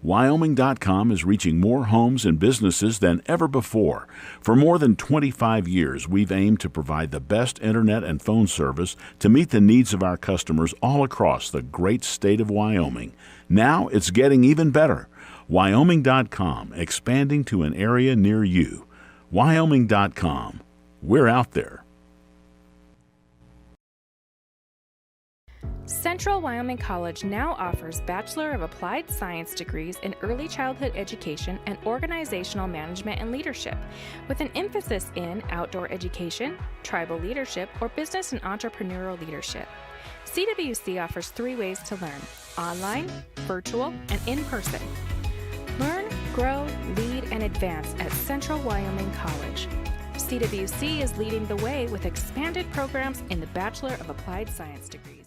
Wyoming.com is reaching more homes and businesses than ever before. For more than 25 years, we've aimed to provide the best internet and phone service to meet the needs of our customers all across the great state of Wyoming. Now it's getting even better. Wyoming.com, expanding to an area near you. Wyoming.com. We're out there. Central Wyoming College now offers Bachelor of Applied Science degrees in Early Childhood Education and Organizational Management and Leadership, with an emphasis in outdoor education, tribal leadership, or business and entrepreneurial leadership. CWC offers 3 ways to learn: online, virtual, and in person. Learn, grow, lead, and advance at Central Wyoming College. CWC is leading the way with expanded programs in the Bachelor of Applied Science degrees.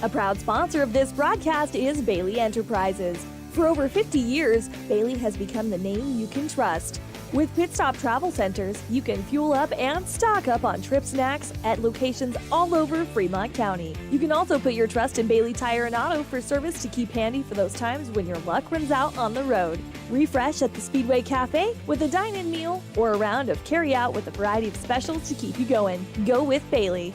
A proud sponsor of this broadcast is Bailey Enterprises. For over 50 years, Bailey has become the name you can trust. With Pit Stop Travel Centers, you can fuel up and stock up on trip snacks at locations all over Fremont County. You can also put your trust in Bailey Tire and Auto for service to keep handy for those times when your luck runs out on the road. Refresh at the Speedway Cafe with a dine-in meal or a round of carry-out with a variety of specials to keep you going. Go with Bailey.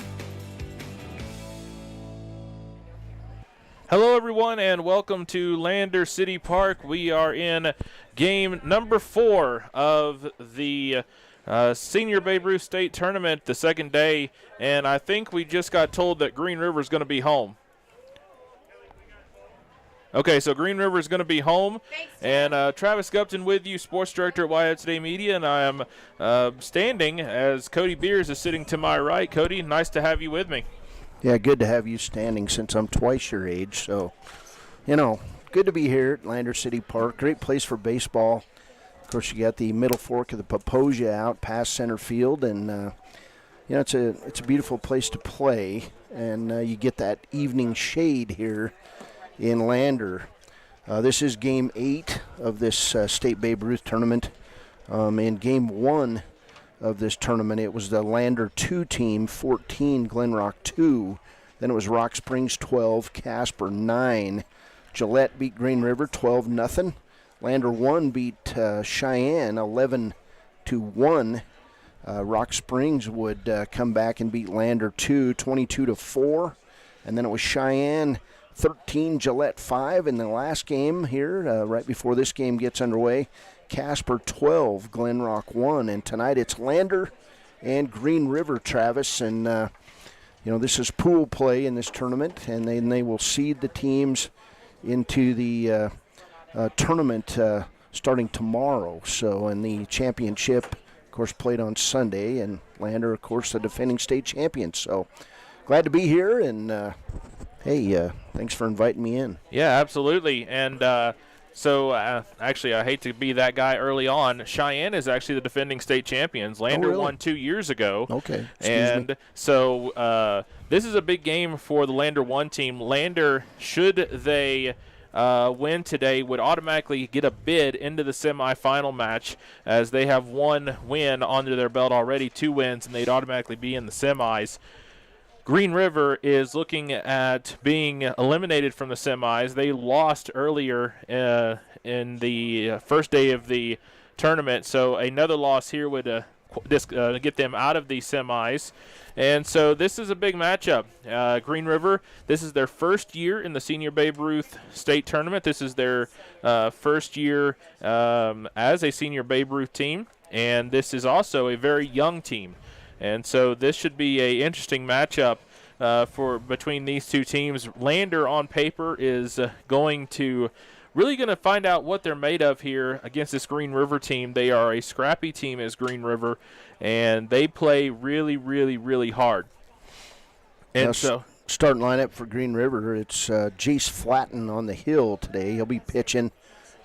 Hello, everyone, and welcome to Lander City Park. We are in game number 4 of the Senior Babe Ruth State Tournament, the second day, and I think we just got told that Green River is going to be home. Okay, so Green River is going to be home, and Travis Gupton with you, Sports Director at WyoToday Media, and I am standing as Cody Beers is sitting to my right. Cody, nice to have you with me. Yeah, good to have you standing since I'm twice your age. So, you know, good to be here at Lander City Park. Great place for baseball. Of course, you got the middle fork of the Paposia out past center field, and you know, it's a beautiful place to play. And you get that evening shade here in Lander. This is Game 8 of this State Babe Ruth tournament. In Game 1 of this tournament, it was the Lander 2 team, 14, Glen Rock 2. Then it was Rock Springs 12, Casper 9. Gillette beat Green River 12-0. Lander 1 beat Cheyenne 11-1. Rock Springs would come back and beat Lander 2 22-4. And then it was Cheyenne 13, Gillette 5. In the last game here, right before this game gets underway, Casper 12, Glen Rock 1, and tonight it's Lander and Green River, Travis, and you know, this is pool play in this tournament, and then they will seed the teams into the tournament starting tomorrow. So, and the championship, of course, played on Sunday, and Lander, of course, the defending state champions. So, glad to be here, and hey, thanks for inviting me in. Yeah, absolutely, and So, actually, I hate to be that guy early on. Cheyenne is actually the defending state champions. Lander won 2 years ago. Okay. Excuse me. So this is a big game for the Lander 1 team. Lander, should they win today, would automatically get a bid into the semifinal match, as they have 1 win under their belt already, 2 wins, and they'd automatically be in the semis. Green River is looking at being eliminated from the semis. They lost earlier in the first day of the tournament, so another loss here would get them out of the semis. And so this is a big matchup. Green River, this is their first year in the Senior Babe Ruth State Tournament. This is their first year as a Senior Babe Ruth team, and this is also a very young team. And so this should be an interesting matchup for between these two teams. Lander on paper is going to find out what they're made of here against this Green River team. They are a scrappy team as Green River, and they play really, really, really hard. And now, so starting lineup for Green River, it's Jace Flatten on the hill today. He'll be pitching.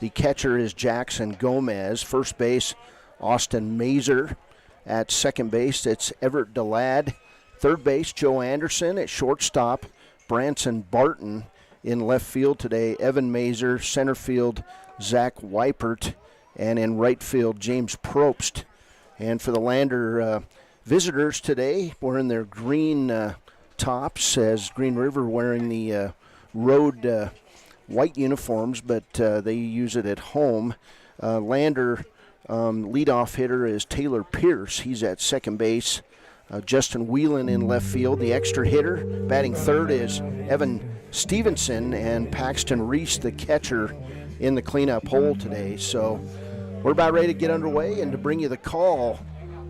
The catcher is Jackson Gomez. First base, Austin Mazer. At second base, it's Everett DeLadd. Third base, Joe Anderson. At shortstop, Branson Barton. In left field today, Evan Mazer. Center field, Zach Weipert. And in right field, James Probst. And for the Lander visitors today, wearing their green tops, as Green River wearing the road white uniforms, but they use it at home. Lander leadoff hitter is Taylor Pierce. He's at second base. Justin Whelan in left field. The extra hitter batting third is Evan Stevenson, and Paxton Reese, the catcher, in the cleanup hole today. So we're about ready to get underway, and to bring you the call,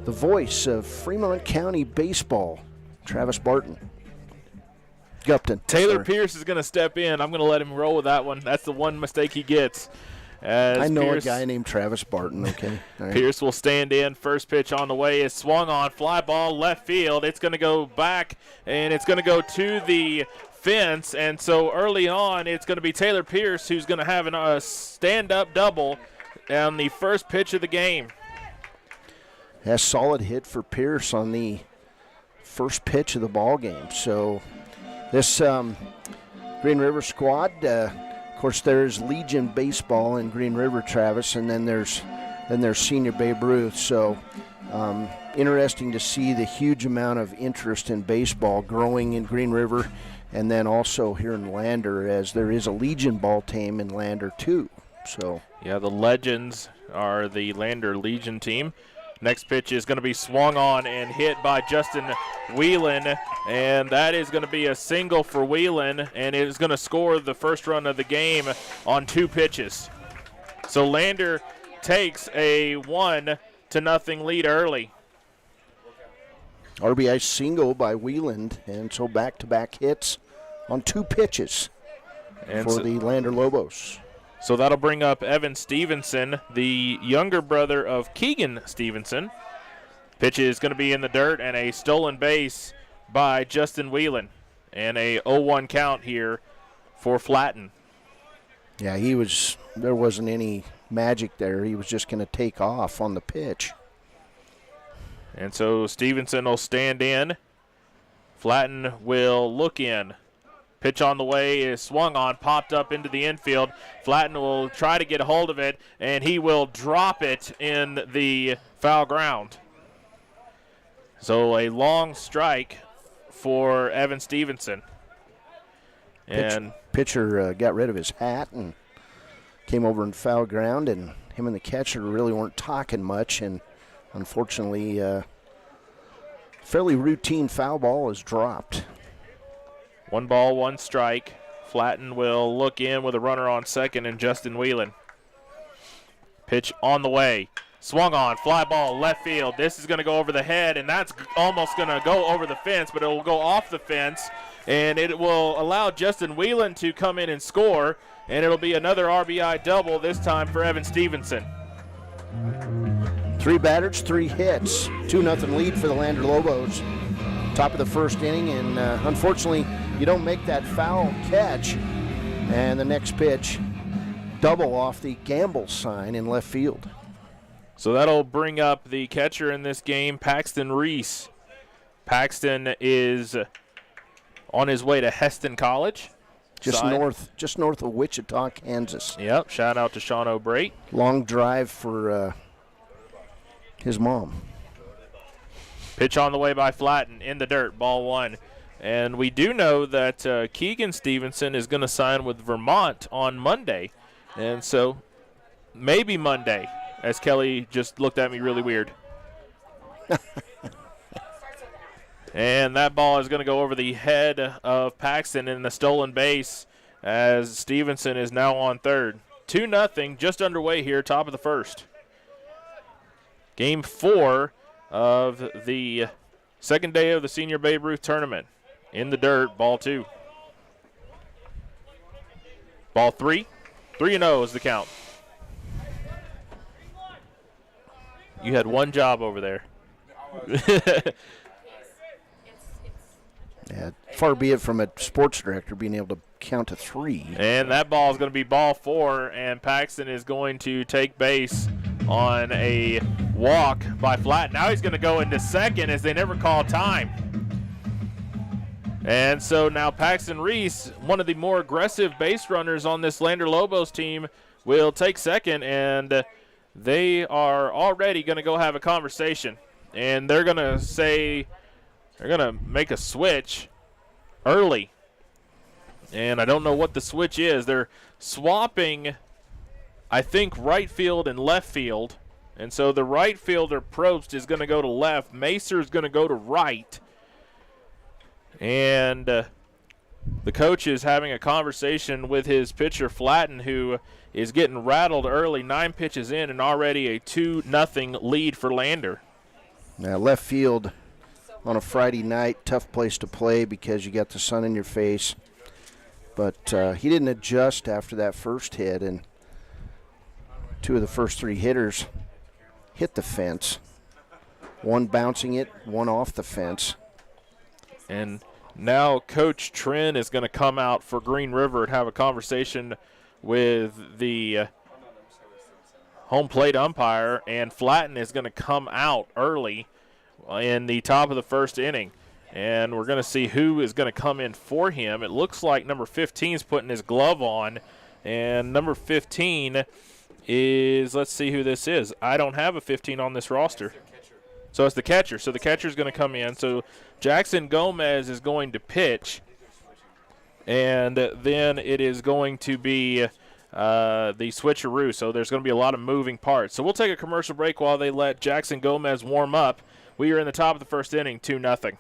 the voice of Fremont County baseball, Travis Barton. Gupton. Taylor Pierce is going to step in. I'm going to let him roll with that one. That's the one mistake he gets. I know a guy named Travis Barton, okay. All right. Pierce will stand in. First pitch on the way is swung on. Fly ball left field. It's going to go back, and it's going to go to the fence. And so early on, it's going to be Taylor Pierce who's going to have a stand-up double on the first pitch of the game. A solid hit for Pierce on the first pitch of the ball game. So this Green River squad, of course, there's Legion baseball in Green River, Travis, and then there's Senior Babe Ruth. So interesting to see the huge amount of interest in baseball growing in Green River, and then also here in Lander, as there is a Legion ball team in Lander too. So yeah, the Legends are the Lander Legion team. Next pitch is going to be swung on and hit by Justin Whelan, and that is going to be a single for Whelan, and it is going to score the first run of the game on 2 pitches. So Lander takes a 1-0 lead early. RBI single by Whelan, and so back-to-back hits on 2 pitches for the Lander Lobos. So that'll bring up Evan Stevenson, the younger brother of Keegan Stevenson. Pitch is going to be in the dirt, and a stolen base by Justin Whelan. And a 0-1 count here for Flatten. Yeah, there wasn't any magic there. He was just going to take off on the pitch. And so Stevenson will stand in. Flatten will look in. Pitch on the way is swung on, popped up into the infield. Flatten will try to get a hold of it, and he will drop it in the foul ground. So a long strike for Evan Stevenson. And pitcher got rid of his hat and came over in foul ground, and him and the catcher really weren't talking much, and unfortunately fairly routine foul ball is dropped. 1 ball, 1 strike. Flatten will look in with a runner on second, and Justin Whelan. Pitch on the way. Swung on, fly ball, left field. This is going to go over the head, and that's almost going to go over the fence, but it will go off the fence, and it will allow Justin Whelan to come in and score, and it'll be another RBI double, this time for Evan Stevenson. 3 batters, 3 hits. 2-0 lead for the Lander Lobos. Top of the first inning, and unfortunately, you don't make that foul catch, and the next pitch, double off the gamble sign in left field. So that'll bring up the catcher in this game, Paxton Reese. Paxton is on his way to Heston College. Just north of Wichita, Kansas. Yep, shout out to Sean O'Brate. Long drive for his mom. Pitch on the way by Flatten, in the dirt, ball 1. And we do know that Keegan Stevenson is going to sign with Vermont on Monday. And so maybe Monday, as Kelly just looked at me really weird. And that ball is going to go over the head of Paxton in the stolen base, as Stevenson is now on third. 2-0, just underway here, top of the first. Game 4 of the second day of the Senior Babe Ruth tournament. In the dirt, ball 2. Ball 3. 3-0 is the count. You had one job over there. Yeah, far be it from a sports director being able to count to 3. And that ball is going to be ball 4, and Paxton is going to take base on a walk by Flatt. Now he's going to go into second, as they never call time. And so now Paxton Reese, one of the more aggressive base runners on this Lander Lobos team, will take second, and they are already going to go have a conversation. And they're going to say they're going to make a switch early. And I don't know what the switch is. They're swapping, I think, right field and left field. And so the right fielder, Probst, is going to go to left. Macer is going to go to right. And the coach is having a conversation with his pitcher, Flatten, who is getting rattled early, 9 pitches in, and already a 2-0 lead for Lander. Now, left field on a Friday night, tough place to play because you got the sun in your face. But he didn't adjust after that first hit, and 2 of the first 3 hitters hit the fence. 1 bouncing it, 1 off the fence. And now Coach Trin is going to come out for Green River and have a conversation with the home plate umpire, and Flatten is going to come out early in the top of the first inning. And we're going to see who is going to come in for him. It looks like number 15 is putting his glove on, and number 15 is, let's see who this is. I don't have a 15 on this roster. So it's the catcher. So the catcher is going to come in. So Jackson Gomez is going to pitch, and then it is going to be the switcheroo. So there's going to be a lot of moving parts. So we'll take a commercial break while they let Jackson Gomez warm up. We are in the top of the first inning, 2-0.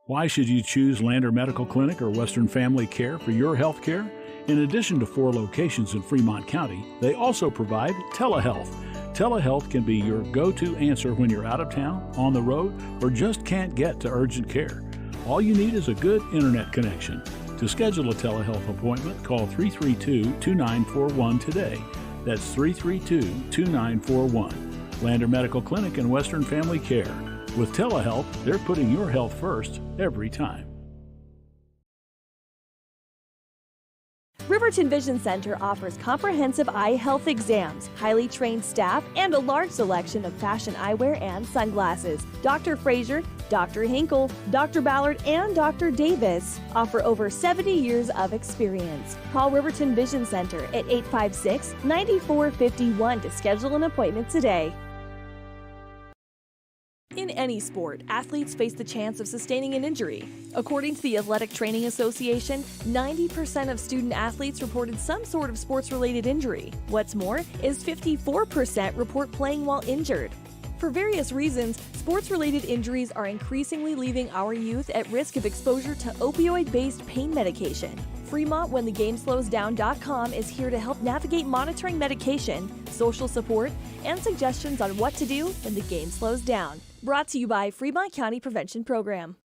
Why should you choose Lander Medical Clinic or Western Family Care for your health care? In addition to 4 locations in Fremont County, they also provide telehealth. Telehealth can be your go-to answer when you're out of town, on the road, or just can't get to urgent care. All you need is a good internet connection. To schedule a telehealth appointment, call 332-2941 today. That's 332-2941. Lander Medical Clinic and Western Family Care. With telehealth, they're putting your health first every time. Riverton Vision Center offers comprehensive eye health exams, highly trained staff, and a large selection of fashion eyewear and sunglasses. Dr. Frazier, Dr. Hinkle, Dr. Ballard, and Dr. Davis offer over 70 years of experience. Call Riverton Vision Center at 856-9451 to schedule an appointment today. In any sport, athletes face the chance of sustaining an injury. According to the Athletic Training Association, 90% of student athletes reported some sort of sports-related injury. What's more, is 54% report playing while injured. For various reasons, sports-related injuries are increasingly leaving our youth at risk of exposure to opioid-based pain medication. Fremont WhenTheGameSlowsDown.com is here to help navigate monitoring medication, social support, and suggestions on what to do when the game slows down. Brought to you by Fremont County Prevention Program.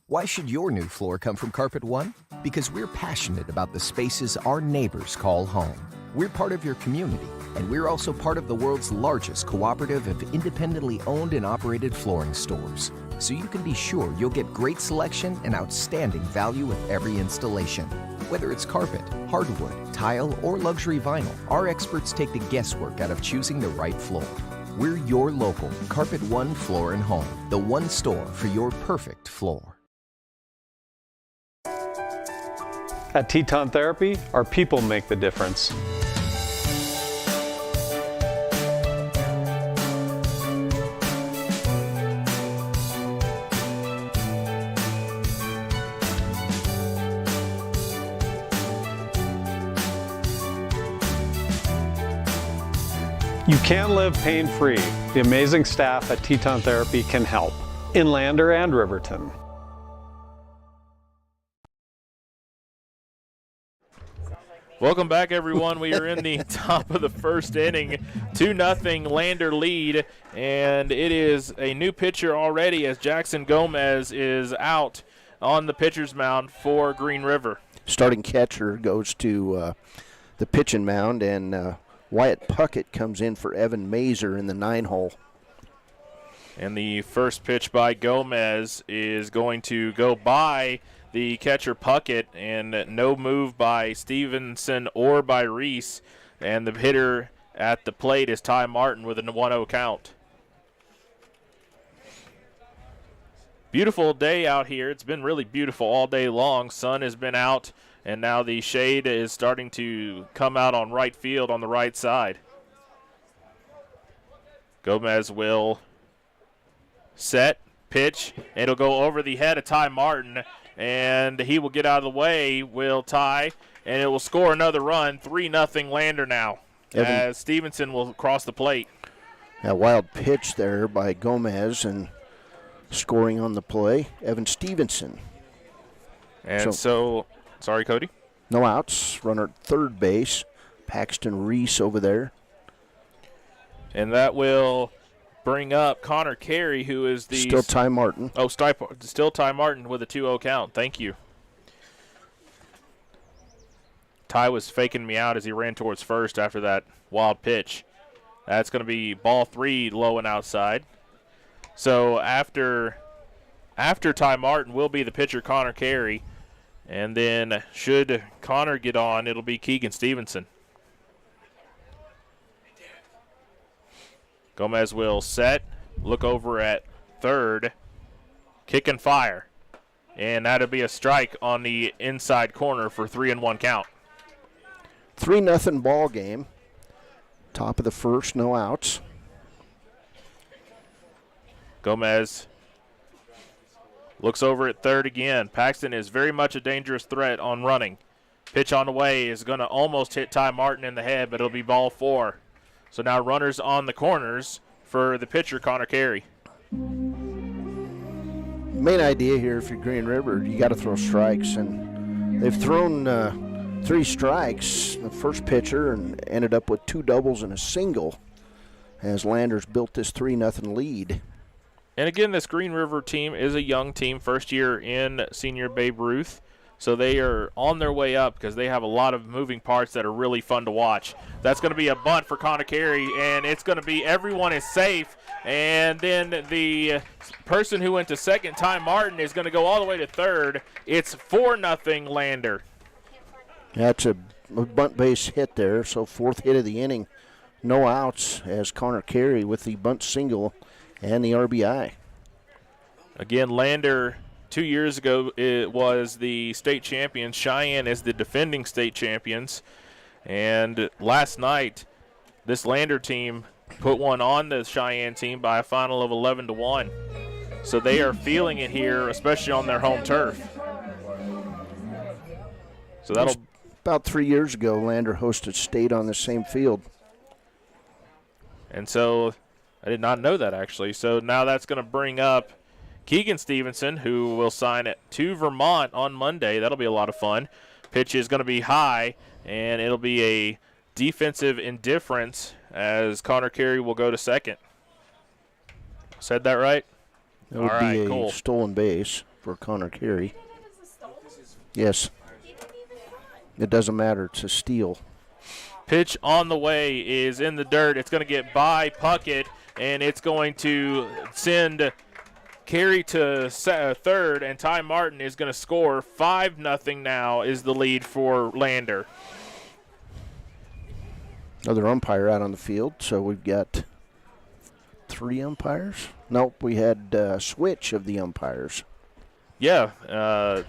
Why should your new floor come from Carpet One? Because we're passionate about the spaces our neighbors call home. We're part of your community, and we're also part of the world's largest cooperative of independently owned and operated flooring stores. So you can be sure you'll get great selection and outstanding value with every installation. Whether it's carpet, hardwood, tile, or luxury vinyl, our experts take the guesswork out of choosing the right floor. We're your local Carpet One Floor and Home, the one store for your perfect floor. At Teton Therapy, our people make the difference. You can live pain-free. The amazing staff at Teton Therapy can help in Lander and Riverton. Welcome back, everyone. We are in the top of the first inning, 2-0 Lander lead, and it is a new pitcher already as Jackson Gomez is out on the pitcher's mound for Green River. Starting catcher goes to the pitching mound, and Wyatt Puckett comes in for Evan Mazer in the 9-hole. And the first pitch by Gomez is going to go by the catcher Puckett, and no move by Stevenson or by Reese. And the hitter at the plate is Ty Martin with a 1-0 count. Beautiful day out here. It's been really beautiful all day long. Sun has been out, and now the shade is starting to come out on right field on the right side. Gomez will set, pitch. It'll go over the head of Ty Martin, and he will get out of the way, will Ty, and it will score another run, 3-0 Lander now, as Stevenson will cross the plate. A wild pitch there by Gomez, and scoring on the play, Evan Stevenson. And so sorry, Cody. No outs. Runner at third base. Paxton Reese over there. And that will bring up Connor Carey, who is the... Still Ty Martin. Oh, still Ty Martin with a 2-0 count. Thank you. Ty was faking me out as he ran towards first after that wild pitch. That's going to be ball 3, low and outside. So after Ty Martin will be the pitcher, Connor Carey. And then should Connor get on, it'll be Keegan Stevenson. Gomez will set, look over at third, kick and fire. And that'll be a strike on the inside corner for 3-1 count. 3-0 ball game. Top of the first, no outs. Gomez looks over at third again. Paxton is very much a dangerous threat on running. Pitch on the way is going to almost hit Ty Martin in the head, but it'll be ball 4. So now runners on the corners for the pitcher, Connor Carey. Main idea here, if you're Green River, you got to throw strikes, and they've thrown 3 strikes. The first pitcher and ended up with 2 doubles and a single as Landers built this 3-0 lead. And again, this Green River team is a young team, first year in senior Babe Ruth. So they are on their way up because they have a lot of moving parts that are really fun to watch. That's going to be a bunt for Connor Carey, and it's going to be everyone is safe. And then the person who went to second, Ty Martin, is going to go all the way to third. It's 4-0 Lander. That's a bunt base hit there, so 4th hit of the inning. No outs as Connor Carey with the bunt single and the RBI. Again, Lander 2 years ago it was the state champions. Cheyenne is the defending state champions. And last night, this Lander team put one on the Cheyenne team by a final of 11-1. So they are feeling it here, especially on their home turf. So that'll... About 3 years ago, Lander hosted state on the same field. And so I did not know that, actually. So now that's going to bring up Keegan Stevenson, who will sign it to Vermont on Monday. That'll be a lot of fun. Pitch is going to be high, and it'll be a defensive indifference as Connor Carey will go to second. Said that right? That would be a stolen base for Connor Carey. Yes. It doesn't matter. It's a steal. Pitch on the way is in the dirt. It's going to get by Puckett, and it's going to send Carey to third, and Ty Martin is going to score. 5-0 now is the lead for Lander. Another umpire out on the field, so we've got 3 umpires. Nope, we had a switch of the umpires. Yeah,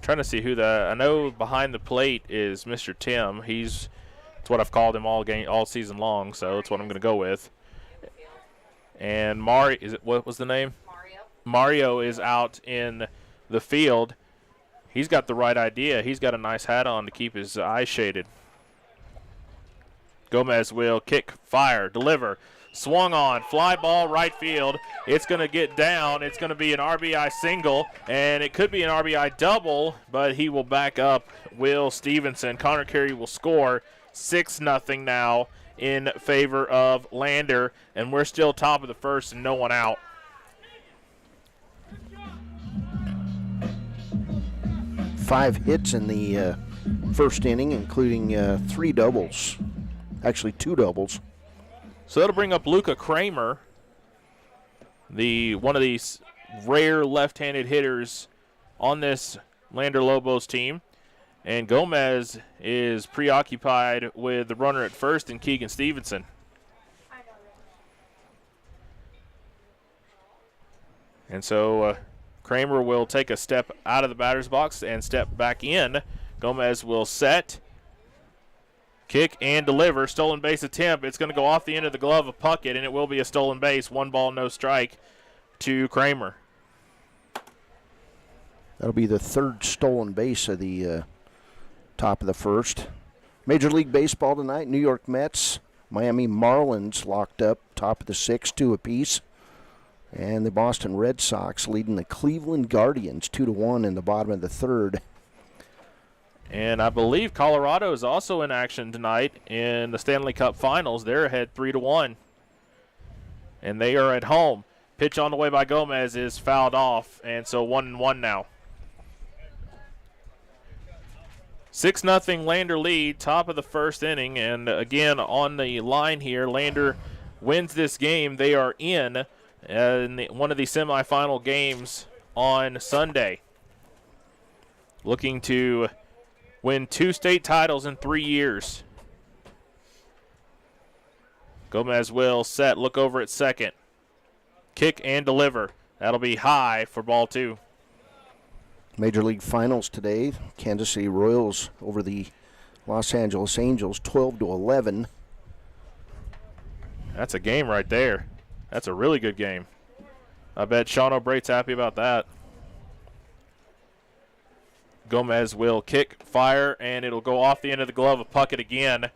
trying to see who I know behind the plate is Mr. Tim. It's what I've called him all season long, so that's what I'm going to go with. And what was the name? Mario is out in the field. He's got the right idea. He's got a nice hat on to keep his eyes shaded. Gomez will kick, fire, deliver. Swung on, fly ball, right field. It's going to get down. It's going to be an RBI single, and it could be an RBI double, but he will back up Will Stevenson. Connor Carey will score. 6-0 now in favor of Lander, and we're still top of the first and no one out. Five hits in the first inning, including 3 doubles. Actually, 2 doubles. So that'll bring up Luca Kramer, one of these rare left-handed hitters on this Lander Lobos team. And Gomez is preoccupied with the runner at first and Keegan Stevenson. And so Kramer will take a step out of the batter's box and step back in. Gomez will set. Kick and deliver. Stolen base attempt. It's going to go off the end of the glove of Puckett, and it will be a stolen base. 1 ball, no strike to Kramer. That'll be the third stolen base of the top of the first. Major League Baseball tonight, New York Mets, Miami Marlins locked up, top of the 6th, 2 apiece. And the Boston Red Sox leading the Cleveland Guardians 2-1 in the bottom of the 3rd. And I believe Colorado is also in action tonight in the Stanley Cup Finals. They're ahead 3-1. And they are at home. Pitch on the way by Gomez is fouled off, and so 1-1 now. 6-0 Lander lead, top of the first inning. And again, on the line here, Lander wins this game. They are in one of the semifinal games on Sunday. Looking to win 2 state titles in 3 years. Gomez will set, look over at second. Kick and deliver. That'll be high for ball 2. Major League Finals today. Kansas City Royals over the Los Angeles Angels, 12-11. That's a game right there. That's a really good game. I bet Sean O'Brait's happy about that. Gomez will kick, fire, and it'll go off the end of the glove of Puckett again.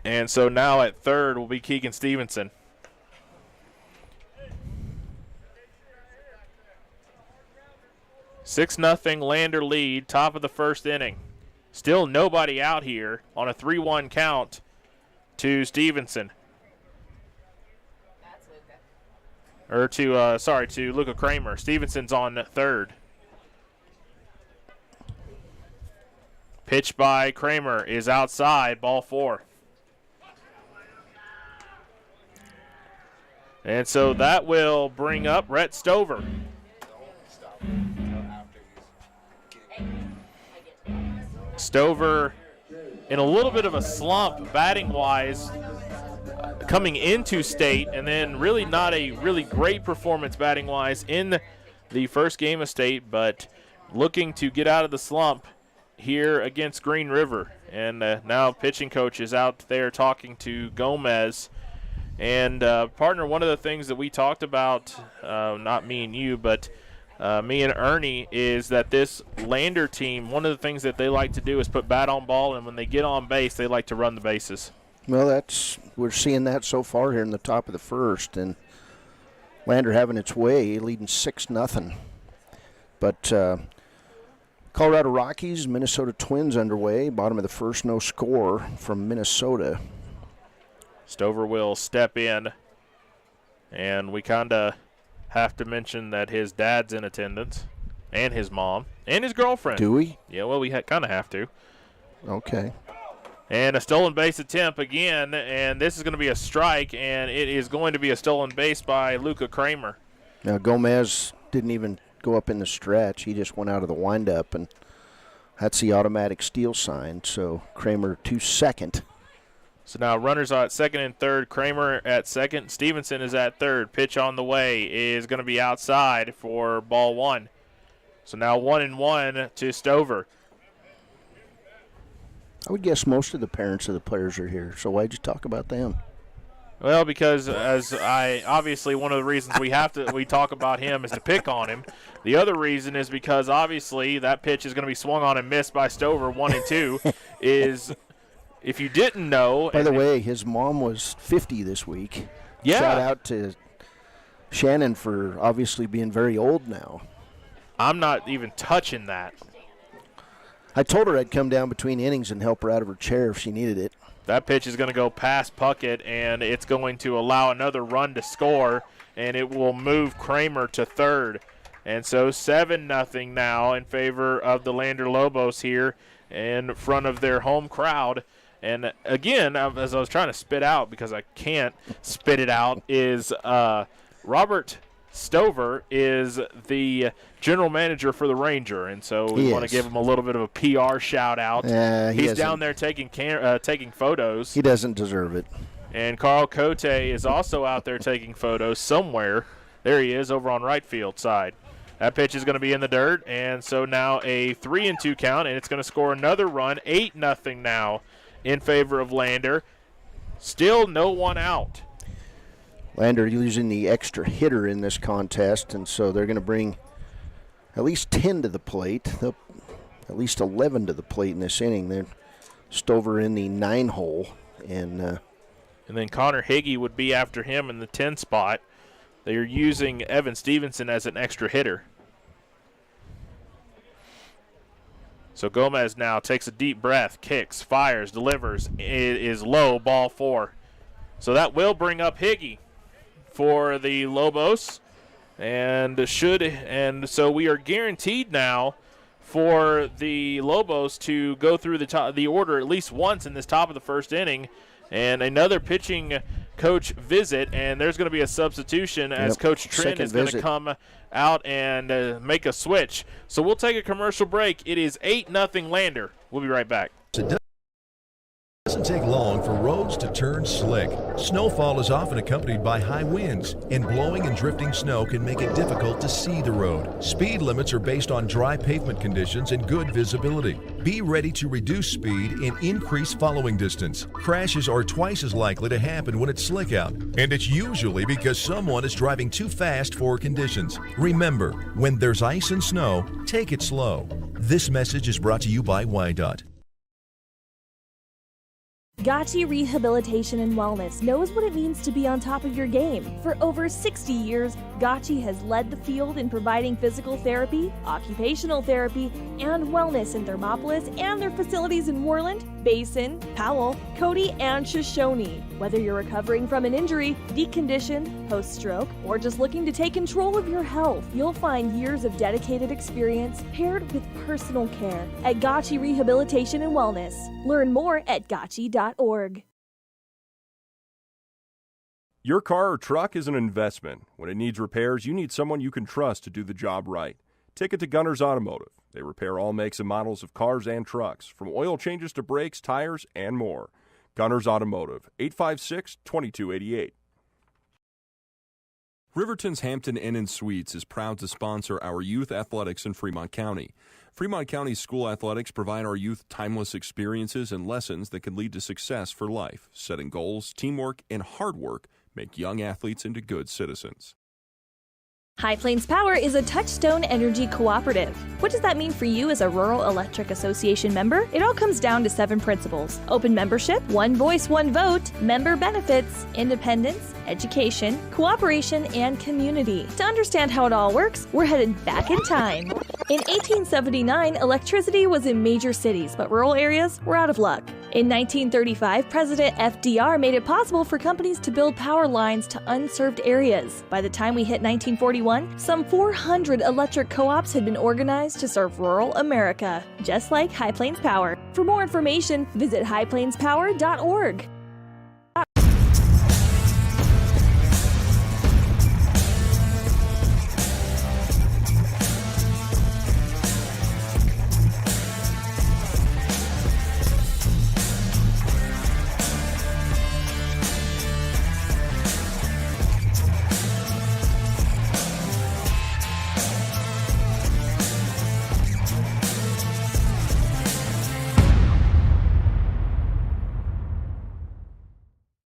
And so now at third will be Keegan Stevenson. Six 0 Lander lead, top of the first inning. Still nobody out here on a 3-1 count to Stevenson. Or to Luca Kramer. Stevenson's on third. Pitch by Kramer is outside, ball 4. And so that will bring up Rhett Stover. Stover in a little bit of a slump batting-wise coming into state, and then really not a really great performance batting-wise in the first game of state, but looking to get out of the slump here against Green River. And now pitching coach is out there talking to Gomez. And partner, one of the things that we talked about, not me and you, but me and Ernie, is that this Lander team, one of the things that they like to do is put bat on ball, and when they get on base, they like to run the bases. Well, we're seeing that so far here in the top of the first, and Lander having its way, leading 6-0. But Colorado Rockies, Minnesota Twins underway. Bottom of the first, no score from Minnesota. Stover will step in, and we kind of have to mention that his dad's in attendance, and his mom, and his girlfriend. Do we? Yeah, well, we kind of have to. Okay. And a stolen base attempt again, and this is going to be a strike, and it is going to be a stolen base by Luca Kramer. Now, Gomez didn't even go up in the stretch. He just went out of the windup, and that's the automatic steal sign. So Kramer to second. So now runners are at second and third. Kramer at second. Stevenson is at third. Pitch on the way is going to be outside for ball 1. So now 1-1 to Stover. I would guess most of the parents of the players are here. So why'd you talk about them? Well, because obviously one of the reasons we talk about him is to pick on him. The other reason is because obviously that pitch is going to be swung on and missed by Stover. 1-2 is, if you didn't know. By the way, his mom was 50 this week. Yeah. Shout out to Shannon for obviously being very old now. I'm not even touching that. I told her I'd come down between innings and help her out of her chair if she needed it. That pitch is going to go past Puckett, and it's going to allow another run to score, and it will move Kramer to third. And so 7-0 now in favor of the Lander Lobos here in front of their home crowd. And again, as I was trying to spit out, because I can't spit it out, is Robert Stover is the general manager for the Ranger, and so we want to give him a little bit of a PR shout out. He's down there taking photos. He doesn't deserve it. And Carl Cote is also out there taking photos somewhere. There he is over on right field side. That pitch is going to be in the dirt, and so now a 3-2 count, and it's going to score another run. 8-0 now in favor of Lander. Still no one out. Lander using the extra hitter in this contest, and so they're going to bring at least 10 to the plate. At least 11 to the plate in this inning. They're Stover in the 9 hole. And then Connor Higgy would be after him in the 10 spot. They are using Evan Stevenson as an extra hitter. So Gomez now takes a deep breath, kicks, fires, delivers. It is low, ball 4. So that will bring up Higgy for the Lobos. And so we are guaranteed now for the Lobos to go through the order at least once in this top of the first inning. And another pitching coach visit, and there's going to be a substitution as Coach Trent is going to come out and make a switch. So we'll take a commercial break. It is 8-0 Lander. We'll be right back. It doesn't take long for roads to turn slick. Snowfall is often accompanied by high winds, and blowing and drifting snow can make it difficult to see the road. Speed limits are based on dry pavement conditions and good visibility. Be ready to reduce speed and increase following distance. Crashes are twice as likely to happen when it's slick out, and it's usually because someone is driving too fast for conditions. Remember, when there's ice and snow, take it slow. This message is brought to you by WyoToday. Gotchi Rehabilitation and Wellness knows what it means to be on top of your game. For over 60 years, Gotchi has led the field in providing physical therapy, occupational therapy, and wellness in Thermopolis and their facilities in Worland, Basin, Powell, Cody, and Shoshone. Whether you're recovering from an injury, deconditioned, post-stroke, or just looking to take control of your health, you'll find years of dedicated experience paired with personal care at Gotchi Rehabilitation and Wellness. Learn more at gotchi.org. Your car or truck is an investment. When it needs repairs, you need someone you can trust to do the job right. Take it to Gunners Automotive. They repair all makes and models of cars and trucks, from oil changes to brakes, tires, and more. Gunners Automotive, 856-2288. Riverton's Hampton Inn & Suites is proud to sponsor our youth athletics in Fremont County. Fremont County's school athletics provide our youth timeless experiences and lessons that can lead to success for life. Setting goals, teamwork, and hard work make young athletes into good citizens. High Plains Power is a Touchstone Energy cooperative. What does that mean for you as a Rural Electric Association member? It all comes down to 7 principles: open membership, one voice, one vote, member benefits, independence, education, cooperation, and community. To understand how it all works, we're headed back in time. In 1879, electricity was in major cities, but rural areas were out of luck. In 1935, President FDR made it possible for companies to build power lines to unserved areas. By the time we hit 1941, some 400 electric co-ops had been organized to serve rural America, just like High Plains Power. For more information, visit highplainspower.org.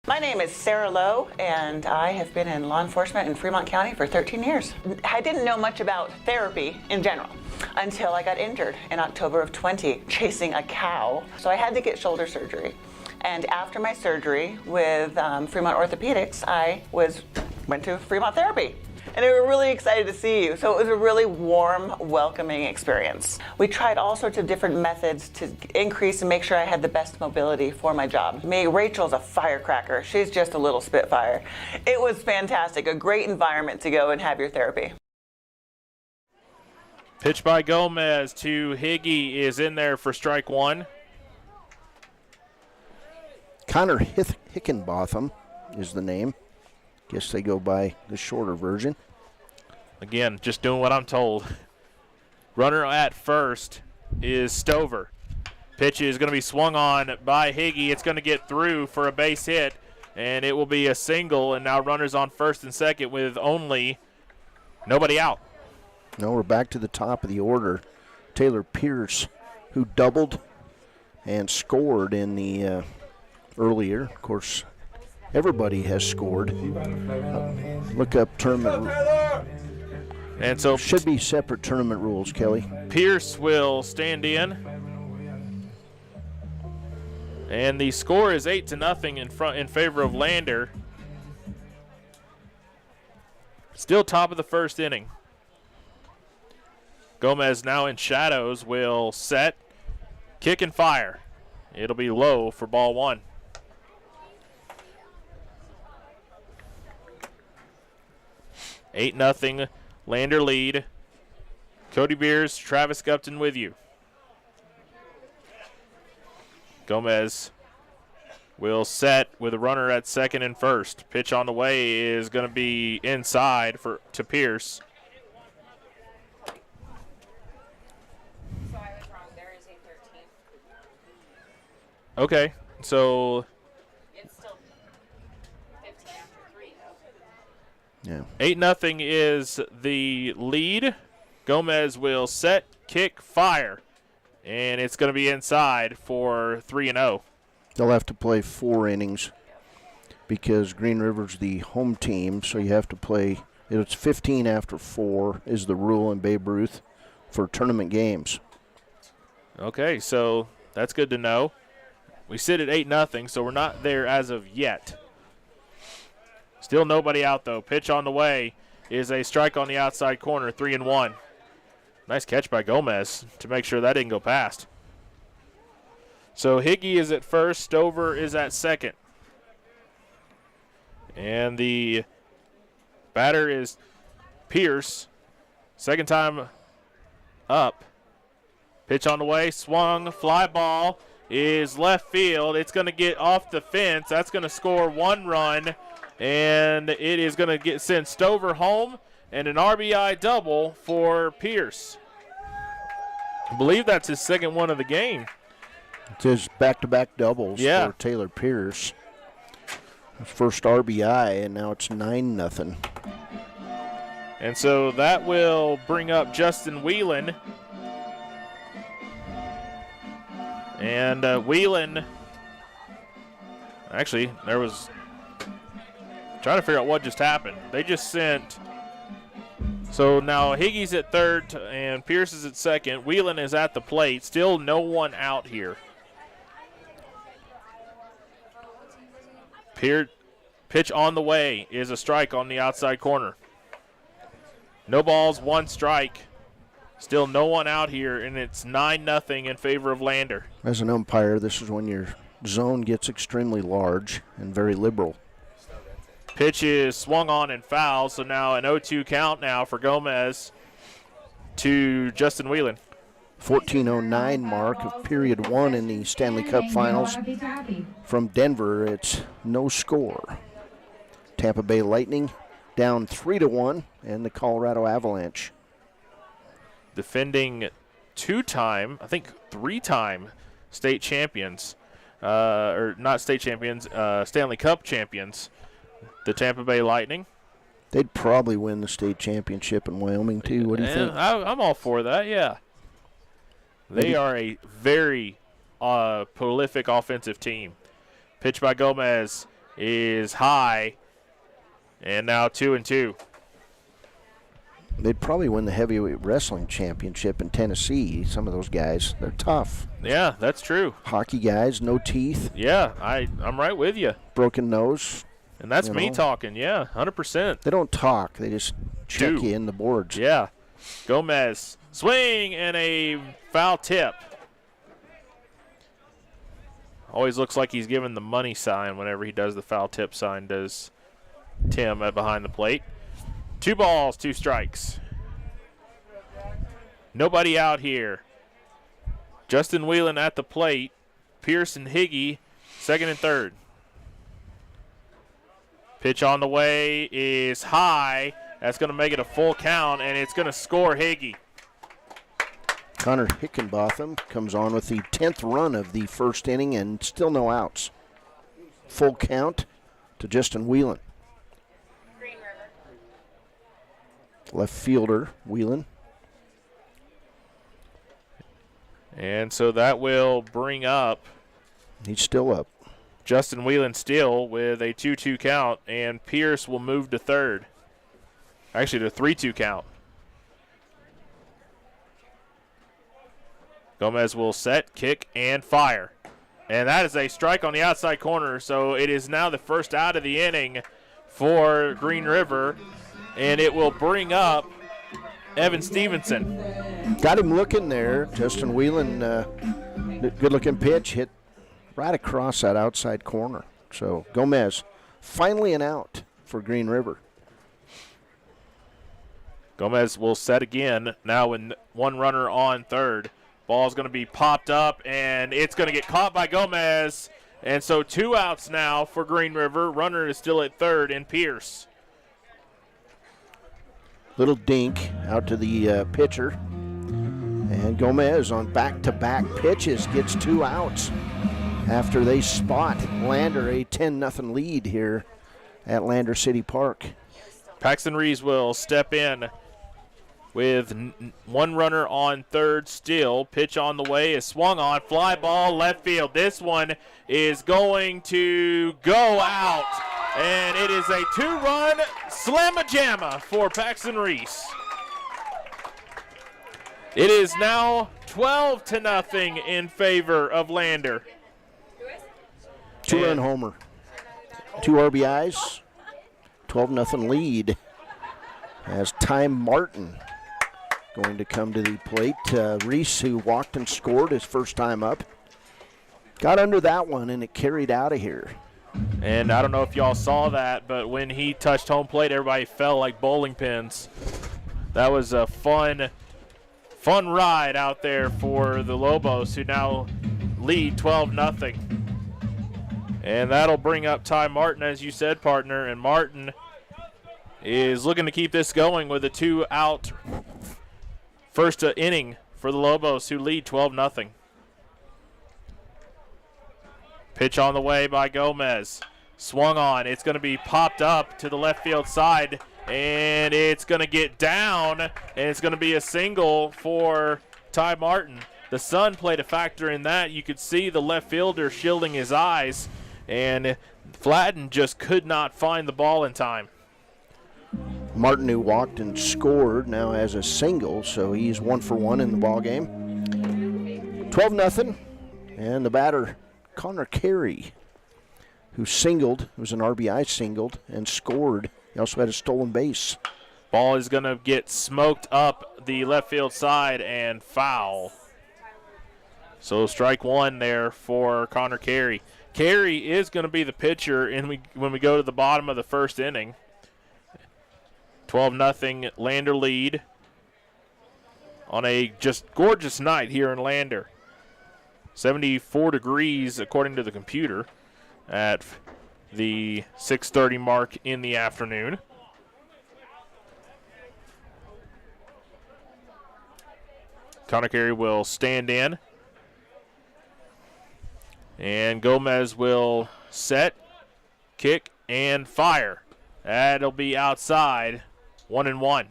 My name is Sarah Lowe, and I have been in law enforcement in Fremont County for 13 years. I didn't know much about therapy in general until I got injured in October of 20 chasing a cow. So I had to get shoulder surgery. And after my surgery with Fremont Orthopedics, I went to Fremont Therapy. And they were really excited to see you. So it was a really warm, welcoming experience. We tried all sorts of different methods to increase and make sure I had the best mobility for my job. Rachel's a firecracker. She's just a little spitfire. It was fantastic, a great environment to go and have your therapy. Pitch by Gomez to Higgy is in there for strike 1. Connor Hickenbotham is the name. Guess they go by the shorter version. Again, just doing what I'm told. Runner at first is Stover. Pitch is going to be swung on by Higgy. It's going to get through for a base hit, and it will be a single, and now runners on first and second with only nobody out. No, we're back to the top of the order. Taylor Pierce, who doubled and scored in the earlier. Of course, everybody has scored. Look up tournament. And so should be separate tournament rules, Kelly. Pierce will stand in. And the score is 8-0 in favor of Lander. Still top of the first inning. Gomez now in shadows will set, kick and fire. It'll be low for ball one. Eight nothing, Lander lead. Cody Beers, Travis Gupton with you. Gomez will set with a runner at second and first. Pitch on the way is going to be inside to Pierce. Okay, so It's still 15 after 3, though. Yeah. 8-0 is the lead. Gomez will set, kick, fire. And it's going to be inside for 3-0. They'll have to play 4 innings because Green River's the home team, so you have to play. It's 15 after 4 is the rule in Babe Ruth for tournament games. Okay, so that's good to know. We sit at 8-0, so we're not there as of yet. Still nobody out, though. Pitch on the way is a strike on the outside corner, 3-1. Nice catch by Gomez to make sure that didn't go past. So Higgy is at first, Stover is at second. And the batter is Pierce. Second time up. Pitch on the way, swung, fly ball is left field. It's going to get off the fence. That's going to score 1 run, and it is going to send Stover home and an RBI double for Pierce. I believe that's his second one of the game. It's his back-to-back doubles for Taylor Pierce. His first RBI, and now it's 9-0. And so that will bring up Justin Whelan. And Whelan, actually, there was, trying to figure out what just happened. They just sent, so now Higgy's at third and Pierce is at second. Whelan is at the plate. Still no one out here. Pitch on the way is a strike on the outside corner. No balls, 1 strike. Still no one out here, and it's 9-0 in favor of Lander. As an umpire, this is when your zone gets extremely large and very liberal. Pitch is swung on and foul, so now an 0-2 count now for Gomez to Justin Whelan. 14:09 mark of period 1 in the Stanley Cup Finals. From Denver, it's no score. Tampa Bay Lightning down 3-1, and the Colorado Avalanche. Defending 2-time, I think 3-time state champions, or not state champions, Stanley Cup champions, the Tampa Bay Lightning. They'd probably win the state championship in Wyoming, too. What do you think? I'm all for that, yeah. They are a very prolific offensive team. Pitch by Gomez is high, and now 2-2. They'd probably win the heavyweight wrestling championship in Tennessee. Some of those guys, they're tough. Yeah, that's true. Hockey guys, no teeth. Yeah, I'm right with you. Broken nose. And that's me talking, yeah, 100%. They don't talk. They just check you in the boards. Yeah. Gomez, swing and a foul tip. Always looks like he's giving the money sign whenever he does the foul tip sign, does Tim at behind the plate. 2 balls, 2 strikes. Nobody out here. Justin Whelan at the plate. Pierce and Higgy, second and third. Pitch on the way is high. That's going to make it a full count, and it's going to score Higgy. Connor Hickenbotham comes on with the 10th run of the first inning and still no outs. Full count to Justin Whelan. Left fielder, Whelan. And so that will bring up. He's still up. Justin Whelan still with a 2-2 count, and Pierce will move to third. Actually, the 3-2 count. Gomez will set, kick, and fire. And that is a strike on the outside corner, so it is now the first out of the inning for Green River, and it will bring up Evan Stevenson. Got him looking there. Justin Whelan, good-looking pitch, hit right across that outside corner. So Gomez, finally an out for Green River. Gomez will set again, now with one runner on third. Ball's going to be popped up, and it's going to get caught by Gomez. And so 2 outs now for Green River. Runner is still at third in Pierce. Little dink out to the pitcher. And Gomez on back-to-back pitches gets 2 outs after they spot Lander a 10-0 lead here at Lander City Park. Paxton Rees will step in with one runner on third still. Pitch on the way is swung on. Fly ball left field. This one is going to go out. And it is a 2-run slamma-jamma for Paxton Rees. It is now 12-0 in favor of Lander. 2-run homer. 2 RBIs. 12-0 lead as Ty Martin going to come to the plate. Reese, who walked and scored his first time up, got under that one, and it carried out of here. And I don't know if y'all saw that, but when he touched home plate, everybody fell like bowling pins. That was a fun ride out there for the Lobos, who now lead 12-0. And that'll bring up Ty Martin, as you said, partner. And Martin is looking to keep this going with a 2-out first inning for the Lobos, who lead 12-0. Pitch on the way by Gomez. Swung on. It's going to be popped up to the left field side, and it's going to get down, and it's going to be a single for Ty Martin. The sun played a factor in that. You could see the left fielder shielding his eyes, and Flatten just could not find the ball in time. Martin, who walked and scored, now has a single, so he's 1 for 1 in the ball game. 12-0, and the batter, Connor Carey, who singled, it was an RBI singled, and scored. He also had a stolen base. Ball is going to get smoked up the left field side and foul. So strike one there for Connor Carey. Carey is going to be the pitcher when we go to the bottom of the first inning. 12-0 Lander lead on a just gorgeous night here in Lander. 74 degrees according to the computer at the 6:30 mark in the afternoon. Connor Carey will stand in. And Gomez will set, kick, and fire. That'll be outside, 1-1.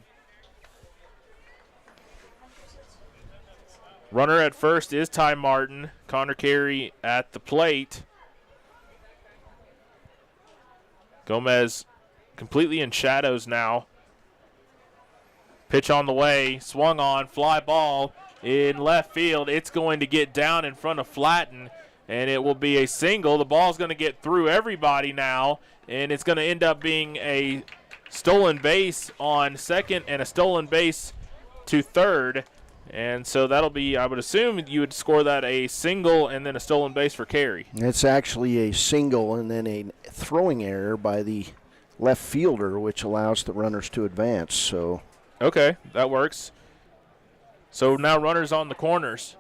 Runner at first is Ty Martin. Connor Carey at the plate. Gomez completely in shadows now. Pitch on the way, swung on, fly ball in left field. It's going to get down in front of Flatten, and it will be a single. The ball's going to get through everybody now, and it's going to end up being a stolen base on second and a stolen base to third. And so that'll be, I would assume you would score that a single and then a stolen base for Carey. It's actually a single and then a throwing error by the left fielder, which allows the runners to advance. So okay, that works. So now runners on the corners.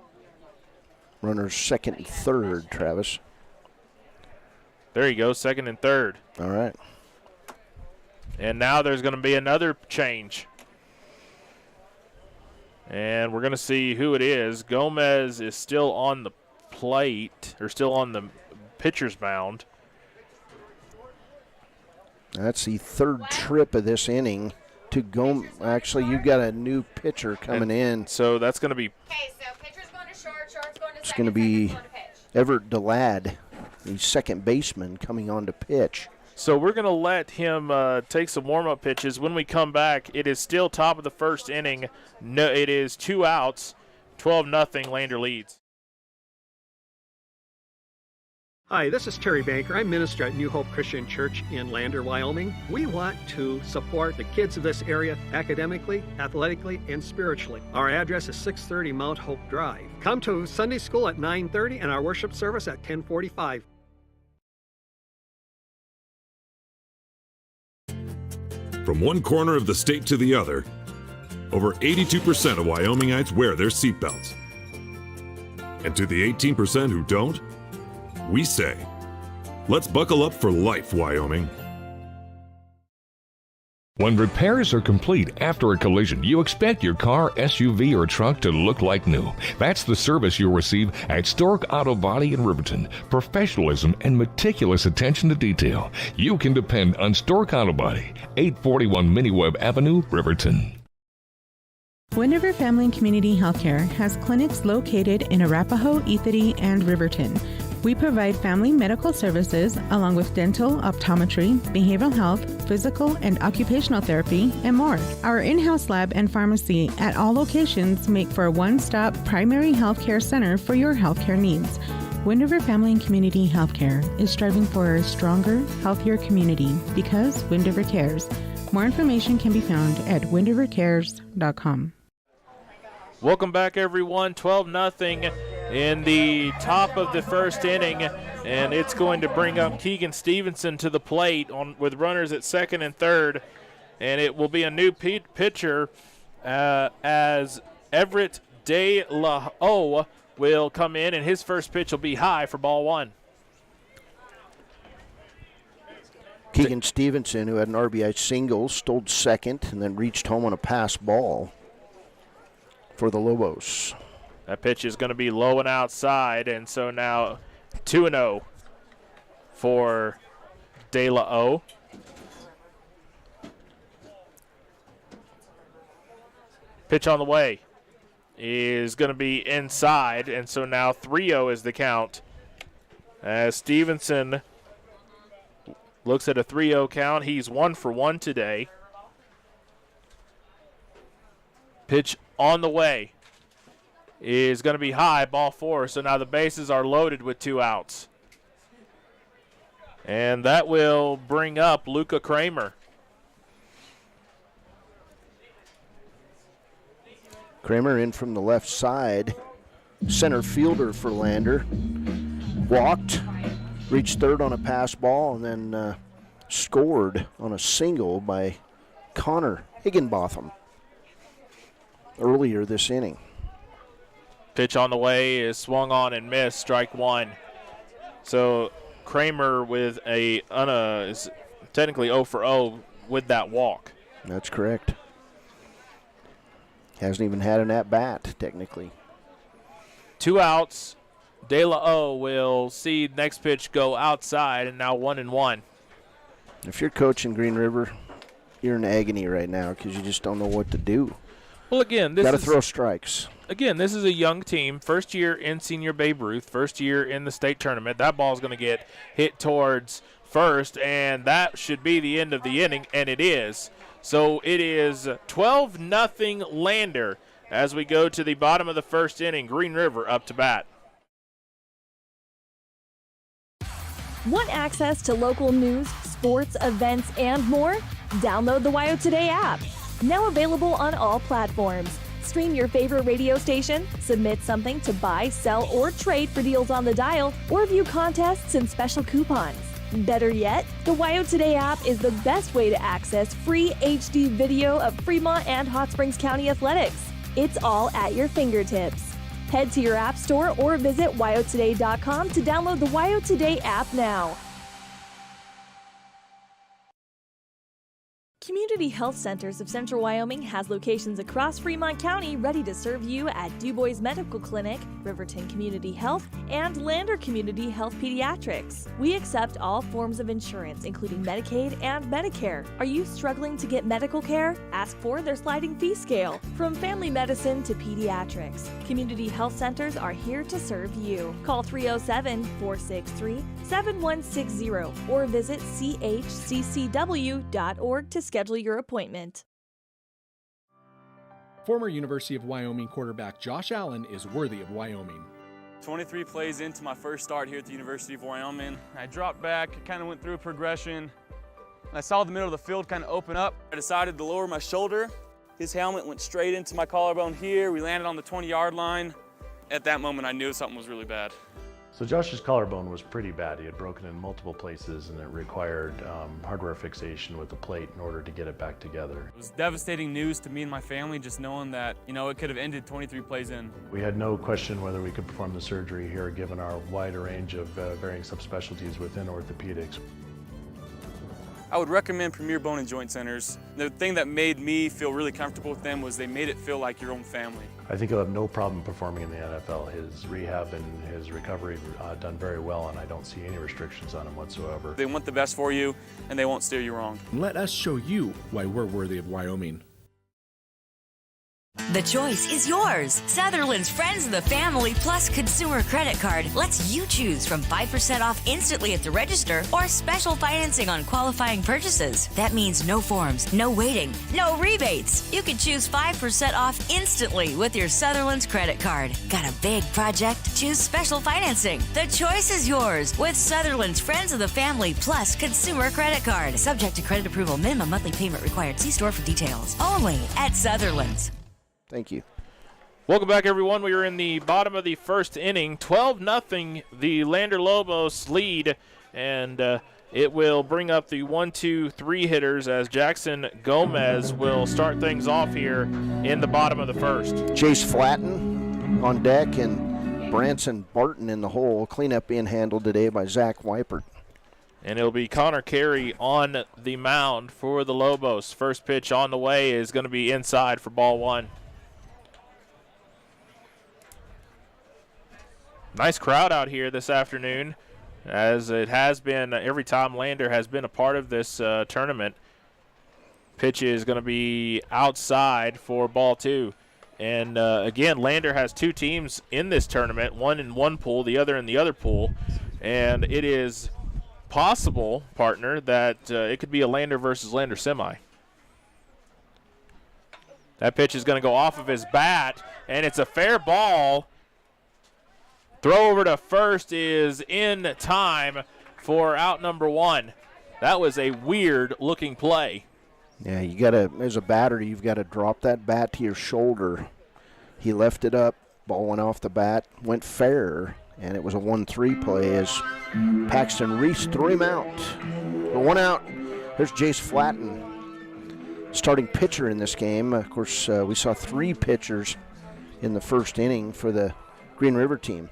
Runners second and third, Travis. There you go, second and third. All right. And now there's going to be another change. And we're going to see who it is. Gomez is still on the plate, or still on the pitcher's mound. That's the third trip of this inning to Gomez. Actually, you've got a new pitcher coming in. So that's going to be. Okay, so pitcher's going to short, It's going to be Everett DeLadd, the second baseman, coming on to pitch. So we're going to let him take some warm-up pitches. When we come back, it is still top of the first inning. No, it is 2 outs, 12-0, Lander leads. Hi, this is Terry Banker. I'm minister at New Hope Christian Church in Lander, Wyoming. We want to support the kids of this area academically, athletically, and spiritually. Our address is 630 Mount Hope Drive. Come to Sunday school at 9:30 and our worship service at 10:45. From one corner of the state to the other, over 82% of Wyomingites wear their seatbelts. And to the 18% who don't, we say, let's buckle up for life, Wyoming. When repairs are complete after a collision, you expect your car, SUV, or truck to look like new. That's the service you'll receive at Stork Auto Body in Riverton. Professionalism and meticulous attention to detail. You can depend on Stork Auto Body, 841 Miniweb Avenue, Riverton. Wind River Family and Community Healthcare has clinics located in Arapahoe, Ethity, and Riverton. We provide family medical services along with dental, optometry, behavioral health, physical and occupational therapy, and more. Our in-house lab and pharmacy at all locations make for a one-stop primary healthcare center for your healthcare needs. Wind River Family and Community Healthcare is striving for a stronger, healthier community because Wind River cares. More information can be found at windrivercares.com. Welcome back, everyone. 12-0 in the top of the first inning, and it's going to bring up Keegan Stevenson to the plate with runners at second and third, and it will be a new pitcher as Everett De La O will come in, and his first pitch will be high for ball one. Keegan Stevenson, who had an RBI single, stole second and then reached home on a pass ball for the Lobos. That pitch is going to be low and outside, and so now 2-0 for De La O. Pitch on the way is going to be inside, and so now 3-0 is the count. As Stevenson looks at a 3-0 count, he's 1 for 1 today. Pitch on the way is going to be high, ball 4. So now the bases are loaded with 2 outs. And that will bring up Luca Kramer. Kramer in from the left side. Center fielder for Lander. Walked, reached third on a pass ball, and then scored on a single by Connor Higginbotham earlier this inning. Pitch on the way is swung on and missed, strike 1. So Kramer with is technically 0 for 0 with that walk. That's correct. Hasn't even had an at-bat, technically. 2 outs. De La O will see next pitch go outside, and now 1-1. If you're coaching Green River, you're in agony right now because you just don't know what to do. Well, again, this got to throw strikes. Again, this is a young team. First year in Senior Babe Ruth, first year in the state tournament. That ball is going to get hit towards first, and that should be the end of the inning, and it is. So it is 12-0 Lander as we go to the bottom of the first inning. Green River up to bat. Want access to local news, sports, events, and more? Download the WyoToday app. Now available on all platforms. Stream your favorite radio station, submit something to buy, sell, or trade for deals on the dial, or view contests and special coupons. Better yet, the WyoToday app is the best way to access free HD video of Fremont and Hot Springs County athletics. It's all at your fingertips. Head to your app store or visit WyoToday.com to download the WyoToday app now. Community Health Centers of Central Wyoming has locations across Fremont County ready to serve you at DuBois Medical Clinic, Riverton Community Health, and Lander Community Health Pediatrics. We accept all forms of insurance, including Medicaid and Medicare. Are you struggling to get medical care? Ask for their sliding fee scale. From family medicine to pediatrics, Community Health Centers are here to serve you. Call 307-463-7160 or visit chccw.org to schedule your appointment. Former University of Wyoming quarterback Josh Allen is worthy of Wyoming. 23 plays into my first start here at the University of Wyoming. I dropped back, kind of went through a progression. I saw the middle of the field kind of open up. I decided to lower my shoulder. His helmet went straight into my collarbone here. We landed on the 20-yard line. At that moment, I knew something was really bad. So Josh's collarbone was pretty bad. He had broken in multiple places, and it required hardware fixation with the plate in order to get it back together. It was devastating news to me and my family, just knowing that, it could have ended 23 plays in. We had no question whether we could perform the surgery here, given our wide range of varying subspecialties within orthopedics. I would recommend Premier Bone and Joint Centers. The thing that made me feel really comfortable with them was they made it feel like your own family. I think he'll have no problem performing in the NFL. His rehab and his recovery done very well, and I don't see any restrictions on him whatsoever. They want the best for you, and they won't steer you wrong. Let us show you why we're worthy of Wyoming. The choice is yours. Sutherland's Friends of the Family Plus Consumer Credit Card lets you choose from 5% off instantly at the register or special financing on qualifying purchases. That means no forms, no waiting, no rebates. You can choose 5% off instantly with your Sutherland's credit card. Got a big project? Choose special financing. The choice is yours with Sutherland's Friends of the Family Plus Consumer Credit Card. Subject to credit approval. Minimum monthly payment required. See store for details. Only at Sutherland's. Thank you. Welcome back, everyone. We are in the bottom of the first inning. 12-0, the Lander Lobos lead, and it will bring up the 1-2-3 hitters as Jackson Gomez will start things off here in the bottom of the first. Jace Flatten on deck and Branson Barton in the hole. Cleanup being handled today by Zach Weipert. And it'll be Connor Carey on the mound for the Lobos. First pitch on the way is going to be inside for ball one. Nice crowd out here this afternoon, as it has been every time Lander has been a part of this tournament. Pitch is going to be outside for ball two. And, again, Lander has two teams in this tournament, one in one pool, the other in the other pool. And it is possible, partner, that it could be a Lander versus Lander semi. That pitch is going to go off of his bat, and it's a fair ball. Throw over to first is in time for out number one. That was a weird-looking play. Yeah, as a batter, you've got to drop that bat to your shoulder. He left it up, ball went off the bat, went fair, and it was a 1-3 play as Paxton Reese threw him out. For one out, there's Jace Flatten, starting pitcher in this game. Of course, we saw three pitchers in the first inning for the Green River team.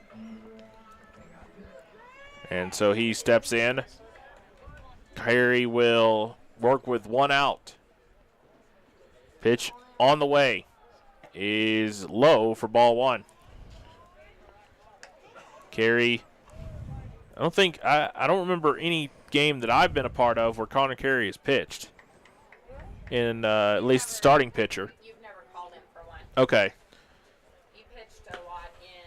And so he steps in. Carey will work with one out. Pitch on the way is low for ball one. Carey, I don't remember any game that I've been a part of where Connor Carey has pitched. In at least the starting pitcher. You've never called him for one. Okay. He pitched a lot in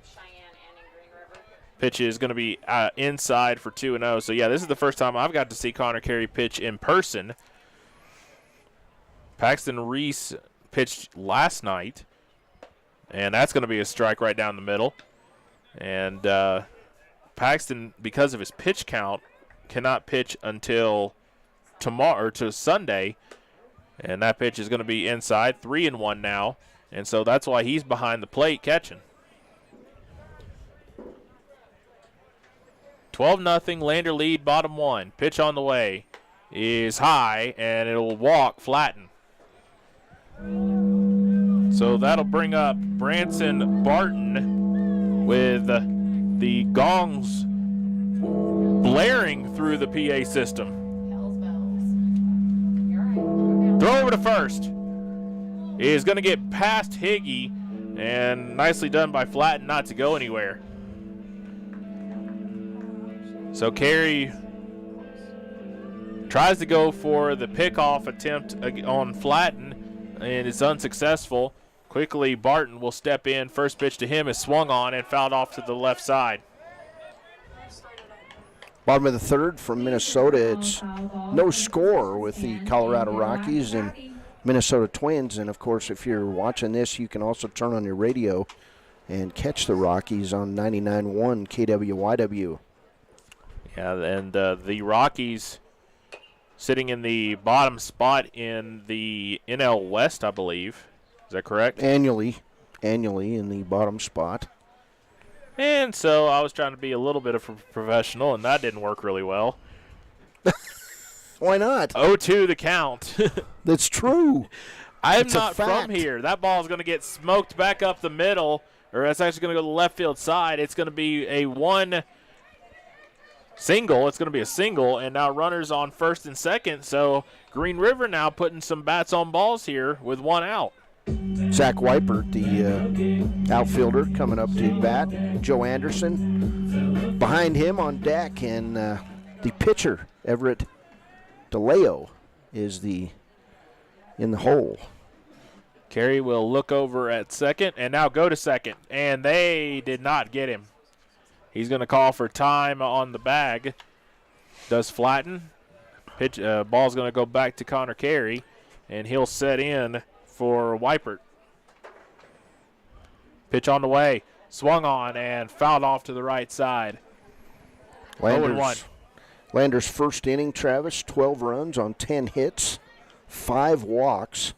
Cheyenne and in Green River. Pitch is going to be inside for 2-0. So, yeah, this is the first time I've got to see Connor Carey pitch in person. Paxton Reese pitched last night, and that's going to be a strike right down the middle. And Paxton, because of his pitch count, cannot pitch until tomorrow or to Sunday. And that pitch is going to be inside, 3-1 now. And so that's why he's behind the plate catching. 12-0, Lander lead, bottom one. Pitch on the way is high, and it'll walk Flatten. So that'll bring up Branson Barton with the gongs blaring through the PA system. Throw over to first. Is going to get past Higgy, and nicely done by Flatten not to go anywhere. So Carey tries to go for the pickoff attempt on Flatten, and it's unsuccessful. Quickly, Barton will step in. First pitch to him is swung on and fouled off to the left side. Bottom of the third from Minnesota. It's no score with the Colorado Rockies and Minnesota Twins. And, of course, if you're watching this, you can also turn on your radio and catch the Rockies on 99.1 KWYW. Yeah, and the Rockies sitting in the bottom spot in the NL West, I believe. Is that correct? Annually in the bottom spot. And so I was trying to be a little bit of a professional, and that didn't work really well. Why not? 0-2 the count. That's true. I'm not from here. That ball is going to get smoked back up the middle, or it's actually going to go to the left field side. It's going to be a single. It's going to be a single, and now runners on first and second. So Green River now putting some bats on balls here with one out. Zach Weipert, the outfielder, coming up to bat. Joe Anderson behind him on deck, and the pitcher, Everett DeLeo, is in the hole. Carey will look over at second and now go to second, and they did not get him. He's going to call for time on the bag. Does Flatten. Ball's going to go back to Connor Carey, and he'll set in for Weipert. Pitch on the way. Swung on and fouled off to the right side. 0-1. Lander's first inning, Travis, 12 runs on 10 hits, 5 walks,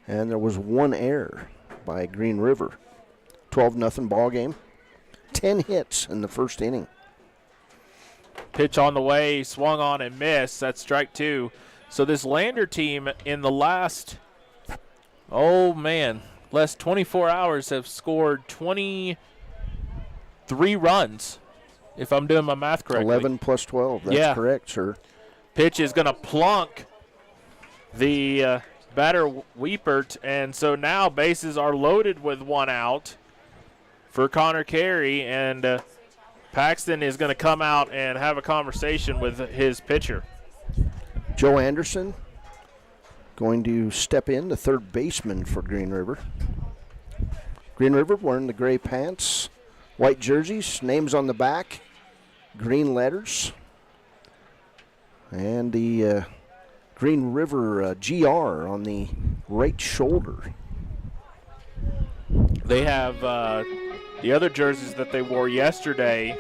and there was 1 error by Green River. 12-0 ball game. 10 hits in the first inning. Pitch on the way, swung on and missed. That's strike 2. So this Lander team in the last 24 hours have scored 23 runs, if I'm doing my math correctly. 11 plus 12. That's correct, sir. Pitch is going to plunk the batter Weipert, and so now bases are loaded with 1 out for Connor Carey, and Paxton is going to come out and have a conversation with his pitcher. Joe Anderson going to step in, the third baseman for Green River. Green River wearing the gray pants, white jerseys, names on the back, green letters, and the Green River GR on the right shoulder. They have the other jerseys that they wore yesterday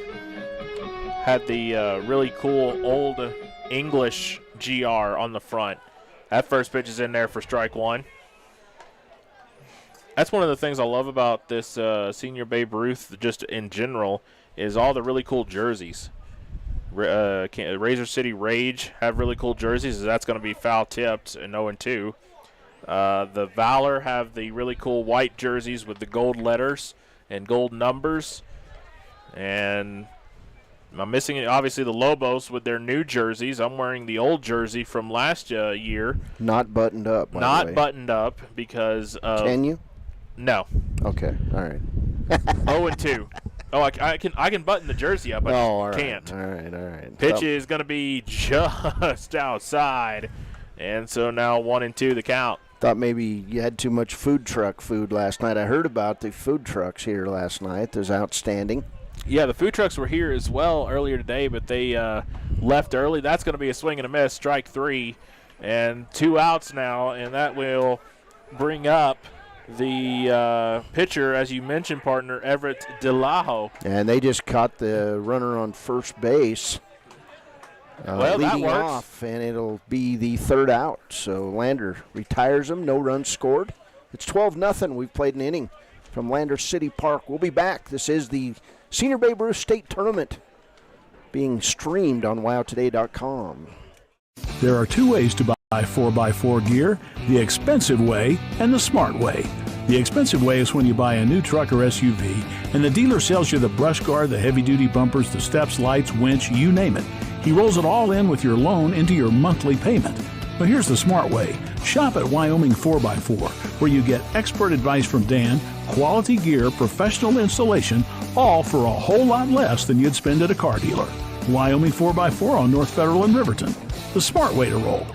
had the really cool old English GR on the front. That first pitch is in there for strike 1. That's one of the things I love about this Senior Babe Ruth, just in general, is all the really cool jerseys. Razor City Rage have really cool jerseys. That's going to be foul tipped and 0-2. The Valor have the really cool white jerseys with the gold letters and gold numbers. And I'm missing, obviously, the Lobos with their new jerseys. I'm wearing the old jersey from last year. Not buttoned up, by the way. Not buttoned up because of... Can you? No. Okay, all right. 0-2. Oh, I can button the jersey up, but can't. All right. Pitch is going to be just outside, and so now 1-2 the count. Thought maybe you had too much food truck food last night. I heard about the food trucks here last night. It was outstanding. Yeah, the food trucks were here as well earlier today, but they left early. That's going to be a swing and a miss, strike 3, and 2 outs now, and that will bring up the pitcher, as you mentioned, partner, Everett DeLaho. And they just caught the runner on first base leading off, and it'll be the 3rd out. So Lander retires him, no runs scored. It's 12-0. We've played an inning from Lander City Park. We'll be back. This is the Senior Babe Ruth State Tournament being streamed on WyoToday.com. There are 2 ways to buy 4x4 gear, the expensive way and the smart way. The expensive way is when you buy a new truck or SUV and the dealer sells you the brush guard, the heavy-duty bumpers, the steps, lights, winch, you name it. He rolls it all in with your loan into your monthly payment. But here's the smart way. Shop at Wyoming 4x4, where you get expert advice from Dan, quality gear, professional installation, all for a whole lot less than you'd spend at a car dealer. Wyoming 4x4 on North Federal in Riverton. The smart way to roll.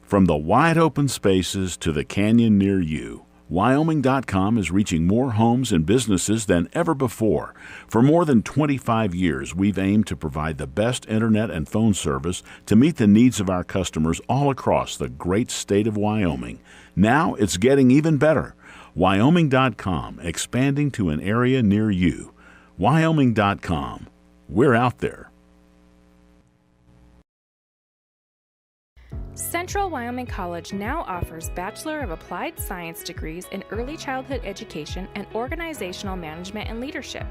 From the wide open spaces to the canyon near you, Wyoming.com is reaching more homes and businesses than ever before. For more than 25 years, we've aimed to provide the best internet and phone service to meet the needs of our customers all across the great state of Wyoming. Now it's getting even better. Wyoming.com, expanding to an area near you. Wyoming.com. We're out there. Central Wyoming College now offers Bachelor of Applied Science degrees in Early Childhood Education and Organizational Management and Leadership,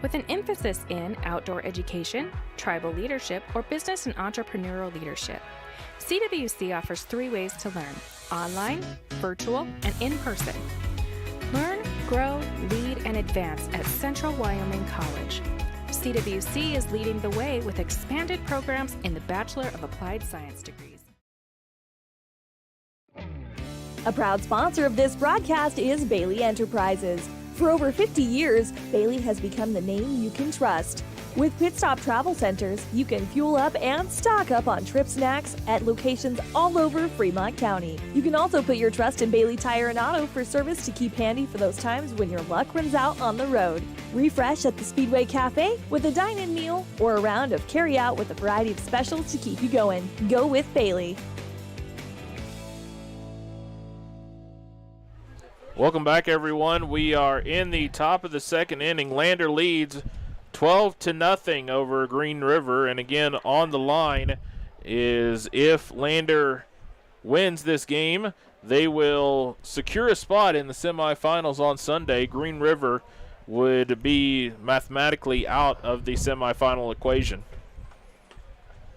with an emphasis in outdoor education, tribal leadership, or business and entrepreneurial leadership. CWC offers 3 ways to learn: online, virtual, and in person. Learn, grow, lead, and advance at Central Wyoming College. CWC is leading the way with expanded programs in the Bachelor of Applied Science degrees. A proud sponsor of this broadcast is Bailey Enterprises. For over 50 years, Bailey has become the name you can trust. With Pit Stop Travel Centers, you can fuel up and stock up on trip snacks at locations all over Fremont County. You can also put your trust in Bailey Tire and Auto for service to keep handy for those times when your luck runs out on the road. Refresh at the Speedway Cafe with a dine-in meal or a round of carry-out with a variety of specials to keep you going. Go with Bailey. Welcome back, everyone. We are in the top of the second inning. Lander leads 12-0 over Green River. And again, on the line is if Lander wins this game, they will secure a spot in the semifinals on Sunday. Green River would be mathematically out of the semifinal equation.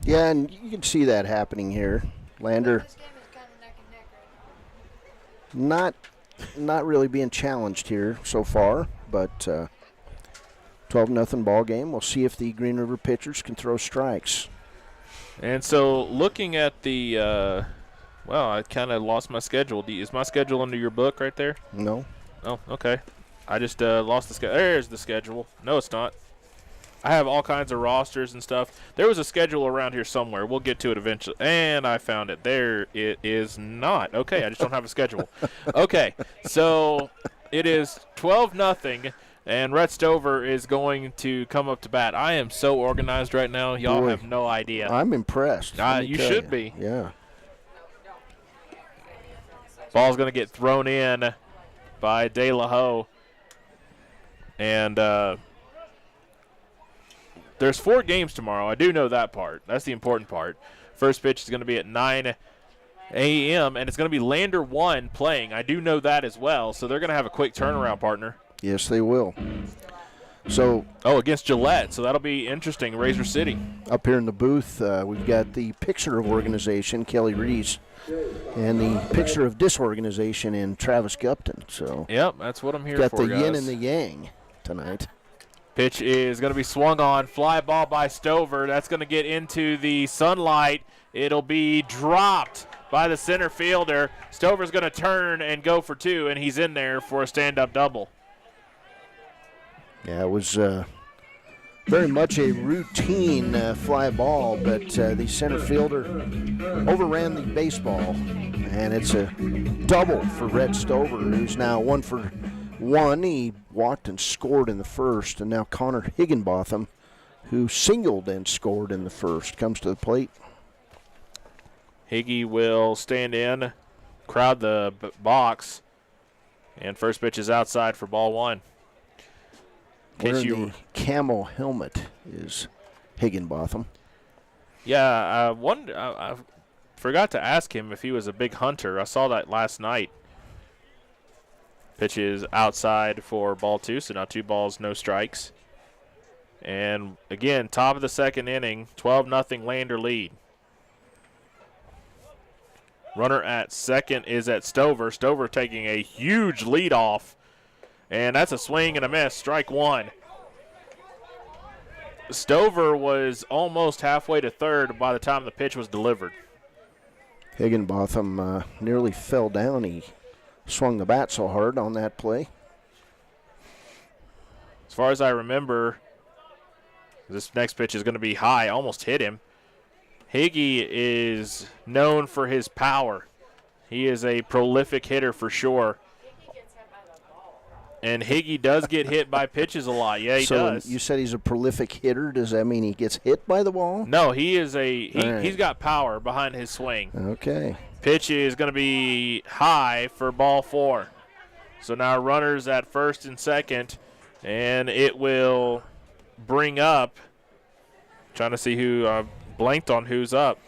Yeah, and you can see that happening here. Lander not really being challenged here so far, but 12-0 ball game. We'll see if the Green River pitchers can throw strikes. And so looking at the, well, I kind of lost my schedule. Is my schedule under your book right there? No. Oh, okay. I just lost the schedule. There's the schedule. No, it's not. I have all kinds of rosters and stuff. There was a schedule around here somewhere. We'll get to it eventually. And I found it. There it is not. Okay, I just don't have a schedule. Okay, so it is 12-0, and Rhett Stover is going to come up to bat. I am so organized right now. Y'all have no idea. I'm impressed. You should be. Yeah. Ball's going to get thrown in by De La Ho. And there's 4 games tomorrow. I do know that part. That's the important part. First pitch is going to be at 9 a.m., and it's going to be Lander 1 playing. I do know that as well, so they're going to have a quick turnaround, partner. Yes, they will. So against Gillette, so that'll be interesting, Razor City. Up here in the booth, we've got the picture of organization, Kelly Reese, and the picture of disorganization in Travis Gupton. So yep, that's what I'm here got for, the guys. yin and the yang tonight. Pitch is going to be swung on. Fly ball by Stover. That's going to get into the sunlight. It'll be dropped by the center fielder. Stover's going to turn and go for 2, and he's in there for a stand-up double. Yeah, it was very much a routine fly ball, but the center fielder overran the baseball, and it's a double for Rhett Stover, who's now 1 for 1. He walked and scored in the first, and now Connor Higginbotham, who singled and scored in the first, comes to the plate. Higgy will stand in, crowd the box, and first pitch is outside for ball 1. Wearing the camel helmet is Higginbotham. Yeah, I forgot to ask him if he was a big hunter. I saw that last night. Pitch is outside for ball 2, so now 2 balls, no strikes. And again, top of the second inning, 12-0 Lander lead. Runner at second is at Stover. Stover taking a huge lead off. And that's a swing and a miss, strike 1. Stover was almost halfway to third by the time the pitch was delivered. Higginbotham nearly fell down. He swung the bat so hard on that play. As far as I remember, this next pitch is going to be high. Almost hit him. Higgy is known for his power. He is a prolific hitter for sure. And Higgy does get hit by pitches a lot. Yeah, he does. So you said he's a prolific hitter. Does that mean he gets hit by the ball? No, he's got power behind his swing. Okay. Pitch is going to be high for ball 4. So now runners at first and second, and it will bring up, trying to see who, blanked on who's up.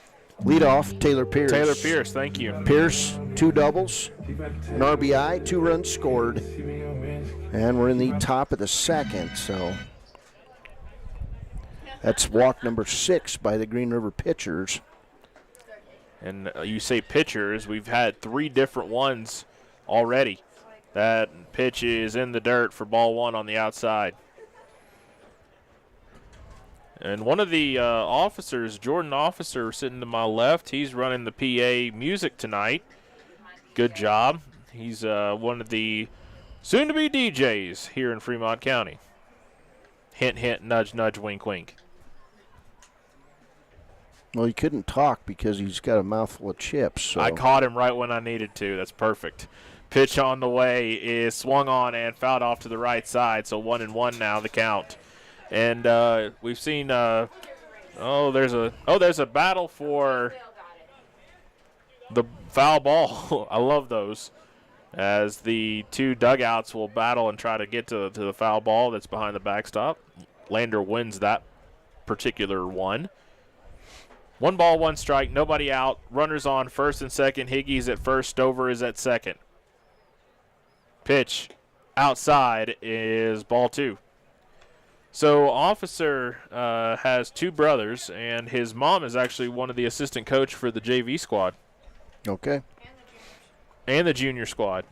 Lead off, Taylor Pierce. Taylor Pierce, thank you. Pierce, 2 doubles, an RBI, 2 runs scored. And we're in the top of the second, so that's walk number 6 by the Green River pitchers. And you say pitchers, we've had 3 different ones already. That pitch is in the dirt for ball 1 on the outside. And one of the officers, Jordan Officer, sitting to my left, he's running the PA music tonight. Good job. He's one of the soon-to-be DJs here in Fremont County. Hint, hint, nudge, nudge, wink, wink. Well, he couldn't talk because he's got a mouthful of chips. So. I caught him right when I needed to. That's perfect. Pitch on the way is swung on and fouled off to the right side, so 1-1 now the count. And we've seen there's a battle for the foul ball. I love those, as the 2 dugouts will battle and try to get to the foul ball that's behind the backstop. Lander wins that particular one. 1 ball, 1 strike, nobody out. Runners on first and second. Higgy's at first, Stover is at second. Pitch outside is ball 2. So Officer has 2 brothers, and his mom is actually one of the assistant coach for the JV squad. Okay. And the junior squad.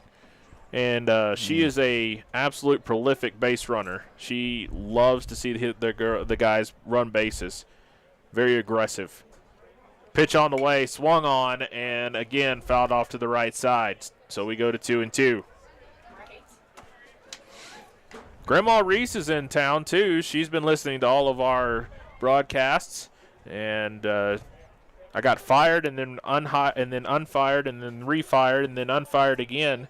And she is a absolute prolific base runner. She loves to see the guys run bases. Very aggressive. Pitch on the way, swung on, and again fouled off to the right side. So we go to 2-2. Grandma Reese is in town, too. She's been listening to all of our broadcasts. And I got fired and then unfired and then refired and then unfired again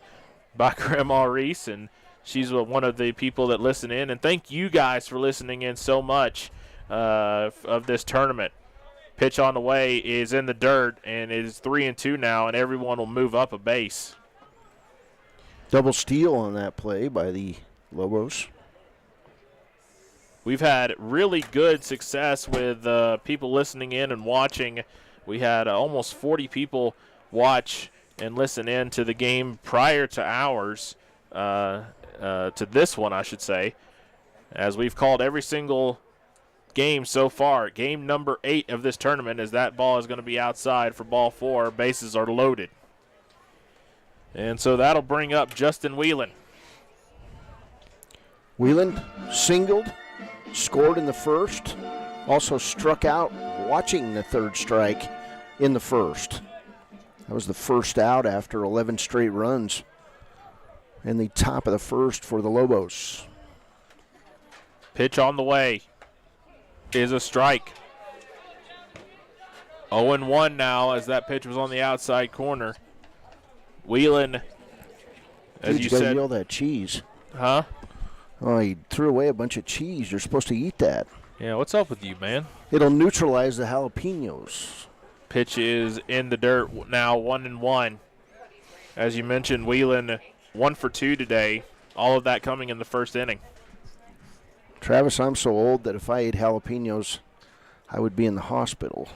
by Grandma Reese. And she's one of the people that listen in. And thank you guys for listening in so much of this tournament. Pitch on the way is in the dirt, and it is 3-2 now, and everyone will move up a base. Double steal on that play by the Lobos. We've had really good success with people listening in and watching. We had almost 40 people watch and listen in to the game prior to ours, to this one, I should say, as we've called every single game so far. Game number 8 of this tournament, as that ball is going to be outside for ball 4. Bases are loaded. And so that'll bring up Justin Whelan. Whelan singled, scored in the first, also struck out watching the 3rd strike in the first. That was the first out after 11 straight runs in the top of the first for the Lobos. Pitch on the way is a strike. 0-1 now, as that pitch was on the outside corner. Whelan, as you said. Yell that cheese. Huh? Oh, he threw away a bunch of cheese. You're supposed to eat that. Yeah, what's up with you, man? It'll neutralize the jalapenos. Pitch is in the dirt now, 1-1. As you mentioned, Whelan 1 for 2 today. All of that coming in the first inning. Travis, I'm so old that if I ate jalapenos, I would be in the hospital.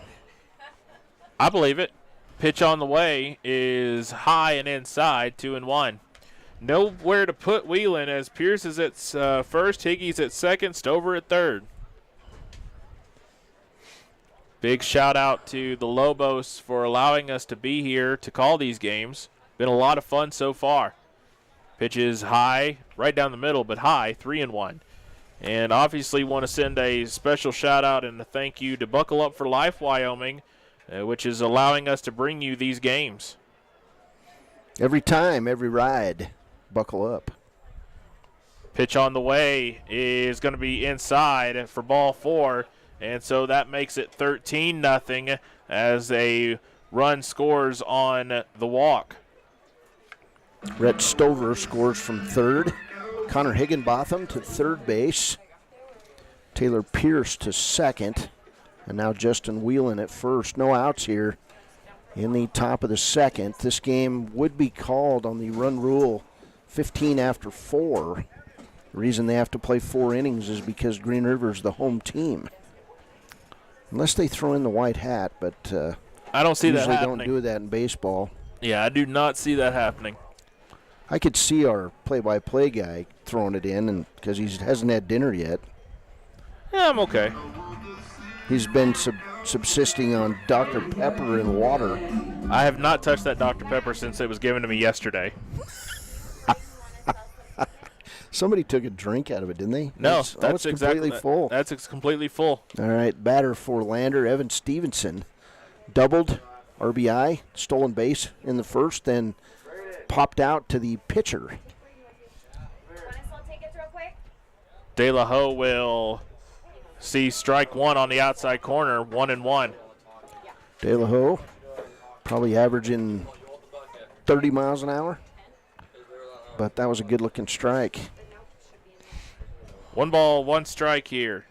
I believe it. Pitch on the way is high and inside, 2-1. Nowhere to put Whelan, as Pierce is at first, Higgy's at second, Stover at third. Big shout out to the Lobos for allowing us to be here to call these games. Been a lot of fun so far. Pitch is high, right down the middle, but high, 3-1. And obviously want to send a special shout out and a thank you to Buckle Up for Life Wyoming, which is allowing us to bring you these games. Every time, every ride, buckle up. Pitch on the way is going to be inside for ball 4, and so that makes it 13-0 as a run scores on the walk. Rhett Stover scores from third. Connor Higginbotham to third base. Taylor Pierce to second. And now Justin Whelan at first. No outs here in the top of the second. This game would be called on the run rule 15 after 4. The reason they have to play 4 innings is because Green River's the home team. Unless they throw in the white hat, but I don't see that happening. Usually don't do that in baseball. Yeah, I do not see that happening. I could see our play-by-play guy throwing it in, and because he hasn't had dinner yet. Yeah, I'm okay. He's been subsisting on Dr. Pepper and water. I have not touched that Dr. Pepper since it was given to me yesterday. Somebody took a drink out of it, didn't they? No, it's exactly completely full. That's completely full. All right, batter for Lander, Evan Stevenson. Doubled, RBI, stolen base in the first, then popped out to the pitcher. De La Ho will see strike 1 on the outside corner, 1-1. De La Ho probably averaging 30 miles an hour, but that was a good-looking strike. 1 ball, 1 strike here.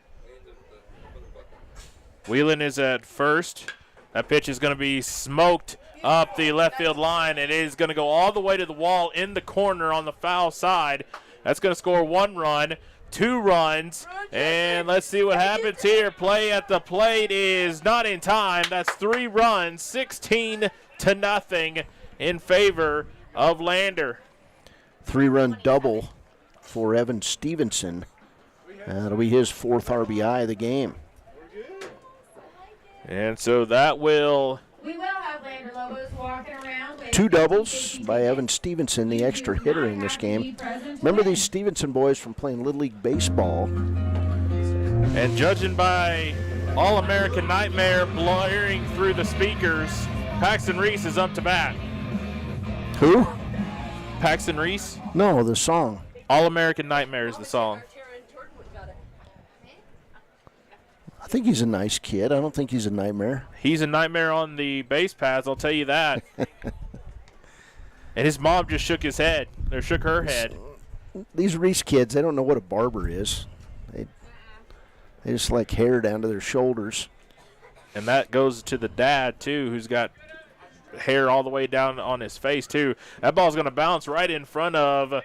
Whelan is at first. That pitch is going to be smoked up the left field line. It is going to go all the way to the wall in the corner on the foul side. That's going to score 1 run, 2 runs, and let's see what happens here. Play at the plate is not in time. That's 3 runs, 16-0 in favor of Lander. 3-run double for Evan Stevenson. That'll be his 4th RBI of the game. And so that will... We will have Lander Lobos walking around. 2 doubles by Evan Stevenson, the extra hitter in this game. Remember these Stevenson boys from playing Little League Baseball. And judging by All-American Nightmare blaring through the speakers, Paxton Reese is up to bat. Who? Paxton Reese. No, the song. All-American Nightmare is the song. I think he's a nice kid. I don't think he's a nightmare. He's a nightmare on the base paths, I'll tell you that. And his mom just shook his head, or shook her head. These Reese kids, they don't know what a barber is. They just like hair down to their shoulders. And that goes to the dad, too, who's got hair all the way down on his face, too. That ball's going to bounce right in front of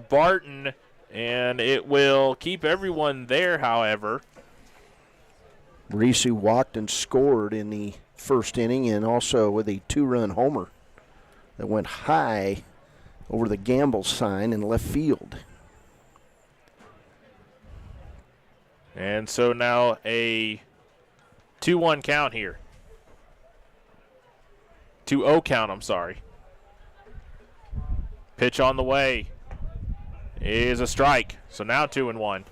Barton, and it will keep everyone there, however. Reese, who walked and scored in the first inning, and also with a 2-run homer that went high over the gamble sign in left field. And so now a 2-1 count here. 2-0 count, I'm sorry. Pitch on the way is a strike. So now 2-1.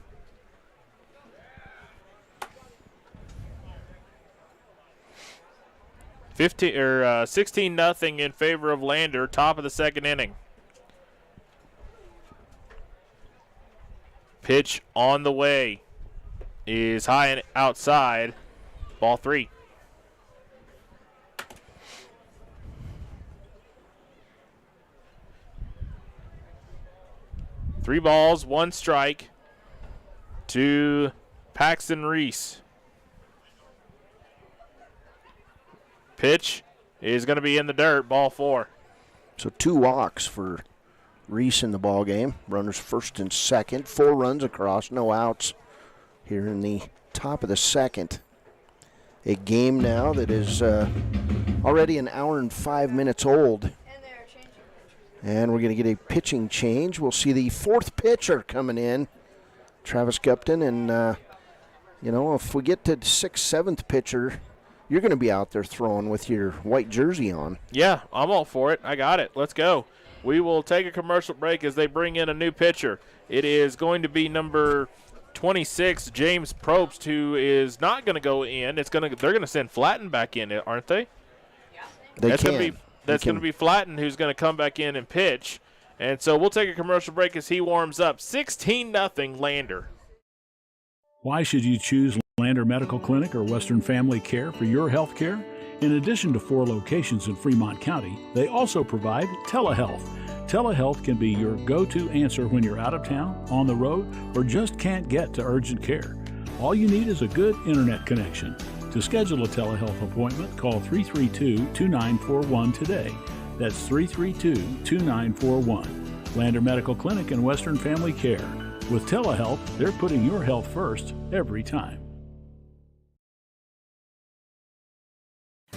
16-0 in favor of Lander, top of the second inning. Pitch on the way is high and outside, ball 3. Three balls, 1 strike to Paxton Reese. Pitch is going to be in the dirt, ball 4. So 2 walks for Reese in the ball game. Runners first and second. 4 runs across, no outs here in the top of the second. A game now that is already an hour and 5 minutes old. And we're going to get a pitching change. We'll see the 4th pitcher coming in, Travis Gupton. And, if we get to 6th, 7th pitcher, you're going to be out there throwing with your white jersey on. Yeah, I'm all for it. I got it. Let's go. We will take a commercial break as they bring in a new pitcher. It is going to be number 26, James Probst, who is not going to go in. They're going to send Flatten back in, aren't they? That's going to be Flatten who's going to come back in and pitch. And so we'll take a commercial break as he warms up. 16-0 Lander. Why should you choose Lander Medical Clinic or Western Family Care for your health care? In addition to 4 locations in Fremont County, they also provide telehealth. Telehealth can be your go-to answer when you're out of town, on the road, or just can't get to urgent care. All you need is a good internet connection. To schedule a telehealth appointment, call 332-2941 today. That's 332-2941. Lander Medical Clinic and Western Family Care. With telehealth, they're putting your health first every time.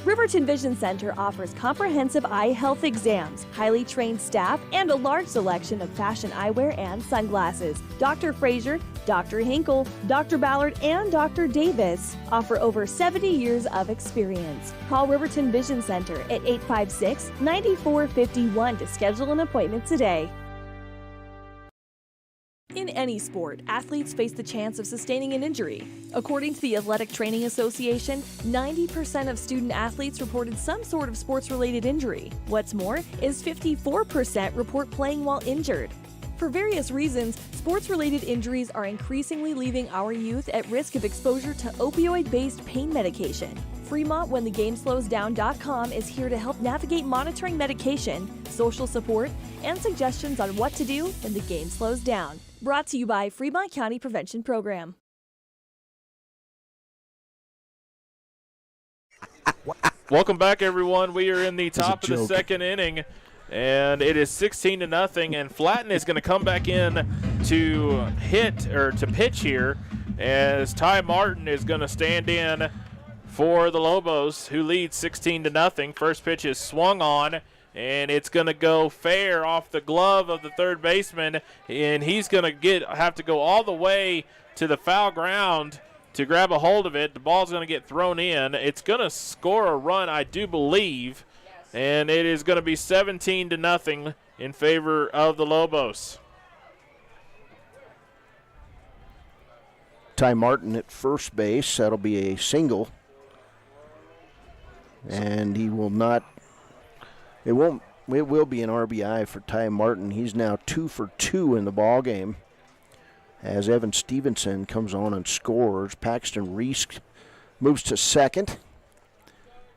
Riverton Vision Center offers comprehensive eye health exams, highly trained staff, and a large selection of fashion eyewear and sunglasses. Dr. Frazier, Dr. Hinkle, Dr. Ballard, and Dr. Davis offer over 70 years of experience. Call Riverton Vision Center at 856-9451 to schedule an appointment today. In any sport, athletes face the chance of sustaining an injury. According to the Athletic Training Association, 90% of student athletes reported some sort of sports-related injury. What's more, is 54% report playing while injured. For various reasons, sports-related injuries are increasingly leaving our youth at risk of exposure to opioid-based pain medication. Fremont WhenTheGameSlowsDown.com is here to help navigate monitoring medication, social support, and suggestions on what to do when the game slows down. Brought to you by Fremont County Prevention Program. Welcome back, everyone. We are in the top of the second inning, and it is 16-0, and Flatten is going to come back in to pitch here, as Ty Martin is going to stand in for the Lobos, who lead 16-0. First pitch is swung on, and it's going to go fair off the glove of the third baseman, and he's going to have to go all the way to the foul ground to grab a hold of it. The ball's going to get thrown in. It's going to score a run, I do believe, and it is going to be 17-0 in favor of the Lobos. Ty Martin at first base. That'll be a single. And he will not, it will be an RBI for Ty Martin. He's now 2 for 2 in the ball game as Evan Stevenson comes on and scores. Paxton Reese moves to second.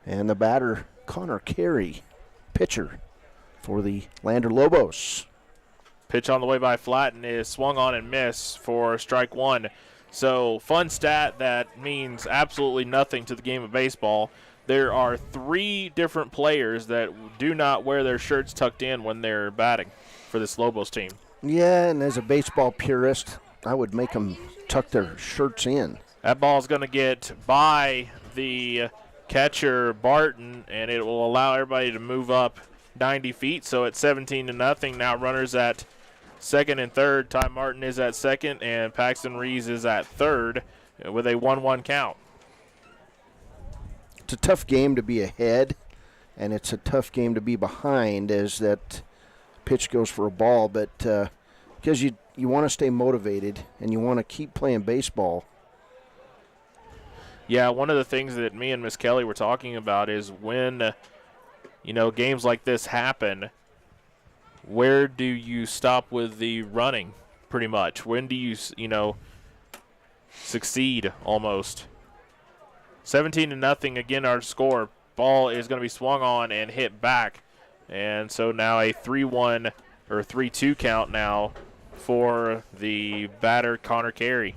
And the batter, Connor Carey, pitcher for the Lander Lobos. Pitch on the way by Flatten is swung on and missed for strike one. So, fun stat that means absolutely nothing to the game of baseball. There are 3 different players that do not wear their shirts tucked in when they're batting for this Lobos team. Yeah, and as a baseball purist, I would make them tuck their shirts in. That ball's going to get by the catcher, Barton, and it will allow everybody to move up 90 feet. So it's 17-0. Now runners at second and third. Ty Martin is at second, and Paxton Reese is at third with a 1-1 count. It's a tough game to be ahead, and it's a tough game to be behind as that pitch goes for a ball. But because you want to stay motivated and you want to keep playing baseball. Yeah, one of the things that me and Miss Kelly were talking about is when, games like this happen, where do you stop with the running pretty much? When do you, succeed almost? 17-0 again, our score. Ball is going to be swung on and hit back. And so now a 3-1 or 3-2 count now for the batter, Connor Carey.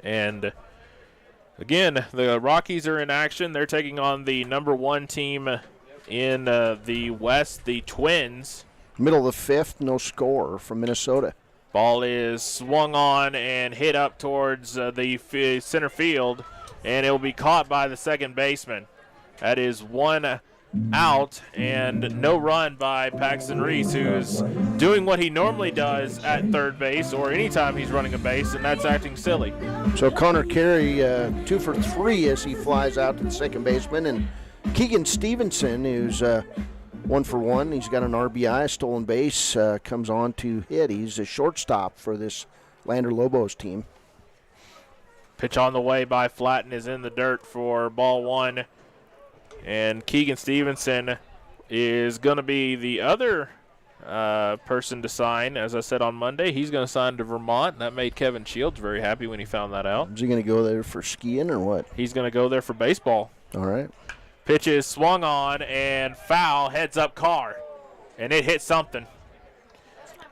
And again, the Rockies are in action. They're taking on the number 1 team in the West, the Twins. Middle of the fifth, no score from Minnesota. Ball is swung on and hit up towards the center field, and it will be caught by the second baseman. That is 1 out and no run by Paxton Reese, who's doing what he normally does at third base or anytime he's running a base, and that's acting silly. So Connor Carey 2 for 3 as he flies out to the second baseman, and Keegan Stevenson, who's 1 for 1. He's got an RBI, stolen base, comes on to hit. He's a shortstop for this Lander Lobos team. Pitch on the way by Flatten is in the dirt for ball one. And Keegan Stevenson is going to be the other person to sign. As I said on Monday, he's going to sign to Vermont. And that made Kevin Shields very happy when he found that out. Is he going to go there for skiing or what? He's going to go there for baseball. All right. Pitch is swung on and foul, heads up car. And it hit something.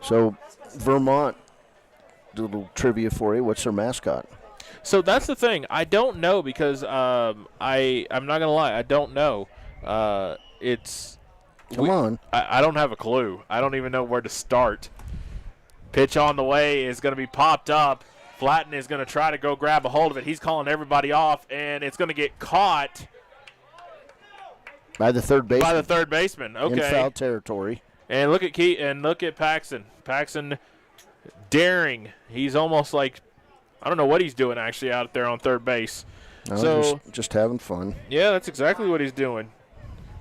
So Vermont, a little trivia for you. What's their mascot? So that's the thing. I don't know because I'm not going to lie. I don't know. Come on. I don't have a clue. I don't even know where to start. Pitch on the way is going to be popped up. Flatten is going to try to go grab a hold of it. He's calling everybody off, and it's going to get caught by the third baseman. Okay. In foul territory. And look at Paxton. Paxton daring. He's almost like, I don't know what he's doing actually out there on third base. No, so just having fun. Yeah, that's exactly what he's doing.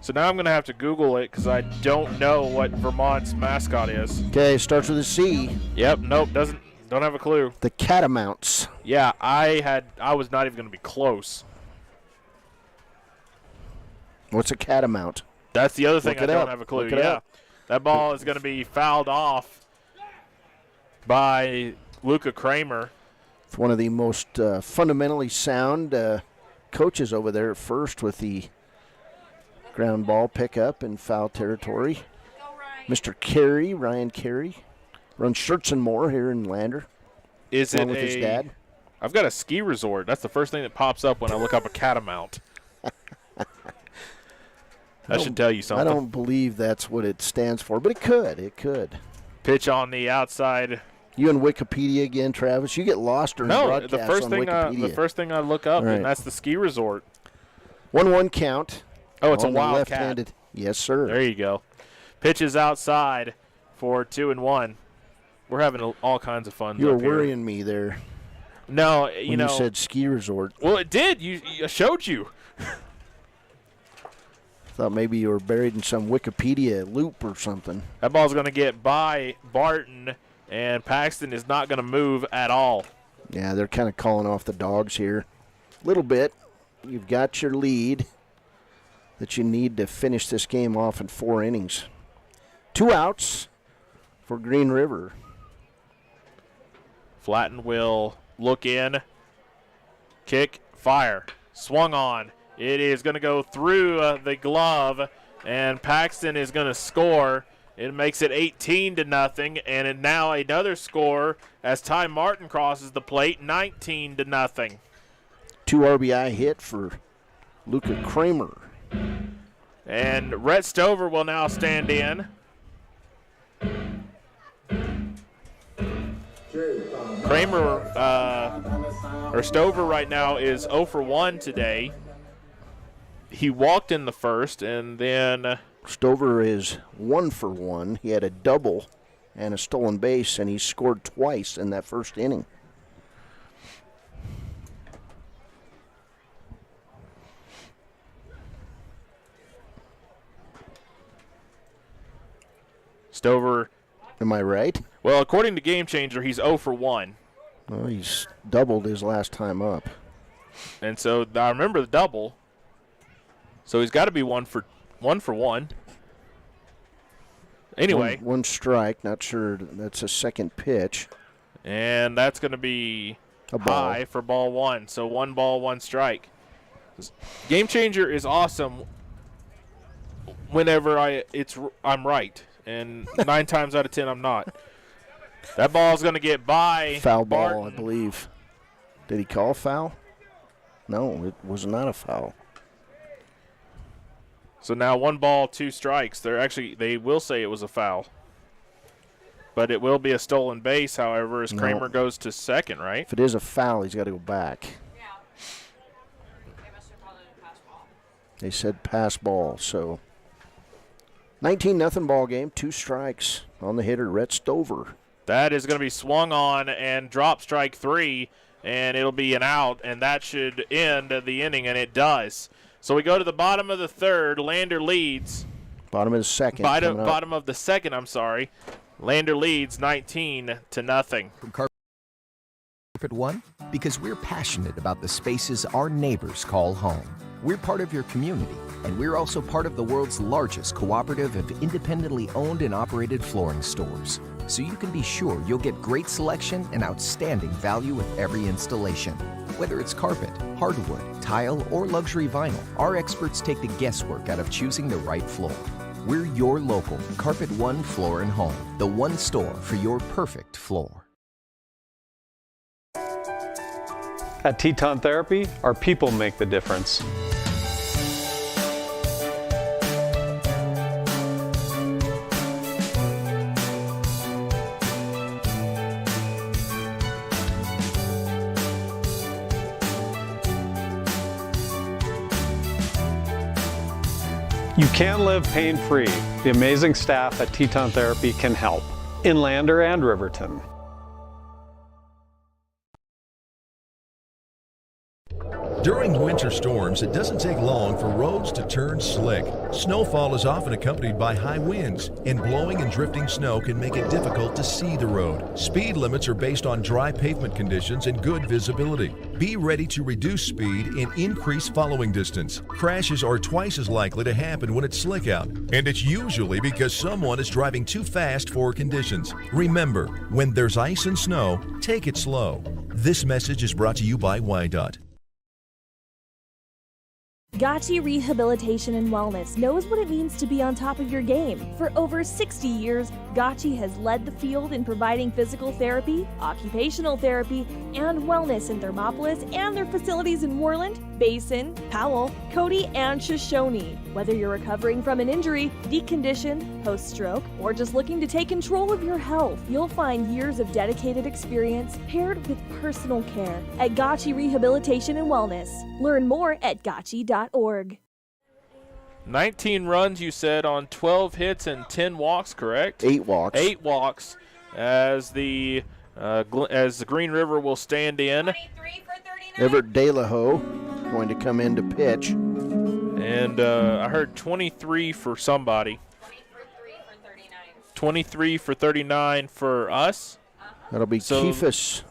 So now I'm going to have to Google it because I don't know what Vermont's mascot is. Okay, starts with a C. Yep, nope, don't have a clue. The Catamounts. Yeah, I was not even going to be close. What's a catamount? That's the other thing Look I it don't up. have a clue. Look it Yeah, up. that ball is going to be fouled off by Luca Kramer. It's one of the most fundamentally sound coaches over there at first with the ground ball pickup in foul territory. Mr. Carey, Ryan Carey, runs Shirts and More here in Lander. Is it with his dad? I've got a ski resort. That's the first thing that pops up when I look up a catamount. That should tell you something. I don't believe that's what it stands for, but it could. It could. Pitch on the outside. You in Wikipedia again, Travis? You get lost during broadcasts the first on thing Wikipedia. the first thing I look up, Right. and that's the ski resort. 1-1 count. Oh, it's a on the wildcat. left-handed. Yes, sir. There you go. Pitches outside for 2-1. We're having all kinds of fun. You were up here. worrying me there. No, when you said ski resort. Well, it did. I showed you. Thought maybe you were buried in some Wikipedia loop or something. That ball's going to get by Barton, and Paxton is not going to move at all. Yeah, they're kind of calling off the dogs here. A little bit. You've got your lead that you need to finish this game off in 4 innings. 2 outs for Green River. Flatten will look in. Kick, fire. Swung on. It is going to go through the glove, and Paxton is going to score. It makes it 18-0, and now another score as Ty Martin crosses the plate, 19-0. 2 RBI hit for Luca Kramer. And Rhett Stover will now stand in. Stover right now is 0 for 1 today. He walked in the first, and then Stover is 1 for 1. He had a double and a stolen base, and he scored twice in that first inning. Stover. Am I right? Well, according to Game Changer, he's 0 for 1. Well, he's doubled his last time up. And so I remember the double. So he's got to be 1 for 1. Anyway. One strike. Not sure that's a second pitch. And that's going to be a ball. High for ball 1. So 1 ball, 1 strike. Game Changer is awesome whenever I'm right. And 9 times out of 10, I'm not. That ball's going to get by foul Barton. ball, I believe. Did he call foul? No, it was not a foul. So now 1 ball, 2 strikes. They will say it was a foul. But it will be a stolen base, however, as Kramer goes to second, right? If it is a foul, he's got to go back. Yeah. They must have called it a pass ball. They said pass ball, so 19-0 ball game, 2 strikes on the hitter, Rhett Stover. That is going to be swung on and drop strike 3, and it'll be an out, and that should end the inning, and it does. So we go to the bottom of the third. Lander leads. Bottom of the second. Bottom of the second, I'm sorry. Lander leads 19-0. Carpet One? Because we're passionate about the spaces our neighbors call home. We're part of your community, and we're also part of the world's largest cooperative of independently owned and operated flooring stores. So you can be sure you'll get great selection and outstanding value with every installation. Whether it's carpet, hardwood, tile, or luxury vinyl, our experts take the guesswork out of choosing the right floor. We're your local Carpet One Floor and Home, the one store for your perfect floor. At Teton Therapy, our people make the difference. You can live pain-free. The amazing staff at Teton Therapy can help in Lander and Riverton. During winter storms, it doesn't take long for roads to turn slick. Snowfall is often accompanied by high winds, and blowing and drifting snow can make it difficult to see the road. Speed limits are based on dry pavement conditions and good visibility. Be ready to reduce speed and increase following distance. Crashes are twice as likely to happen when it's slick out, and it's usually because someone is driving too fast for conditions. Remember, when there's ice and snow, take it slow. This message is brought to you by WyoToday. Gotchi Rehabilitation and Wellness knows what it means to be on top of your game. For over 60 years, Gotchi has led the field in providing physical therapy, occupational therapy, and wellness in Thermopolis and their facilities in Worland, Basin, Powell, Cody, and Shoshone. Whether you're recovering from an injury, deconditioned, post-stroke, or just looking to take control of your health, you'll find years of dedicated experience paired with personal care at Gotchi Rehabilitation and Wellness. Learn more at gotchi.org. 19 runs, you said, on 12 hits and 10 walks, correct? 8 walks. 8 walks as the Green River will stand in. Everett De La Ho going to come in to pitch. And I heard 23 for somebody. 23 for 39 for us. That'll be Keifus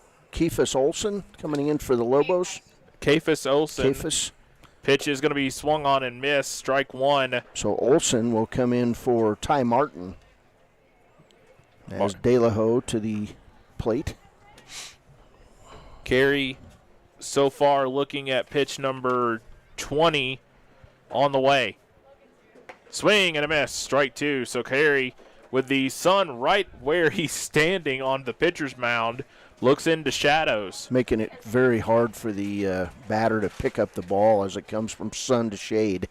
Olsen coming in for the Lobos. Keifus Olsen. Keifus. Pitch is going to be swung on and missed. Strike one. So Olsen will come in for Ty Martin as De La Ho to the plate. Carey so far looking at pitch number 20 on the way. Swing and a miss. Strike two. So Carey, with the sun right where he's standing on the pitcher's mound, looks into shadows. Making it very hard for the batter to pick up the ball as it comes from sun to shade.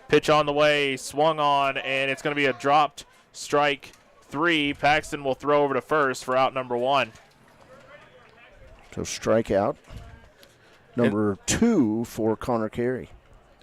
Pitch on the way, swung on, and it's going to be a dropped strike three. Paxton will throw over to first for out number one. So strikeout number 2 for Connor Carey.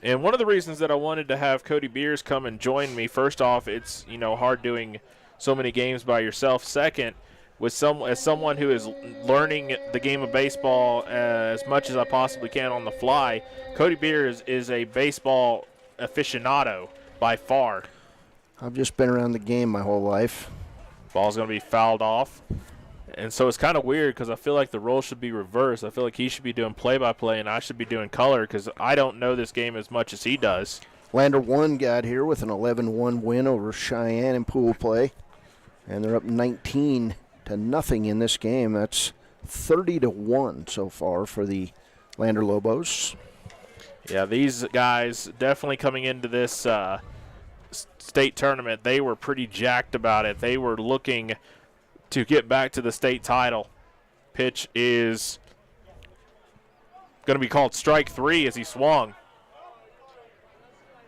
And one of the reasons that I wanted to have Cody Beers come and join me, first off, it's hard doing so many games by yourself. Second, as someone who is learning the game of baseball as much as I possibly can on the fly, Cody Beers is a baseball aficionado by far. I've just been around the game my whole life. Ball's going to be fouled off. And so it's kind of weird because I feel like the role should be reversed. I feel like he should be doing play-by-play and I should be doing color because I don't know this game as much as he does. Lander 1 got here with an 11-1 win over Cheyenne in pool play. And they're up 19-0 in this game. That's 30-1 so far for the Lander Lobos. Yeah, these guys definitely coming into this state tournament, they were pretty jacked about it. They were looking to get back to the state title. Pitch is going to be called strike three as he swung.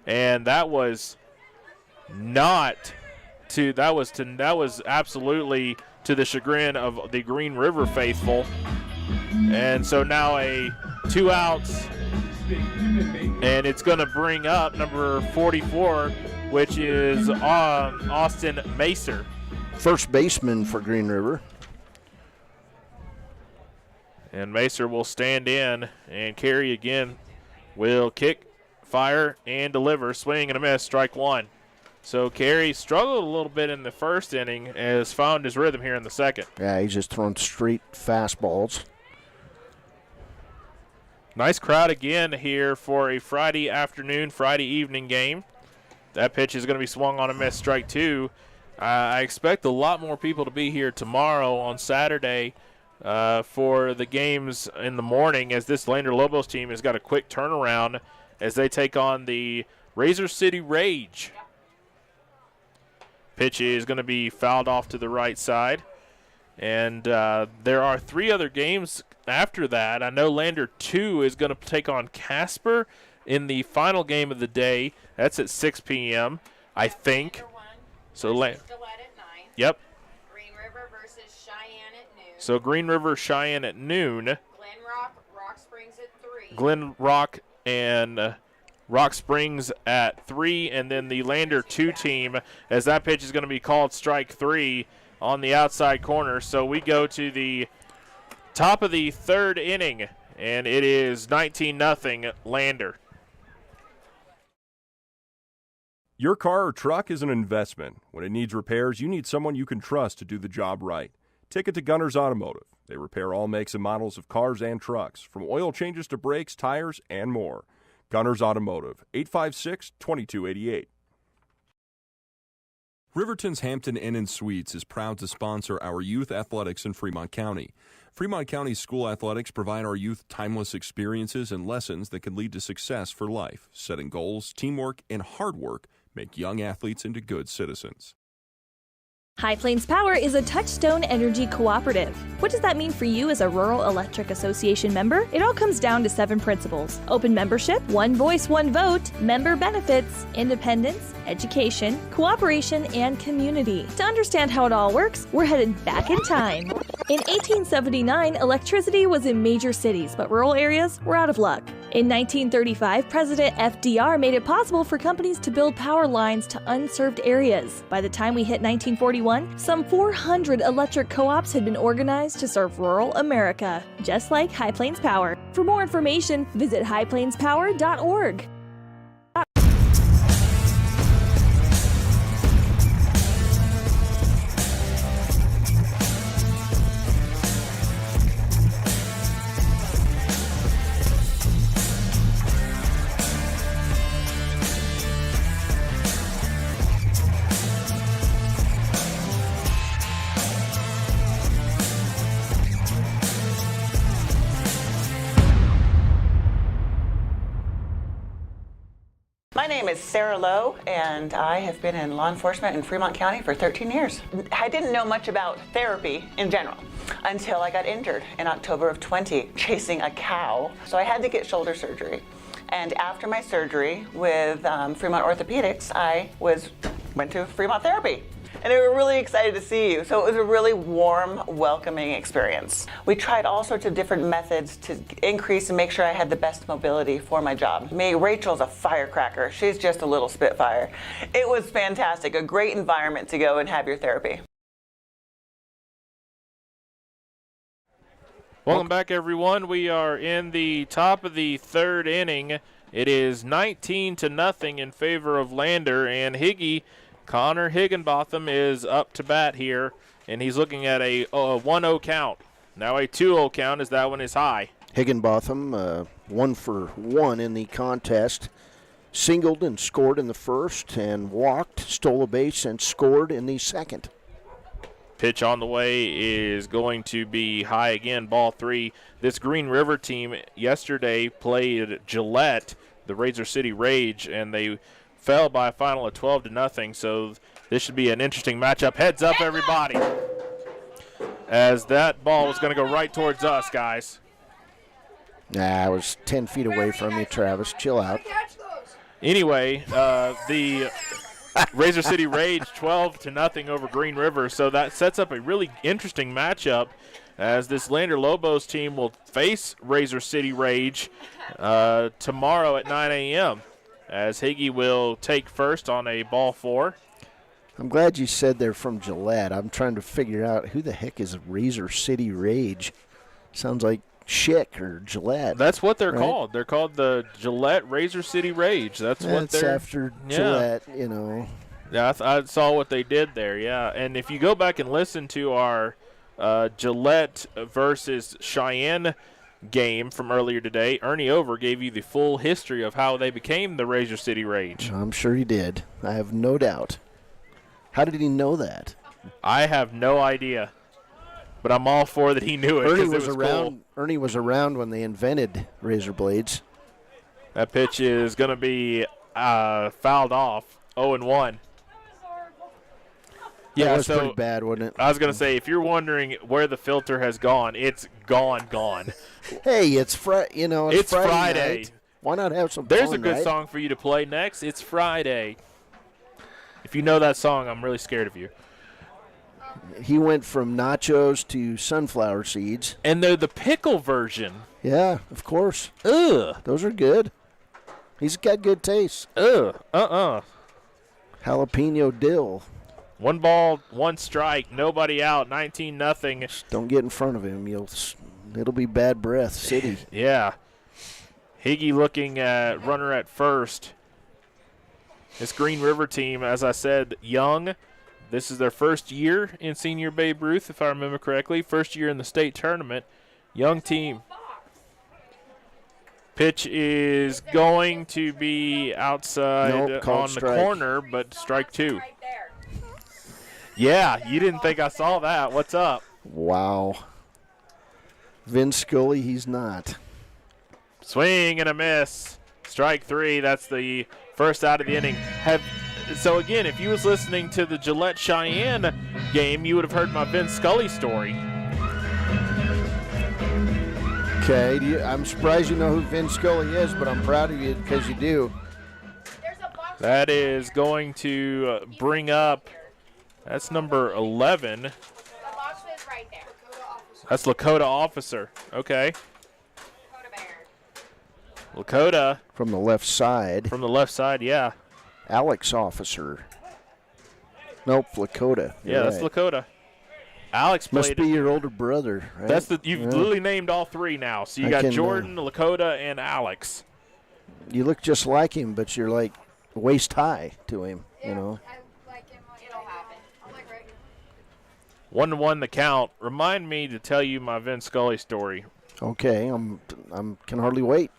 And that was absolutely to the chagrin of the Green River faithful. And so now a 2 outs, and it's going to bring up number 44, which is Austin Macer. First baseman for Green River. And Macer will stand in, and Carey again will kick, fire, and deliver. Swing and a miss, strike one. So Carey struggled a little bit in the first inning, has found his rhythm here in the second. Yeah, he's just throwing straight fastballs. Nice crowd again here for a Friday afternoon, Friday evening game. That pitch is going to be swung on a miss, strike two. I expect a lot more people to be here tomorrow on Saturday for the games in the morning, as this Lander Lobos team has got a quick turnaround as they take on the Razor City Rage. Pitch is going to be fouled off to the right side. And there are 3 other games after that. I know Lander 2 is going to take on Casper in the final game of the day. That's at 6 p.m., I think. So Gillette at 9. Yep. Green River versus Cheyenne at noon. So Green River, Cheyenne at noon. Glen Rock, Rock Springs at 3. Glen Rock and Rock Springs at 3. And then the Lander 2 team, as that pitch is going to be called strike 3 on the outside corner. So we go to the top of the 3rd inning, and it is 19-0 Lander. Your car or truck is an investment. When it needs repairs, you need someone you can trust to do the job right. Take it to Gunners Automotive. They repair all makes and models of cars and trucks, from oil changes to brakes, tires, and more. Gunners Automotive, 856-2288. Riverton's Hampton Inn & Suites is proud to sponsor our youth athletics in Fremont County. Fremont County school athletics provide our youth timeless experiences and lessons that can lead to success for life. Setting goals, teamwork, and hard work make young athletes into good citizens. High Plains Power is a Touchstone Energy cooperative. What does that mean for you as a Rural Electric Association member? It all comes down to 7 principles: open membership, one voice, one vote, member benefits, independence, education, cooperation, and community. To understand how it all works, we're headed back in time. In 1879, electricity was in major cities, but rural areas were out of luck. In 1935, President FDR made it possible for companies to build power lines to unserved areas. By the time we hit 1941, some 400 electric co-ops had been organized to serve rural America, just like High Plains Power. For more information, visit highplainspower.org. My name is Sarah Lowe, and I have been in law enforcement in Fremont County for 13 years. I didn't know much about therapy in general until I got injured in October of 20 chasing a cow. So I had to get shoulder surgery. And after my surgery with Fremont Orthopedics, I went to Fremont Therapy. And they were really excited to see you. So it was a really warm, welcoming experience. We tried all sorts of different methods to increase and make sure I had the best mobility for my job. Rachel's a firecracker. She's just a little spitfire. It was fantastic, a great environment to go and have your therapy. Welcome back, everyone. We are in the top of the 3rd inning. It is 19-0 in favor of Lander, and Connor Higginbotham is up to bat here, and he's looking at a 1-0 count. Now a 2-0 count as that one is high. Higginbotham 1 for 1 in the contest. Singled and scored in the first, and walked, stole a base, and scored in the second. Pitch on the way is going to be high again, ball 3. This Green River team yesterday played Gillette, the Razor City Rage, and they fell by a final of 12-0, so this should be an interesting matchup. Heads up, everybody, as that ball was going to go right towards us, guys. Nah, I was 10 feet away from you, Travis. Chill out. Anyway, the Razor City Rage 12-0 over Green River, so that sets up a really interesting matchup as this Lander Lobos team will face Razor City Rage tomorrow at 9 a.m. as Higgy will take first on a ball 4. I'm glad you said they're from Gillette. I'm trying to figure out who the heck is Razor City Rage. Sounds like Schick or Gillette. That's what they're called. They're called the Gillette Razor City Rage. That's what they're after Gillette, you know. Yeah, I saw what they did there, yeah. And if you go back and listen to our Gillette versus Cheyenne game from earlier today, Ernie Over gave you the full history of how they became the Razor City Rage. I'm sure he did. I have no doubt. How did he know that? I have no idea, but I'm all for that he knew it. Ernie was around. cool. Ernie was around when they invented razor blades. That pitch is going to be fouled off. 0-1. Yeah, that was so pretty bad, wasn't it? I was going to say, if you're wondering where the filter has gone, it's gone. Hey, it's Friday Friday. night. Why not have some There's fun, a good right? song for you to play next. It's Friday. If you know that song, I'm really scared of you. He went from nachos to sunflower seeds. And they're the pickle version. Yeah, of course. Ugh. Those are good. He's got good taste. Ugh. Jalapeno dill. 1 ball, 1 strike, nobody out, 19-0. Don't get in front of him. It'll be bad breath city. Yeah. Higgy looking at runner at first. This Green River team, as I said, young. This is their first year in Senior Babe Ruth, if I remember correctly. First year in the state tournament. Young team. Pitch is going to be outside on the corner, but strike 2. Yeah, you didn't think I saw that. What's up? Wow. Vin Scully, he's not. Swing and a miss. Strike 3. That's the first out of the inning. So, again, if you was listening to the Gillette Cheyenne game, you would have heard my Vince Scully story. Okay, I'm surprised you know who Vin Scully is, but I'm proud of you because you do. That is going to bring up, that's number 11. The box is right there. That's Lakota Officer. Okay. Lakota. From the left side. From the left side, yeah. Alex Officer. Nope, Lakota. Yeah, that's Lakota. Alex played. Must be your older brother, right? You've literally named all 3 now. So you got Jordan, Lakota, and Alex. You look just like him, but you're like waist high to him, you know. I like him. It'll happen. I'm like right here. 1-1 the count. Remind me to tell you my Vince Scully story. Okay, can hardly wait.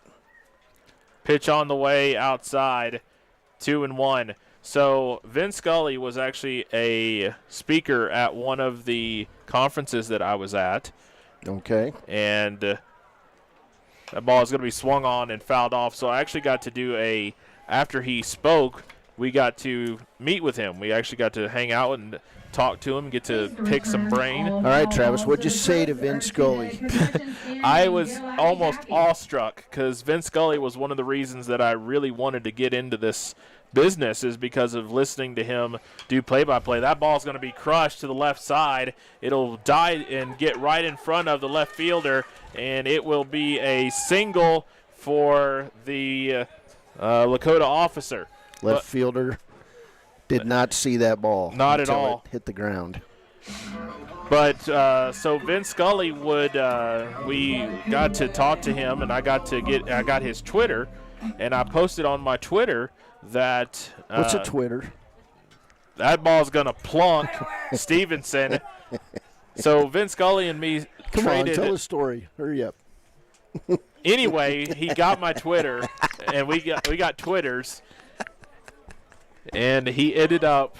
Pitch on the way outside, 2-1. So Vince Scully was actually a speaker at one of the conferences that I was at. Okay. And that ball is going to be swung on and fouled off. So I actually got to do after he spoke, we got to meet with him. We actually got to hang out and talk to him, get to pick some brain. All right, Travis, what'd you say to Vince Scully? I was almost awestruck because Vince Scully was one of the reasons that I really wanted to get into this business is because of listening to him do play-by-play. That ball's going to be crushed to the left side. It'll die and get right in front of the left fielder, and it will be a single for the Lakota Officer. Left fielder did not see that ball. Not at all. It hit the ground. But so Vince Scully we got to talk to him, and I got his Twitter, and I posted on my Twitter that what's a Twitter? That ball's gonna plunk Stevenson. So Vince Scully and me Come traded. on, tell the story. Hurry up. Anyway, he got my Twitter, and we got Twitters, and he ended up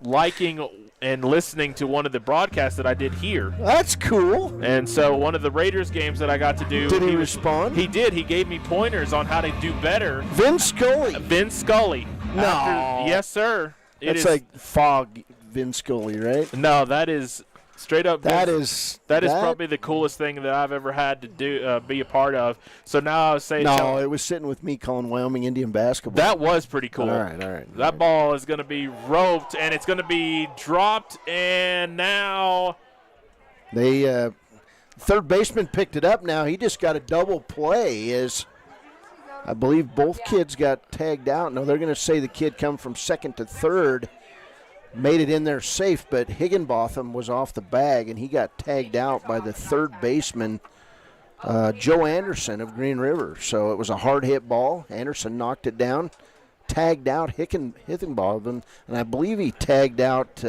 liking and listening to one of the broadcasts that I did here. That's cool. And so one of the Raiders games that I got to do. Did he respond? He did. He gave me pointers on how to do better. Vince Scully. Vince Scully. No. Yes, sir. It's like Fog Vince Scully, right? No, that is straight up. That is probably the coolest thing that I've ever had to do, be a part of. So now I was saying. No, it was sitting with me calling Wyoming Indian basketball. That was pretty cool. All right. That ball is going to be roped, and it's going to be dropped, and now. They third baseman picked it up now. He just got a double play as I believe both kids got tagged out. No, they're going to say the kid come from second to third. Made it in there safe, but Higginbotham was off the bag, and he got tagged out by the third baseman, Joe Anderson of Green River. So it was a hard hit ball. Anderson knocked it down, tagged out Higginbotham, and I believe he tagged out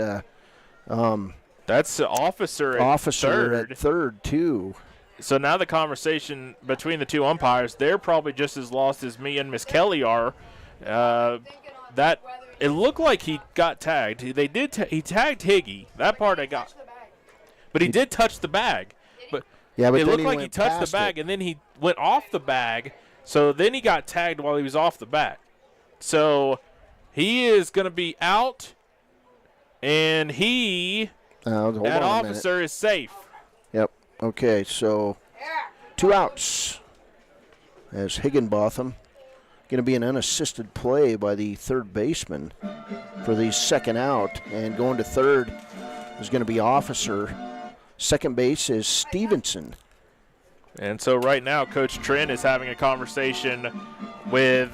that's the officer at third. At third, too. So now the conversation between the two umpires, they're probably just as lost as me and Miss Kelly are. That it looked like he got tagged. He tagged Higgy. That part I got. But he did touch the bag. But it looked like he touched the bag, and then he went off the bag. So then he got tagged while he was off the bag. So he is going to be out, and that officer is safe. Yep. Okay, so 2 outs as Higginbotham. Going to be an unassisted play by the third baseman for the second out. And going to third is going to be Officer. Second base is Stevenson. And so right now, Coach Trent is having a conversation with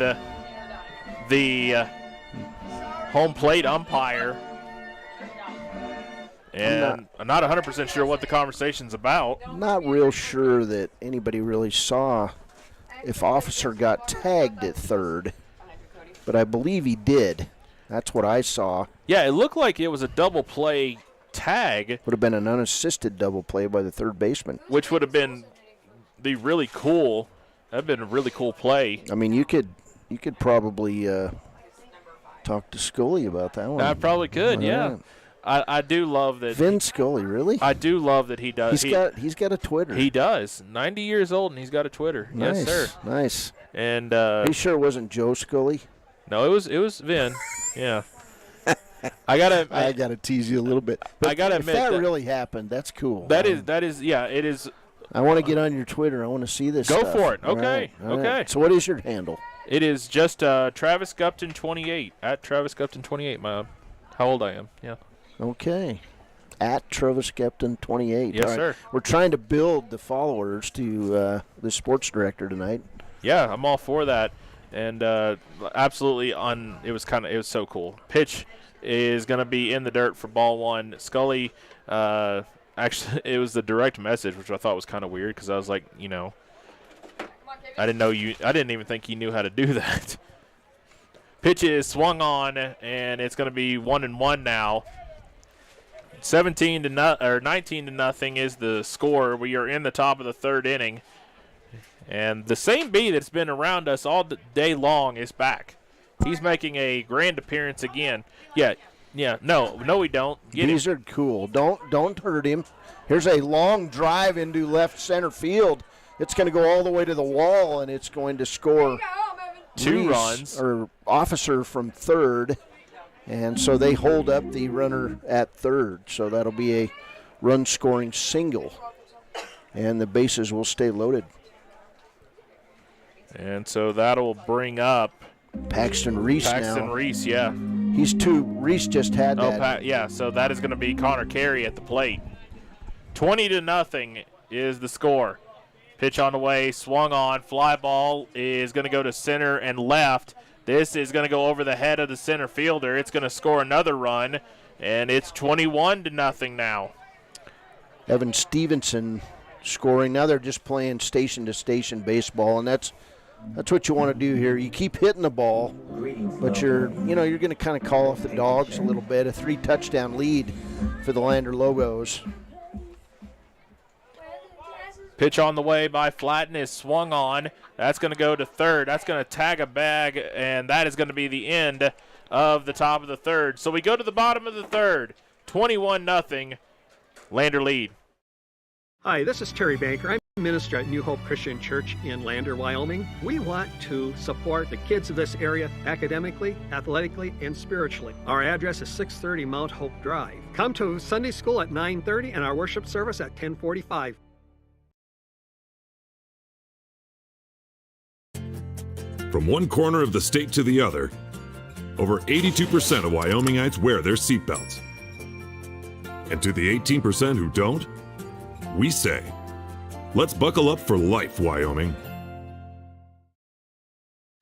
the home plate umpire. And I'm not 100% sure what the conversation's about. Not real sure that anybody really saw if Officer got tagged at third, but I believe he did. That's what I saw. Yeah, it looked like it was a double play tag. Would have been an unassisted double play by the third baseman. Which would have been really cool. That would have been a really cool play. I mean, you could probably talk to Scully about that one. I probably could, yeah. I do love that. Vin Scully, really? I do love that he does. He's got a Twitter. He does. 90 years old and he's got a Twitter. Nice, yes, sir. Nice. And are you sure it wasn't Joe Scully? No, it was Vin. Yeah. I gotta tease you a little bit. But I gotta admit that really happened. That's cool. That is yeah, it is. I want to get on your Twitter. I want to see this. Go stuff. for it. All Okay. right. All Okay. right. So what is your handle? It is just Travis Gupton 28 at Travis Gupton 28. How old I am? Yeah. Okay. At Travis Gupton 28. Yes, All right. sir. We're trying to build the followers to the sports director tonight. Yeah, I'm all for that, and absolutely it was so cool. Pitch is going to be in the dirt for ball one. Scully, actually, it was the direct message, which I thought was kind of weird because I was like, I didn't even think he knew how to do that. Pitch is swung on, and it's going to be 1-1 now. 19 to nothing is the score. We are in the top of the third inning, and the same bee that's been around us all day long is back. He's making a grand appearance again. Yeah. No, we don't. These are cool. Don't hurt him. Here's a long drive into left center field. It's going to go all the way to the wall, and it's going to score 2 runs. Or Officer from third. And so they hold up the runner at third. So that'll be a run-scoring single. And the bases will stay loaded. And so that'll bring up Paxton Reese now. Paxton Reese, yeah. He's 2. Reese just had that. So that is going to be Connor Carey at the plate. 20-0 is the score. Pitch on the way, swung on, fly ball is going to go to center and left. This is going to go over the head of the center fielder. It's going to score another run, and it's 21-0 now. Evan Stevenson scoring. Now they're just playing station-to-station baseball, and that's what you want to do here. You keep hitting the ball, but you're going to kind of call off the dogs a little bit. A 3-touchdown lead for the Lander Lobos. Pitch on the way by Flatten is swung on. That's going to go to third. That's going to tag a bag, and that is going to be the end of the top of the third. So we go to the bottom of the third. 21-0. Lander lead. Hi, this is Terry Banker. I'm a minister at New Hope Christian Church in Lander, Wyoming. We want to support the kids of this area academically, athletically, and spiritually. Our address is 630 Mount Hope Drive. Come to Sunday school at 9:30 and our worship service at 10:45. From one corner of the state to the other, over 82% of Wyomingites wear their seatbelts. And to the 18% who don't, we say, let's buckle up for life, Wyoming.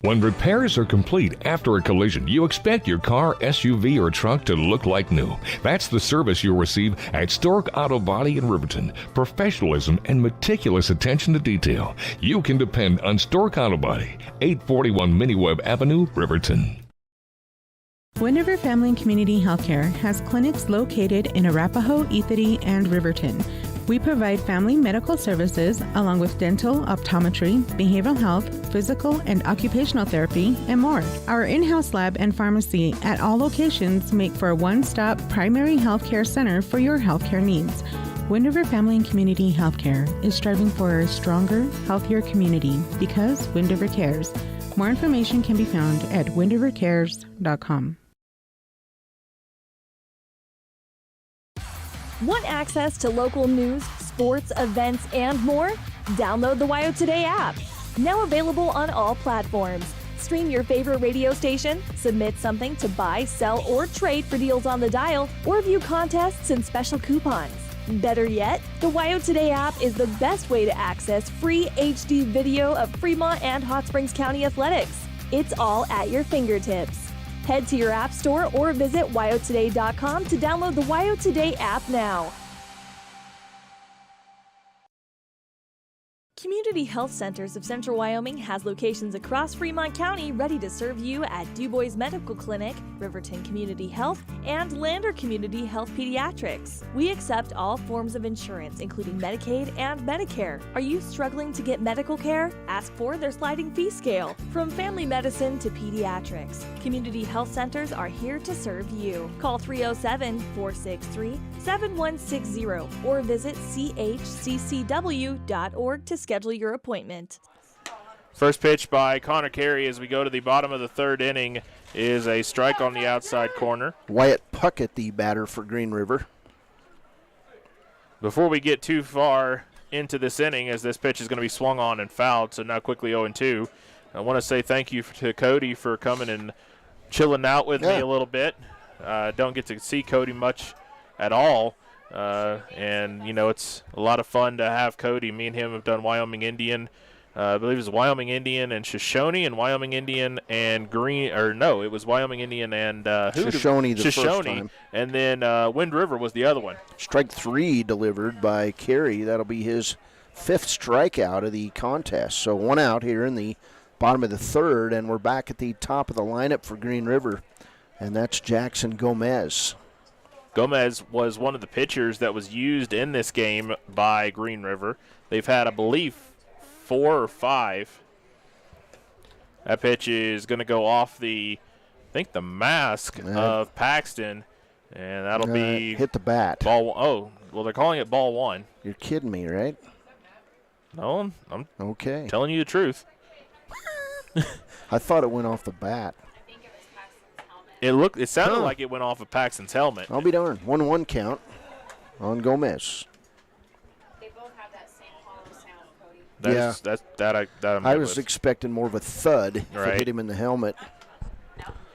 When repairs are complete after a collision, you expect your car, SUV, or truck to look like new. That's the service you'll receive at Stork Auto Body in Riverton. Professionalism and meticulous attention to detail. You can depend on Stork Auto Body, 841 Miniweb Avenue, Riverton. Wind River Family and Community Healthcare has clinics located in Arapahoe, Ethity, and Riverton. We provide family medical services along with dental, optometry, behavioral health, physical and occupational therapy, and more. Our in-house lab and pharmacy at all locations make for a one-stop primary healthcare center for your healthcare needs. Wind River Family and Community Healthcare is striving for a stronger, healthier community because Wind River cares. More information can be found at windrivercares.com. Want access to local news, sports, events, and more? Download the WyoToday app. Now available on all platforms. Stream your favorite radio station, submit something to buy, sell, or trade for deals on the dial, or view contests and special coupons. Better yet, the WyoToday app is the best way to access free HD video of Fremont and Hot Springs County athletics. It's all at your fingertips. Head to your app store or visit WyoToday.com to download the WyoToday app now. Community Health Centers of Central Wyoming has locations across Fremont County ready to serve you at DuBois Medical Clinic, Riverton Community Health, and Lander Community Health Pediatrics. We accept all forms of insurance, including Medicaid and Medicare. Are you struggling to get medical care? Ask for their sliding fee scale. From family medicine to pediatrics, Community Health Centers are here to serve you. Call 307-463-7160 or visit chccw.org to schedule your appointment. First pitch by Connor Carey as we go to the bottom of the third inning is a strike on the outside corner. Wyatt Puckett, the batter for Green River. Before we get too far into this inning, as this pitch is going to be swung on and fouled, so now quickly 0-2. I want to say thank you to Cody for coming and chilling out with me a little bit. Don't get to see Cody much at all. And, you know, it's a lot of fun to have Cody. Me and him have done Wyoming Indian. I believe it was Wyoming Indian and Shoshone and Wyoming Indian and it was Wyoming Indian and Shoshone the first time. And then Wind River was the other one. Strike 3 delivered by Carey. That'll be his 5th strikeout of the contest. So 1 out here in the bottom of the third, and we're back at the top of the lineup for Green River, and that's Jackson Gomez. Gomez was one of the pitchers that was used in this game by Green River. They've had, I believe, 4 or 5. That pitch is going to go off the mask of Paxton, and that'll be hit the bat. Ball. They're calling it ball 1. You're kidding me, right? No, I'm okay. Telling you the truth. I thought it went off the bat. It sounded like it went off of Paxton's helmet. I'll be darned. 1-1 count on Gomez. They both have that same hollow sound, Cody. I was expecting more of a thud if it hit him in the helmet.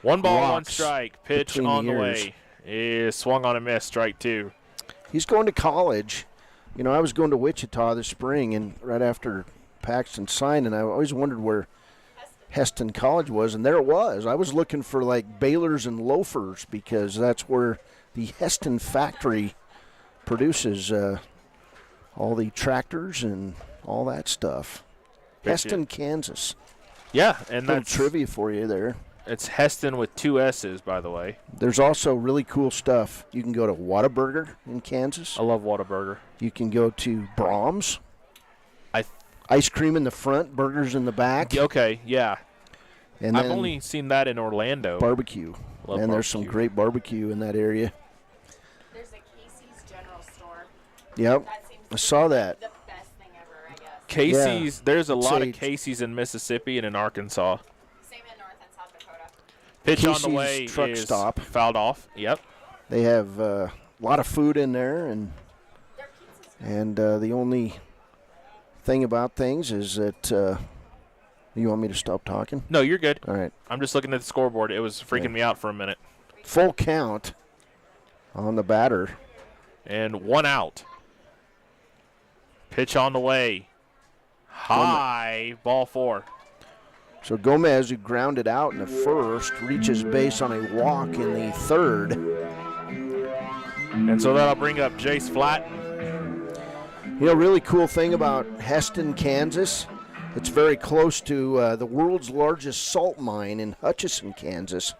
1 ball, 1 strike. Pitch on the way. Is swung on a miss. Strike 2. He's going to college. You know, I was going to Wichita this spring, and right after Paxton signed, and I always wondered where Heston College was, and there it was. I was looking for like balers and loafers because that's where the Heston factory produces all the tractors and all that stuff. Heston, Kansas. Yeah, and that's trivia for you there. It's Heston with 2 S's, by the way. There's also really cool stuff. You can go to Whataburger in Kansas. I love Whataburger. You can go to Brahms. Ice cream in the front, burgers in the back. Okay, yeah. And I've only seen that in Orlando. Barbecue. There's some great barbecue in that area. There's a Casey's General Store. Yep, I saw that. The best thing ever, I guess. Casey's, there's a lot of Casey's in Mississippi and in Arkansas. Same in North and South Dakota. Pitch Casey's on the way truck is stop. Fouled off. Yep. They have a lot of food in there, and the only thing about things is that you want me to stop talking? No, you're good. All right. I'm just looking at the scoreboard. It was freaking me out for a minute. Full count on the batter. And 1 out. Pitch on the way. High. Ball 4. So Gomez, who grounded out in the first, reaches base on a walk in the third. And so that'll bring up Jace Flatten. You know, really cool thing about Heston, Kansas, it's very close to the world's largest salt mine in Hutchinson, Kansas.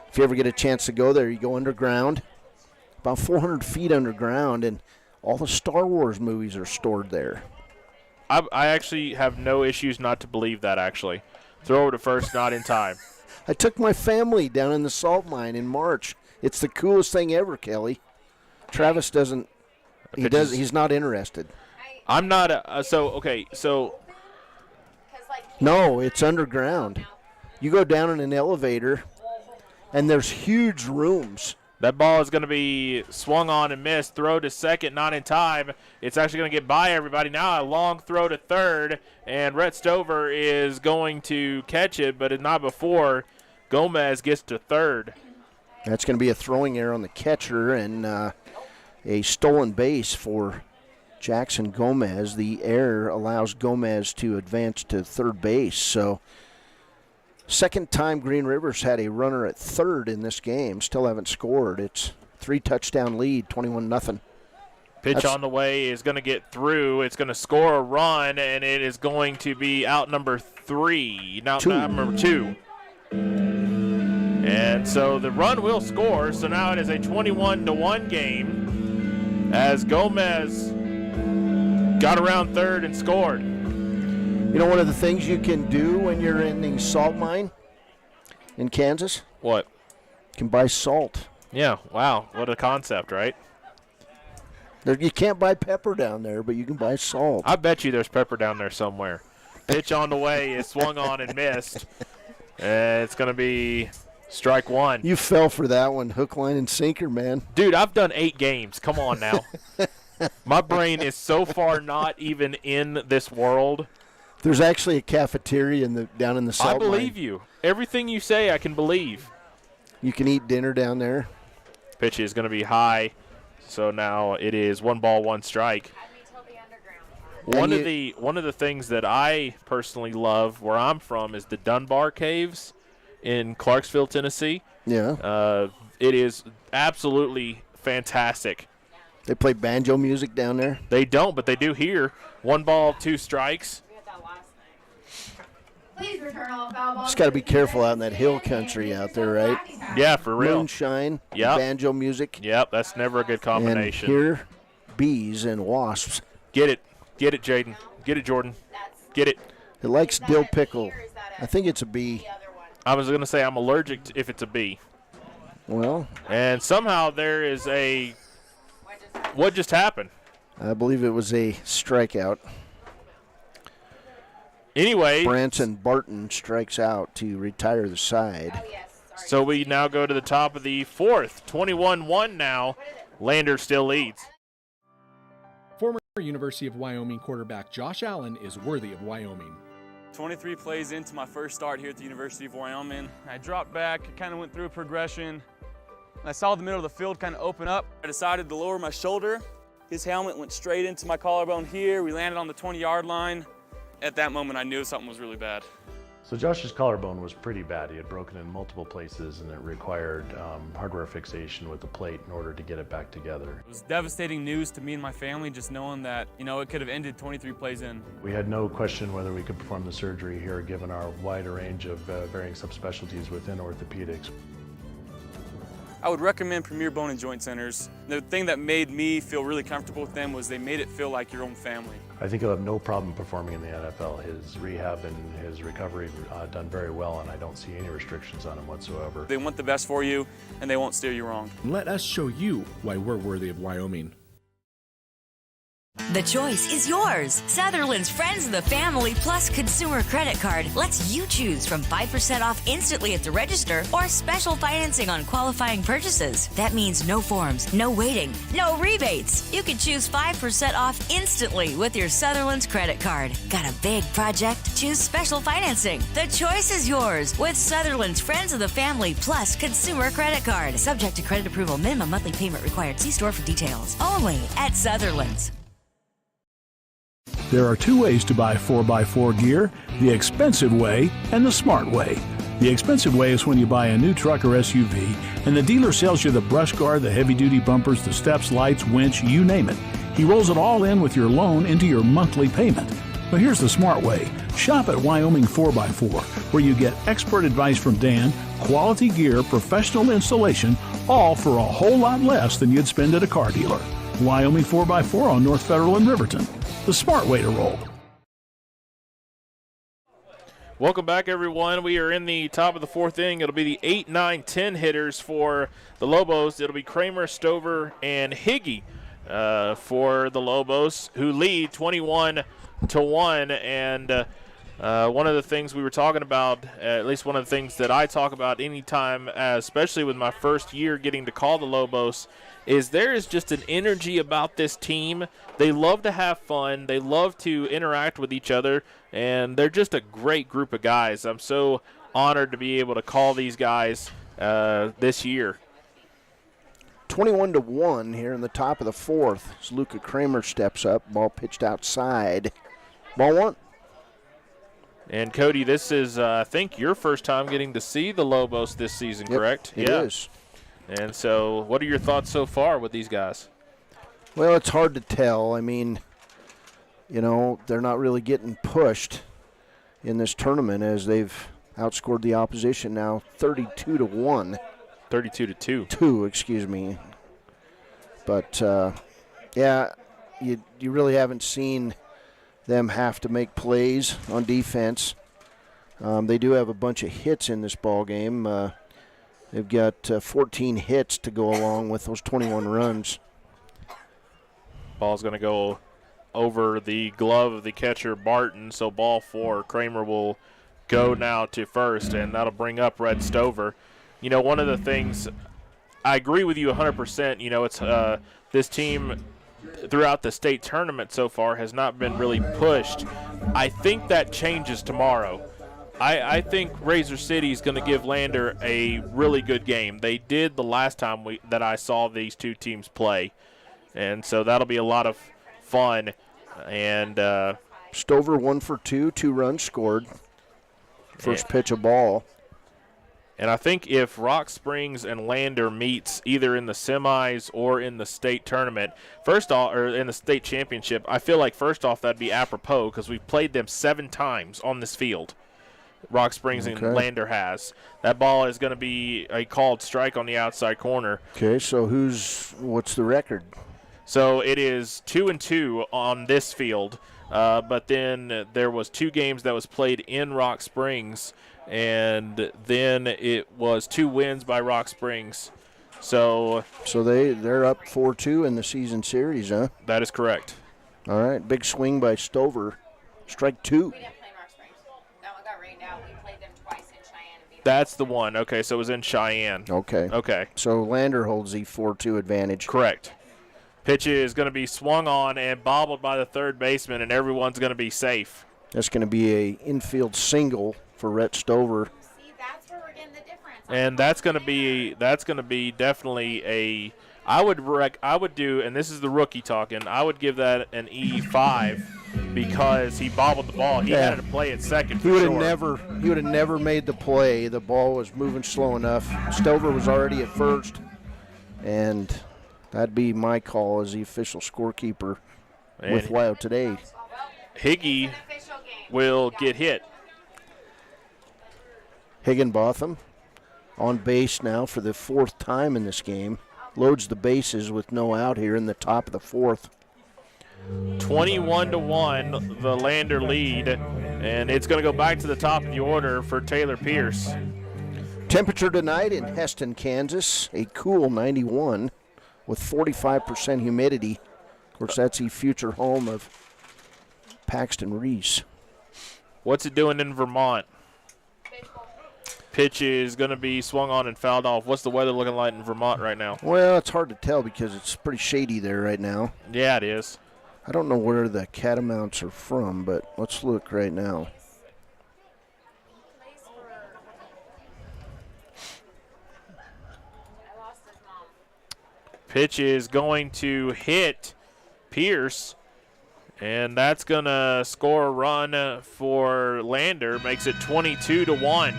If you ever get a chance to go there, you go underground, about 400 feet underground, and All the Star Wars movies are stored there. I actually have no issues not to believe that, actually. Throw to first, not in time. I took my family down in the salt mine in March. It's the coolest thing ever, Kelly. Travis doesn't. He's not interested. I'm not. No, it's underground. You go down in an elevator, and there's huge rooms. That ball is going to be swung on and missed. Throw to second, not in time. It's actually going to get by everybody. Now a long throw to third, and Rhett Stover is going to catch it, but not before Gomez gets to third. That's going to be a throwing error on the catcher and a stolen base for Jackson Gomez. The error allows Gomez to advance to third base. So second time Green River's had a runner at third in this game. Still haven't scored. It's 3-touchdown lead, 21-0. Pitch on the way is going to get through. It's going to score a run, and it is going to be out number 3. Now number 2. And so the run will score. So now it is a 21-1 game as Gomez got around third and scored. You know one of the things you can do when you're in the salt mine in Kansas? What? You can buy salt. Yeah, wow. What a concept, right? You can't buy pepper down there, but you can buy salt. I bet you there's pepper down there somewhere. Pitch on the way is swung on and missed. It's going to be strike one. You fell for that one, hook, line, and sinker, man. Dude, I've done 8 games. Come on now. My brain is so far not even in this world. There's actually a cafeteria down in the salt mine. I believe you. Everything you say, I can believe. You can eat dinner down there. Pitch is going to be high, so now it is 1 ball, 1 strike. One of the things that I personally love where I'm from is the Dunbar Caves in Clarksville, Tennessee. Yeah. It is absolutely fantastic. They play banjo music down there? They don't, but they do here. 1 ball, 2 strikes. Just got to be careful out in that hill country out there, right? Yeah, for real. Moonshine, yep. Banjo music. Yep, that's never a good combination. And here, bees and wasps. Get it, Jaden. Get it, Jordan. Get it. It likes dill pickle. I think it's a bee. I was going to say I'm allergic if it's a bee. Well. And somehow there is a – what just happened? I believe it was a strikeout. Anyway. Branson Barton strikes out to retire the side. So we now go to the top of the 4th. 21-1 now. Lander still leads. Former University of Wyoming quarterback Josh Allen is worthy of Wyoming. 23 plays into my first start here at the University of Wyoming. I dropped back, kind of went through a progression. I saw the middle of the field kind of open up. I decided to lower my shoulder. His helmet went straight into my collarbone here. We landed on the 20-yard line. At that moment, I knew something was really bad. So Josh's collarbone was pretty bad. He had broken in multiple places, and it required hardware fixation with the plate in order to get it back together. It was devastating news to me and my family, just knowing that, it could have ended 23 plays in. We had no question whether we could perform the surgery here, given our wide range of varying subspecialties within orthopedics. I would recommend Premier Bone and Joint Centers. The thing that made me feel really comfortable with them was they made it feel like your own family. I think he'll have no problem performing in the NFL. His rehab and his recovery done very well, and I don't see any restrictions on him whatsoever. They want the best for you, and they won't steer you wrong. Let us show you why we're worthy of Wyoming. The choice is yours. Sutherland's Friends of the Family Plus Consumer Credit Card lets you choose from 5% off instantly at the register or special financing on qualifying purchases. That means no forms, no waiting, no rebates. You can choose 5% off instantly with your Sutherland's credit card. Got a big project? Choose special financing. The choice is yours with Sutherland's Friends of the Family Plus Consumer Credit Card. Subject to credit approval. Minimum monthly payment required. See store for details. Only at Sutherland's. There are 2 ways to buy 4x4 gear, the expensive way and the smart way. The expensive way is when you buy a new truck or SUV and the dealer sells you the brush guard, the heavy-duty bumpers, the steps, lights, winch, you name it. He rolls it all in with your loan into your monthly payment. But here's the smart way. Shop at Wyoming 4x4, where you get expert advice from Dan, quality gear, professional installation, all for a whole lot less than you'd spend at a car dealer. Wyoming 4x4 on North Federal in Riverton. The smart way to roll. Welcome back, everyone. We are in the top of the fourth inning. It'll be the 8, 9, 10 hitters for the Lobos. It'll be Kramer, Stover, and Higgy for the Lobos, who lead 21-1. And one of the things we were talking about, at least one of the things that I talk about anytime, especially with my first year getting to call the Lobos, is there is just an energy about this team. They love to have fun. They love to interact with each other, and they're just a great group of guys. I'm so honored to be able to call these guys this year. 21-1 here in the top of the fourth as Luca Kramer steps up. Ball pitched outside. Ball one. And, Cody, this is, I think, your first time getting to see the Lobos this season, correct? It is. And so what are your thoughts so far with these guys? Well, it's hard to tell. I mean, they're not really getting pushed in this tournament as they've outscored the opposition now 32-1. 32-2. 2, excuse me. But, you really haven't seen them have to make plays on defense. They do have a bunch of hits in this ball game. They've got 14 hits to go along with those 21 runs. Ball's going to go over the glove of the catcher, Barton, so ball 4. Kramer will go now to first, and that'll bring up Red Stover. One of the things, I agree with you 100%, it's this team throughout the state tournament so far has not been really pushed. I think that changes tomorrow. I think Razor City is going to give Lander a really good game. They did the last time that I saw these two teams play, and so that'll be a lot of fun. And Stover 1 for 2, 2 runs scored. First pitch of ball. And I think if Rock Springs and Lander meets either in the semis or in the state tournament, or in the state championship, I feel like first off that'd be apropos because we've played them 7 times on this field. Rock Springs and Lander has. That ball is going to be a called strike on the outside corner. Okay, so what's the record? So it is 2-2 on this field, but then there was 2 games that was played in Rock Springs, and then it was 2 wins by Rock Springs. So they're up 4-2 in the season series, huh? That is correct. All right, big swing by Stover. Strike 2. That's the one. Okay, so it was in Cheyenne. Okay. So Lander holds the 4-2 advantage. Correct. Pitch is going to be swung on and bobbled by the third baseman, and everyone's going to be safe. That's going to be a infield single for Rhett Stover. See, that's where we're getting the difference. And that's going to be definitely a. I would do, and this is the rookie talking. I would give that an E5 because he bobbled the ball. He had to play at second. He would have never made the play. The ball was moving slow enough. Stover was already at first, and that'd be my call as the official scorekeeper with WyoToday. Higgy will get hit. Higginbotham on base now for the 4th time in this game. Loads the bases with no out here in the top of the 4th. 21-1, the Lander lead, and it's going to go back to the top of the order for Taylor Pierce. Temperature tonight in Heston, Kansas, a cool 91 with 45% humidity. Of course, that's the future home of Paxton Reese. What's it doing in Vermont? Pitch is going to be swung on and fouled off. What's the weather looking like in Vermont right now? Well, it's hard to tell because it's pretty shady there right now. Yeah, it is. I don't know where the Catamounts are from, but let's look right now. Pitch is going to hit Pierce, and that's going to score a run for Lander. Makes it 22-1.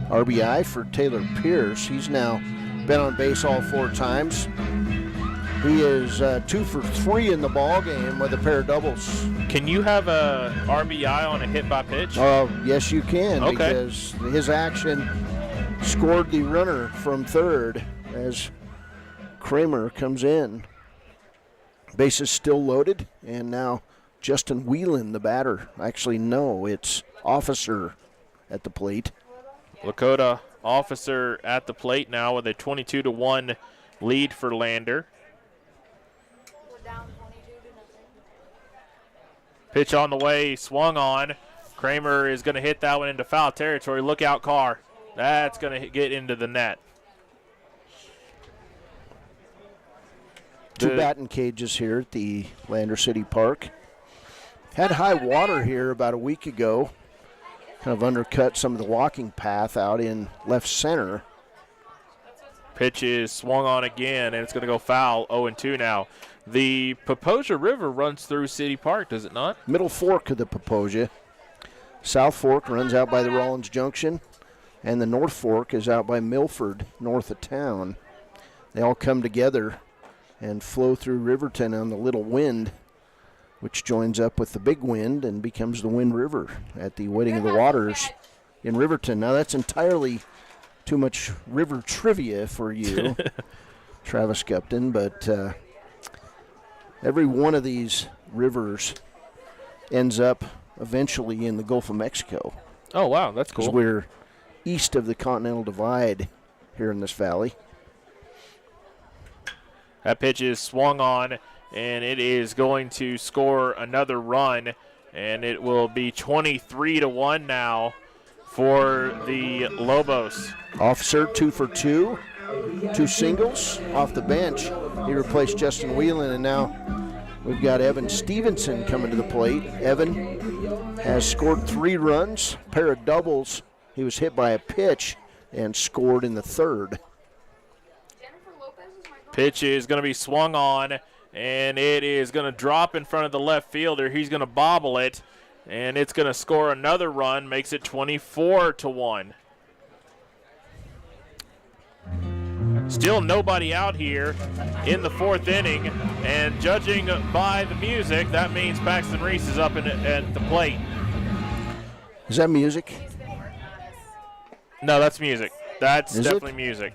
RBI for Taylor Pierce. He's now been on base all 4 times. He is 2 for 3 in the ball game with a pair of doubles. Can you have a RBI on a hit by pitch? Yes, you can. Okay. Because his action scored the runner from third as Kramer comes in. Bases still loaded, and now Justin Whelan, the batter. Actually, no, it's Officer at the plate. Lakota Officer at the plate now with a 22-1 lead for Lander. Pitch on the way, swung on. Kramer is going to hit that one into foul territory. Look out, Carr. That's going to get into the net. Two batting cages here at the Lander City Park. Had high water here about a week ago. Kind of undercut some of the walking path out in left center. Pitch is swung on again, and it's going to go foul. 0-2 now. The Paposia River runs through City Park, does it not? Middle fork of the Paposia. South Fork runs out by the Rollins Junction, and the North Fork is out by Milford, north of town. They all come together and flow through Riverton on the Little Wind, which joins up with the Big Wind and becomes the Wind River at the Wedding of the Waters in Riverton. Now, that's entirely too much river trivia for you, Travis Gupton, but every one of these rivers ends up eventually in the Gulf of Mexico. Oh, wow, that's cool. 'Cause we're east of the Continental Divide here in this valley. That pitch is swung on, and it is going to score another run, and it will be 23-1 now for the Lobos. Officer 2 for 2, 2 singles off the bench. He replaced Justin Whelan, and now we've got Evan Stevenson coming to the plate. Evan has scored 3 runs, pair of doubles. He was hit by a pitch and scored in the third. Pitch is going to be swung on, and it is going to drop in front of the left fielder. He's going to bobble it, and it's going to score another run, makes it 24-1. Still nobody out here in the 4th inning, and judging by the music, that means Paxton Reese is up at the plate. Is that music? No, that's music. That's Is definitely it? music.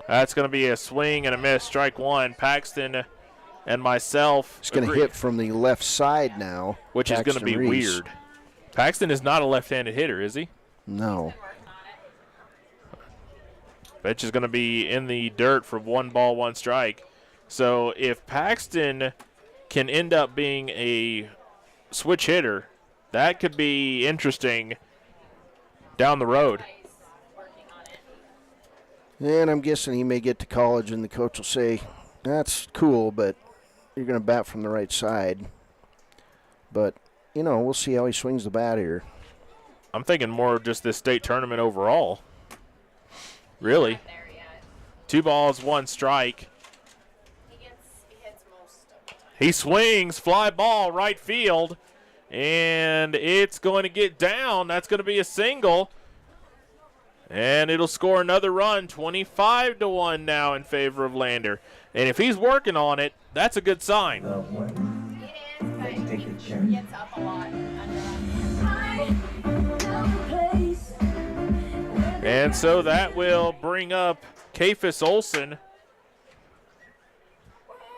That's going to be a swing and a miss, strike one. Paxton and myself. He's going to hit from the left side now. Which is going to be Reese. weird. Paxton is not a left-handed hitter, is he? No. Pitch is going to be in the dirt for 1 ball, 1 strike. So if Paxton can end up being a switch hitter, that could be interesting down the road. And I'm guessing he may get to college and the coach will say, that's cool, but you're going to bat from the right side. But, you know, we'll see how he swings the bat here. I'm thinking more of just this state tournament overall. Really. 2 balls, 1 strike. He swings, fly ball, right field, and it's going to get down. That's going to be a single. And it'll score another run, 25-1 now in favor of Lander. And if he's working on it, that's a good sign. Gets up a lot. And so that will bring up Kafis Olsen.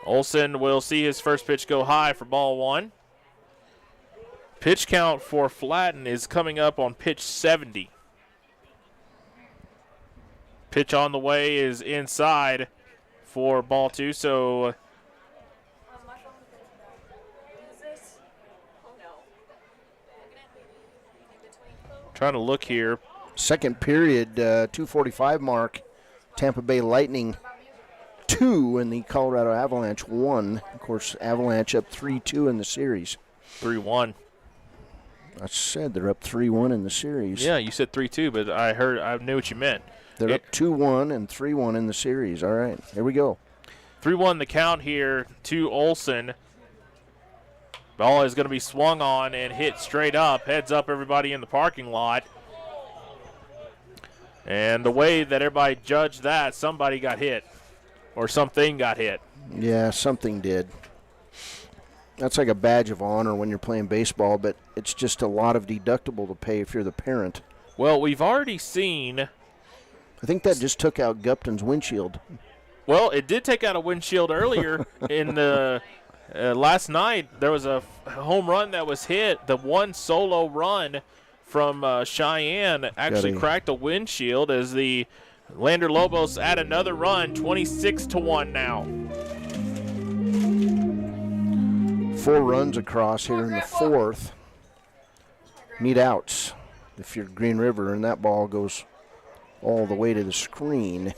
Olsen will see his first pitch go high for ball 1. Pitch count for Flatten is coming up on pitch 70. Pitch on the way is inside for ball 2, so trying to look here. Second period, 2:45 mark. Tampa Bay Lightning 2 and the Colorado Avalanche 1. Of course, Avalanche up 3-2 in the series. 3-1. I said they're up 3-1 in the series. Yeah, you said 3-2, but I knew what you meant. They're up 2-1 and 3-1 in the series. All right, here we go. 3-1 the count here to Olsen. Ball is going to be swung on and hit straight up. Heads up everybody in the parking lot. And the way that everybody judged that, somebody got hit. Or something got hit. Yeah, something did. That's like a badge of honor when you're playing baseball, but it's just a lot of deductible to pay if you're the parent. Well, we've already seen. I think that just took out Gupton's windshield. Well, it did take out a windshield earlier in the last night. There was a home run that was hit. The one solo run from Cheyenne actually cracked a windshield as the Lander Lobos add another run, 26-1 now. 4 runs across here in the 4th. Need outs if you're Green River, and that ball goes all the way to the screen.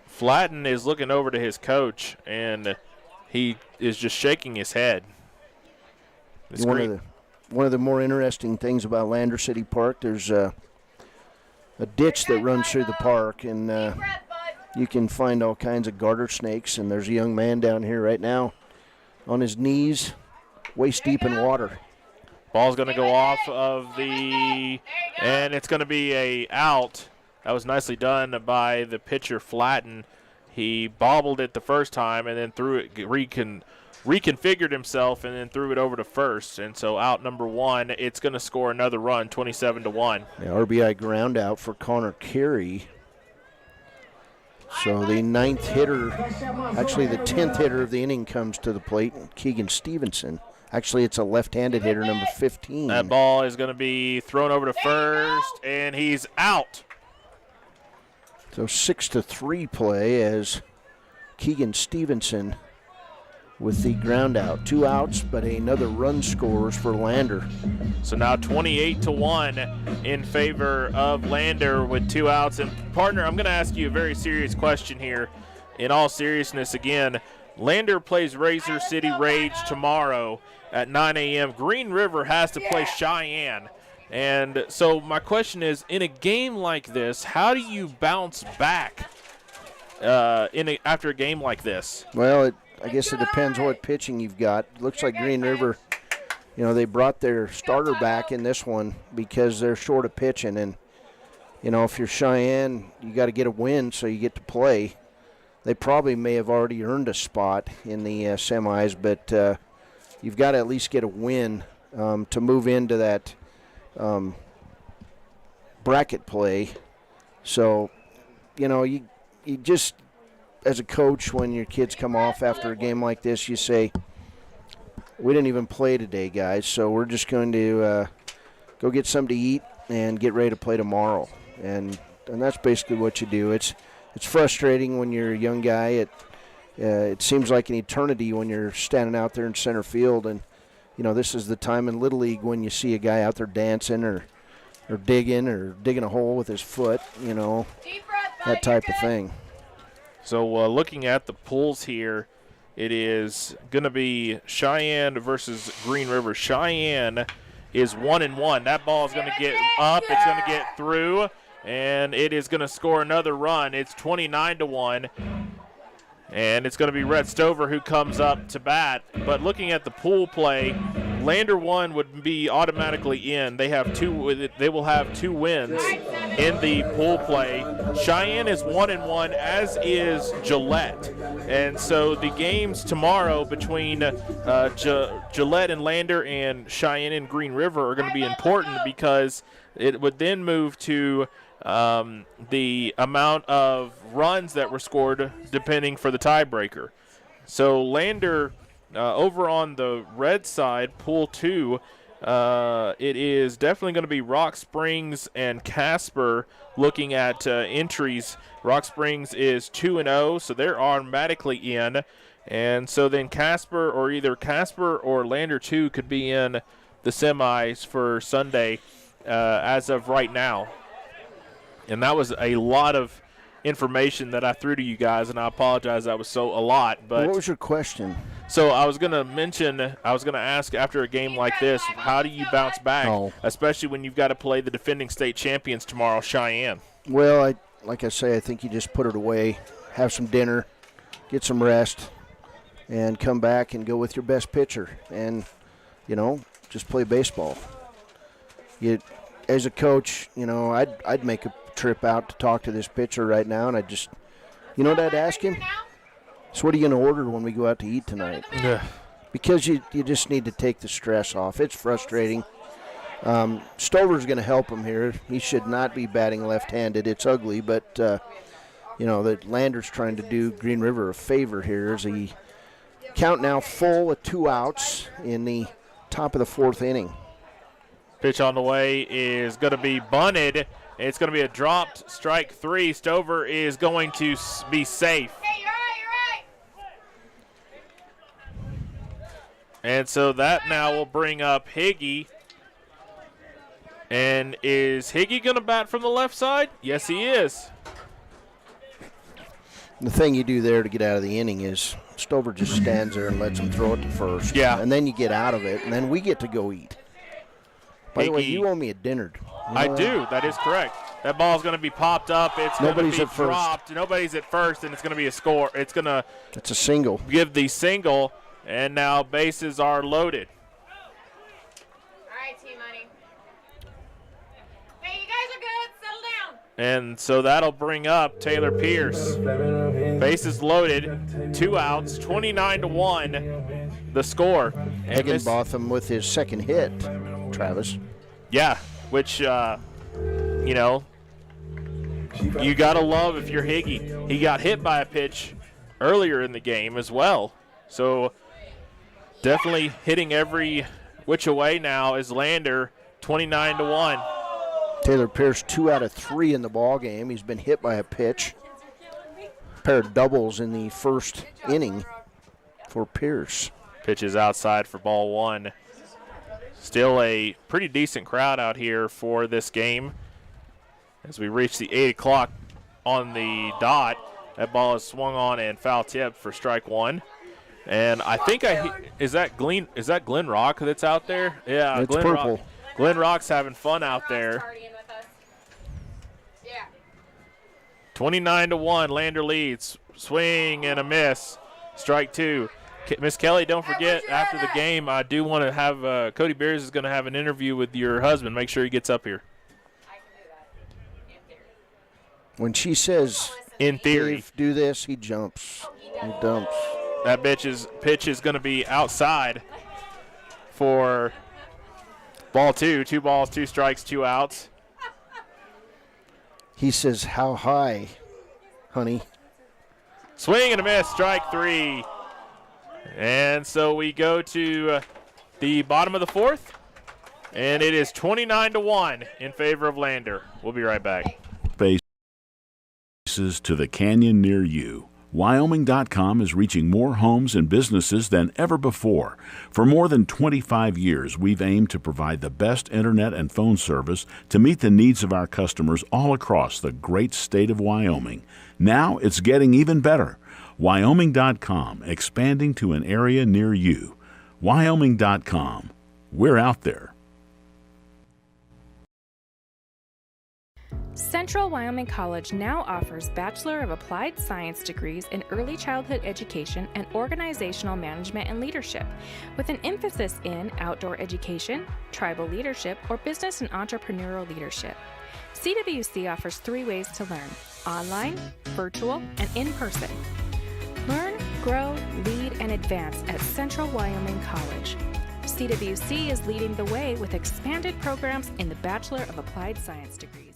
Flatten is looking over to his coach, and he is just shaking his head. One of the more interesting things about Lander City Park, there's a ditch that runs through the park, and you can find all kinds of garter snakes, and there's a young man down here right now on his knees, waist deep in water. Ball's going to go off of and it's going to be a out. That was nicely done by the pitcher, Flatten. He bobbled it the first time and then threw it, reconfigured himself, and then threw it over to first. And so out number 1, it's going to score another run, 27-1. The RBI ground out for Connor Carey. So the 9th hitter, actually the 10th hitter of the inning comes to the plate, Keegan Stevenson. Actually, it's a left-handed hitter, number 15. That ball is going to be thrown over to first, and he's out. So 6-3 play as Keegan Stevenson with the ground out. 2 outs, but another run scores for Lander. So now 28-1 in favor of Lander with 2 outs. And partner, I'm going to ask you a very serious question here. In all seriousness, again, Lander plays Razor City Rage tomorrow at 9 a.m. Green River has to play Cheyenne. And so my question is, in a game like this, how do you bounce back after a game like this? Well, I guess it depends what pitching you've got. Looks like Green River, they brought their starter back in this one because they're short of pitching. And, if you're Cheyenne, you got to get a win so you get to play. They probably may have already earned a spot in the semis, but you've got to at least get a win to move into that bracket play. So, you just, as a coach, when your kids come off after a game like this, you say, we didn't even play today, guys, so we're just going to go get something to eat and get ready to play tomorrow. And that's basically what you do. It's frustrating when you're a young guy. It seems like an eternity when you're standing out there in center field, and this is the time in Little League when you see a guy out there dancing or digging a hole with his foot, that type of thing. So looking at the pools here, it is going to be Cheyenne versus Green River. Cheyenne is 1-1. That ball is going to get up. It's going to get through, and it is going to score another run. It's 29-1. And it's going to be Rhett Stover who comes up to bat. But looking at the pool play, Lander 1 would be automatically in. They will have 2 wins in the pool play. Cheyenne is 1-1, as is Gillette. And so the games tomorrow between Gillette and Lander and Cheyenne and Green River are going to be important because it would then move to the amount of runs that were scored depending for the tiebreaker. So Lander, over on the red side, Pool 2, it is definitely going to be Rock Springs and Casper looking at entries. Rock Springs is 2-0, so they're automatically in. And so then either Casper or Lander 2 could be in the semis for Sunday as of right now. And that was a lot of information that I threw to you guys, and I apologize that was a lot. But what was your question? So I was going to ask after a game like this, how do you bounce back, especially when you've got to play the defending state champions tomorrow, Cheyenne? Well, like I say, I think you just put it away, have some dinner, get some rest, and come back and go with your best pitcher and, just play baseball. As a coach, I'd make a trip out to talk to this pitcher right now, and I'd just, what I'd ask him? So what are you going to order when we go out to eat tonight? Yeah. Because you just need to take the stress off. It's frustrating. Stover's going to help him here. He should not be batting left-handed. It's ugly, but, that Lander's trying to do Green River a favor here as he count now full with 2 outs in the top of the 4th inning. Pitch on the way is going to be bunted. It's going to be a dropped strike 3. Stover is going to be safe. Hey, you're right. And so that now will bring up Higgy. And is Higgy going to bat from the left side? Yes, he is. The thing you do there to get out of the inning is Stover just stands there and lets him throw it to first. Yeah. And then you get out of it, and then we get to go eat. By the way, you owe me a dinner. I do. That is correct. That ball is going to be popped up. It's going to be dropped. Nobody's at first, and it's going to be a score. It's a single. Give the single, and now bases are loaded. All right, T-Money. Hey, you guys are good. Settle down. And so that'll bring up Taylor Pierce. Bases loaded, 2 outs, 29-1, the score. Higginbotham with his second hit, Travis. Yeah, which, you got to love if you're Higgy. He got hit by a pitch earlier in the game as well. So definitely hitting every which away now is Lander, 29-1. Taylor Pierce 2 out of 3 in the ball game. He's been hit by a pitch. A pair of doubles in the first inning for Pierce. Pitch is outside for ball 1. Still a pretty decent crowd out here for this game. As we reach the 8 o'clock on the dot, that ball is swung on and foul tipped for strike 1. And I think is that Glen Rock that's out there? Yeah, it's Glen purple. Rock. Glen Rock's having fun out there. 29-1, Lander leads. Swing and a miss. Strike 2. Miss Kelly, don't forget, after the game, I do want to have Cody Beers is going to have an interview with your husband. Make sure he gets up here. When she says, in theory, Dave, do this, he jumps. He dumps. That pitch is going to be outside for ball 2. 2 balls, 2 strikes, 2 outs. He says, how high, honey? Swing and a miss, strike 3. And so we go to the bottom of the 4th, and it is 29-1 in favor of Lander. We'll be right back. Faces to the canyon near you. Wyoming.com is reaching more homes and businesses than ever before. For more than 25 years, we've aimed to provide the best internet and phone service to meet the needs of our customers all across the great state of Wyoming. Now it's getting even better. Wyoming.com, expanding to an area near you. Wyoming.com. We're out there. Central Wyoming College now offers Bachelor of Applied Science degrees in Early Childhood Education and Organizational Management and Leadership, with an emphasis in outdoor education, tribal leadership, or business and entrepreneurial leadership. CWC offers 3 ways to learn: online, virtual, and in person. Learn, grow, lead, and advance at Central Wyoming College. CWC is leading the way with expanded programs in the Bachelor of Applied Science degrees.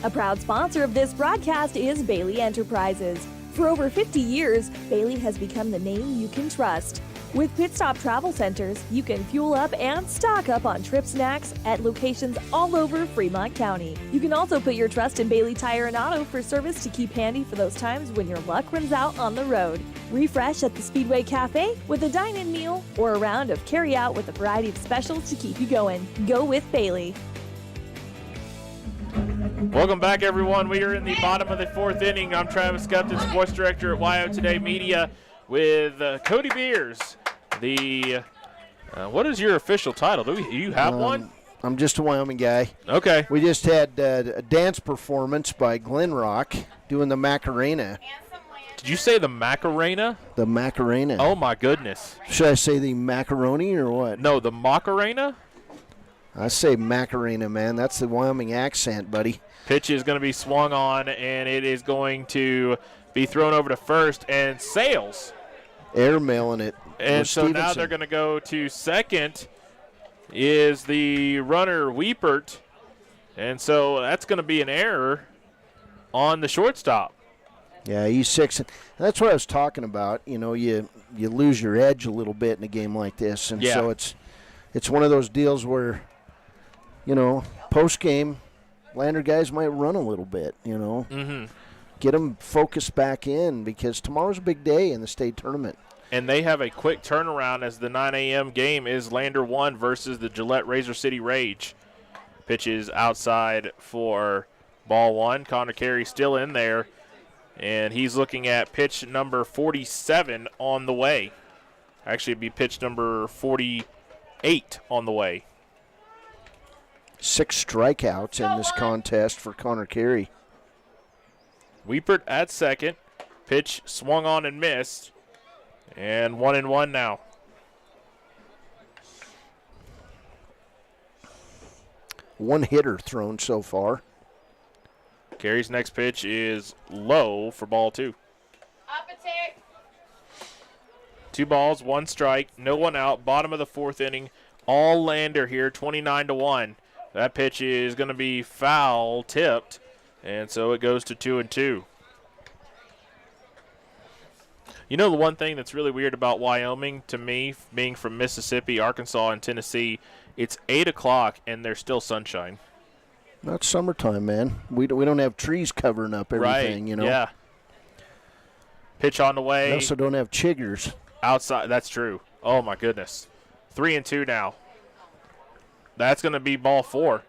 A proud sponsor of this broadcast is Bailey Enterprises. For over 50 years, Bailey has become the name you can trust. With Pit Stop Travel Centers, you can fuel up and stock up on trip snacks at locations all over Fremont County. You can also put your trust in Bailey Tire and Auto for service to keep handy for those times when your luck runs out on the road. Refresh at the Speedway Cafe with a dine-in meal or a round of carry-out with a variety of specials to keep you going. Go with Bailey. Welcome back, everyone. We are in the bottom of the 4th inning. I'm Travis Gupton, sports director at WyoToday Media, with Cody Beers. What is your official title? Do you have one? I'm just a Wyoming guy. Okay. We just had a dance performance by Glen Rock doing the Macarena. Did you say the Macarena? The Macarena. Oh, my goodness. Should I say the macaroni or what? No, the Macarena? I say Macarena, man. That's the Wyoming accent, buddy. Pitch is going to be swung on, and it is going to be thrown over to first, and sails. Airmailing it. And so now they're going to go to second is the runner Weepert. And so that's going to be an error. on the shortstop. Yeah, he's 6. And that's what I was talking about. You know, you lose your edge a little bit in a game like this. And so it's one of those deals where, you know, post-game, Lander guys might run a little bit, you know. Mm-hmm. Get them focused back in because tomorrow's a big day in the state tournament. And they have a quick turnaround as the 9 a.m. game is Lander 1 versus the Gillette Razor City Rage. Pitches outside for ball 1. Connor Carey still in there, and he's looking at pitch number 47 on the way. Actually, it'd be pitch number 48 on the way. 6 strikeouts in this contest for Connor Carey. Weepert at second. Pitch swung on and missed. And 1-1 now. One hitter thrown so far. Carey's next pitch is low for ball 2. Up a tick. 2 balls, 1 strike, no one out. Bottom of the 4th inning. All Lander here, 29-1. That pitch is going to be foul tipped, and so it goes to 2-2. You know, the one thing that's really weird about Wyoming to me, being from Mississippi, Arkansas, and Tennessee, it's 8 o'clock and there's still sunshine. Not summertime, man. We don't have trees covering up everything, right. You know. Yeah. Pitch on the way. We also don't have chiggers. Outside, that's true. Oh, my goodness. 3-2 now. That's going to be ball 4.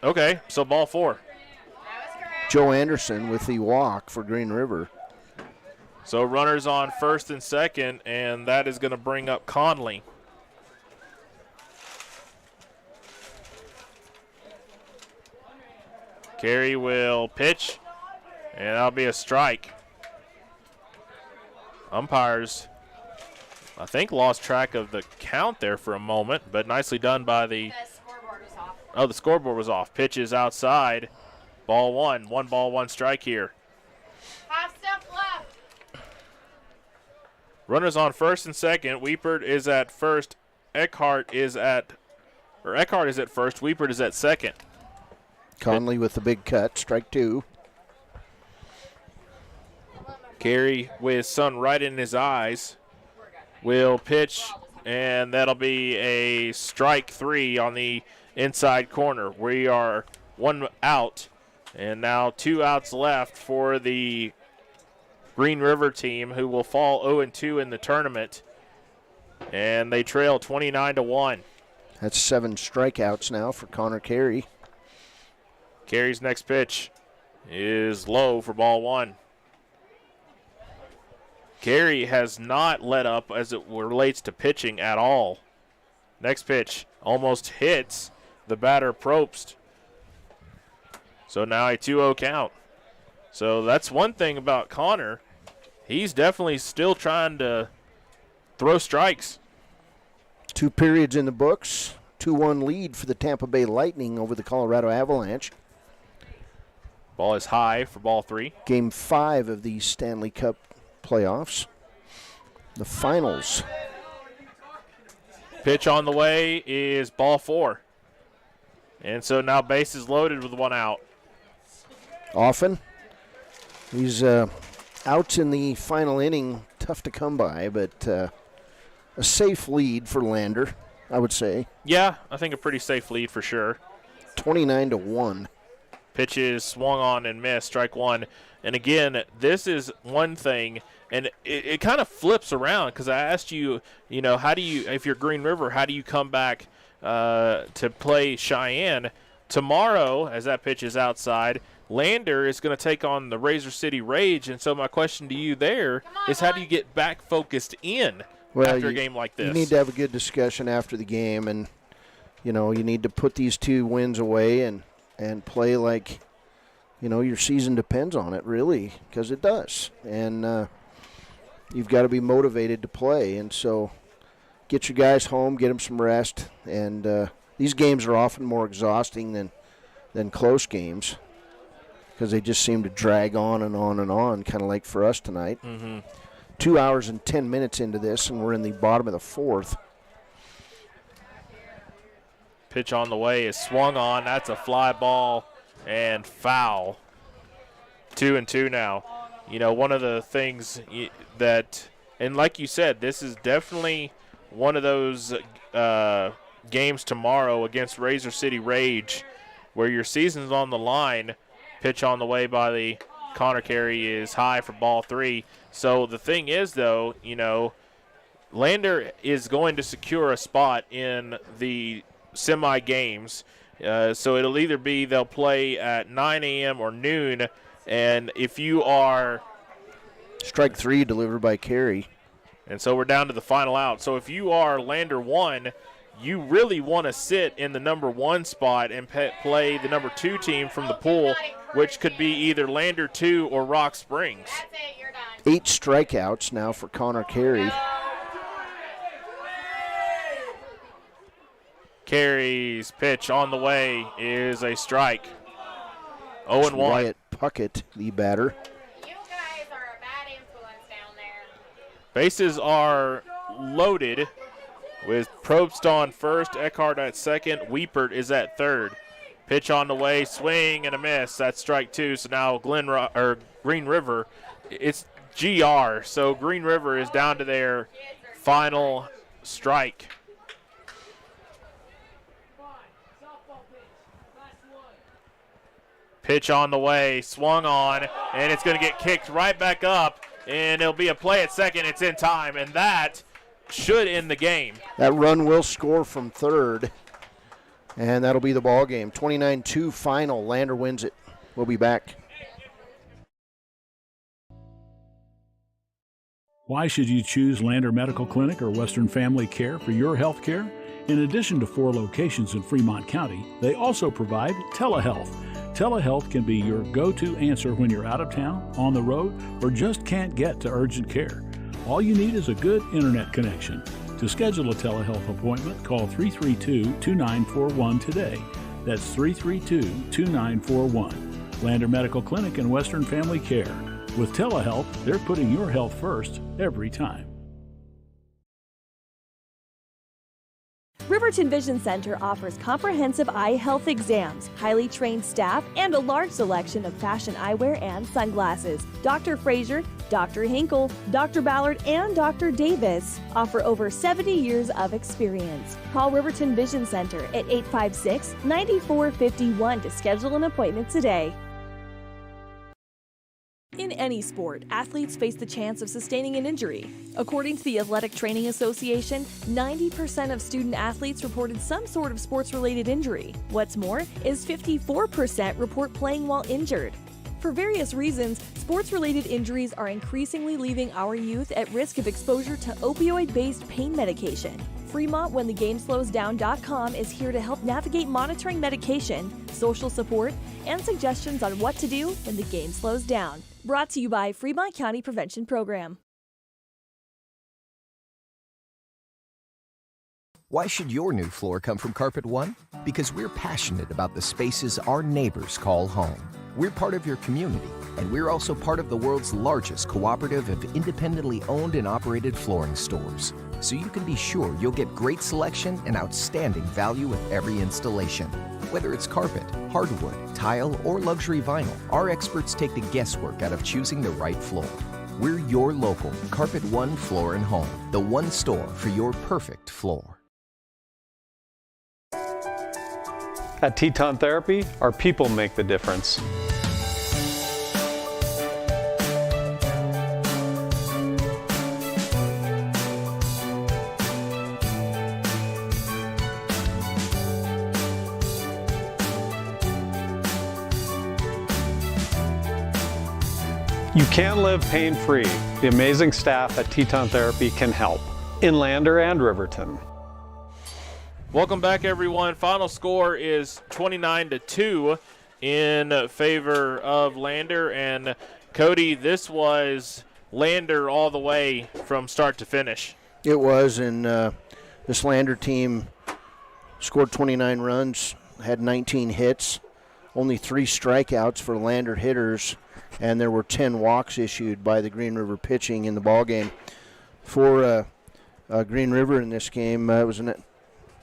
Okay, so ball 4. Joe Anderson with the walk for Green River. So runners on first and second, and that is going to bring up Conley. Carey will pitch, and that'll be a strike. Umpires, I think, lost track of the count there for a moment, but nicely done by the scoreboard was off. Oh, the scoreboard was off. Pitch is outside. Ball 1. 1 ball, 1 strike here. Half step left. Runners on first and second. Weepert is at first. Eckhart is at first. Weepert is at second. Conley with the big cut, strike 2. Carey with sun right in his eyes will pitch, and that'll be a strike 3 on the inside corner. We are 1 out, and now 2 outs left for the Green River team, who will fall 0-2 in the tournament, and they trail 29-1. That's 7 strikeouts now for Connor Carey. Carey's next pitch is low for ball 1. Carey has not let up as it relates to pitching at all. Next pitch almost hits the batter Probst. So now a 2-0 count. So that's one thing about Connor. He's definitely still trying to throw strikes. 2 periods in the books. 2-1 lead for the Tampa Bay Lightning over the Colorado Avalanche. Ball is high for ball 3. Game 5 of the Stanley Cup playoffs. The finals. Pitch on the way is ball 4. And so now bases loaded with 1 out. Often. These outs in the final inning, tough to come by, but a safe lead for Lander, I would say. Yeah, I think a pretty safe lead for sure. 29-1. Pitches swung on and missed, strike 1. And again, this is one thing, and it kind of flips around because I asked you, how do you, if you're Green River, how do you come back to play Cheyenne? Tomorrow, as that pitch is outside, Lander is going to take on the Razor City Rage, and so my question to you there is how do you get back focused in after a game like this? You need to have a good discussion after the game, and, you need to put these 2 wins away and play like, your season depends on it, really, because it does. And you've got to be motivated to play. And so get your guys home, get them some rest. And these games are often more exhausting than close games because they just seem to drag on and on and on, kind of like for us tonight. Mm-hmm. 2 hours and 10 minutes into this, and we're in the bottom of the 4th. Pitch on the way is swung on. That's a fly ball, and foul. 2-2 now. You know, one of the things that, and like you said, this is definitely one of those games tomorrow against Razor City Rage where your season's on the line. Pitch on the way by the Connor Carey is high for ball 3. So the thing is, though, you know, Lander is going to secure a spot in the semi-games. So it'll either be they'll play at 9 a.m. or noon. And if you are strike 3 delivered by Carey. And so we're down to the final out. So if you are Lander 1, you really want to sit in the number 1 spot and play the number 2 team from the pool, which could be either Lander 2 or Rock Springs. 8 strikeouts now for Connor Carey. Carey's pitch on the way is a strike. 0-1. Wyatt Puckett, the batter. Bases are loaded with Probst on first, Eckhart at second, Weepert is at third. Pitch on the way, swing and a miss. That's strike 2. So now Green River, it's GR. So Green River is down to their final strike. Pitch on the way, swung on, and it's going to get kicked right back up, and it'll be a play at second. It's in time, and that should end the game. That run will score from third, and that'll be the ball game. 29-2 final. Lander wins it. We'll be back. Why should you choose Lander Medical Clinic or Western Family Care for your health care? In addition to 4 locations in Fremont County, they also provide telehealth. Telehealth can be your go-to answer when you're out of town, on the road, or just can't get to urgent care. All you need is a good internet connection. To schedule a telehealth appointment, call 332-2941 today. That's 332-2941. Lander Medical Clinic and Western Family Care. With telehealth, they're putting your health first every time. Riverton Vision Center offers comprehensive eye health exams, highly trained staff, and a large selection of fashion eyewear and sunglasses. Dr. Frazier, Dr. Hinkle, Dr. Ballard, and Dr. Davis offer over 70 years of experience. Call Riverton Vision Center at 856-9451 to schedule an appointment today. In any sport, athletes face the chance of sustaining an injury. According to the Athletic Training Association, 90% of student athletes reported some sort of sports-related injury. What's more, is 54% report playing while injured. For various reasons, sports-related injuries are increasingly leaving our youth at risk of exposure to opioid-based pain medication. Fremont WhenTheGameSlowsDown.com is here to help navigate monitoring medication, social support, and suggestions on what to do when the game slows down. Brought to you by Fremont County Prevention Program. Why should your new floor come from Carpet One? Because we're passionate about the spaces our neighbors call home. We're part of your community, and we're also part of the world's largest cooperative of independently owned and operated flooring stores. So you can be sure you'll get great selection and outstanding value with every installation. Whether it's carpet, hardwood, tile, or luxury vinyl, our experts take the guesswork out of choosing the right floor. We're your local Carpet One Floor and Home, the one store for your perfect floor. At Teton Therapy, our people make the difference. You can live pain-free. The amazing staff at Teton Therapy can help in Lander and Riverton. Welcome back, everyone. Final score is 29-2 in favor of Lander. And Cody, this was Lander all the way from start to finish. It was, and this Lander team scored 29 runs, had 19 hits, only 3 strikeouts for Lander hitters, and there were 10 walks issued by the Green River pitching in the ballgame. For Green River in this game, it was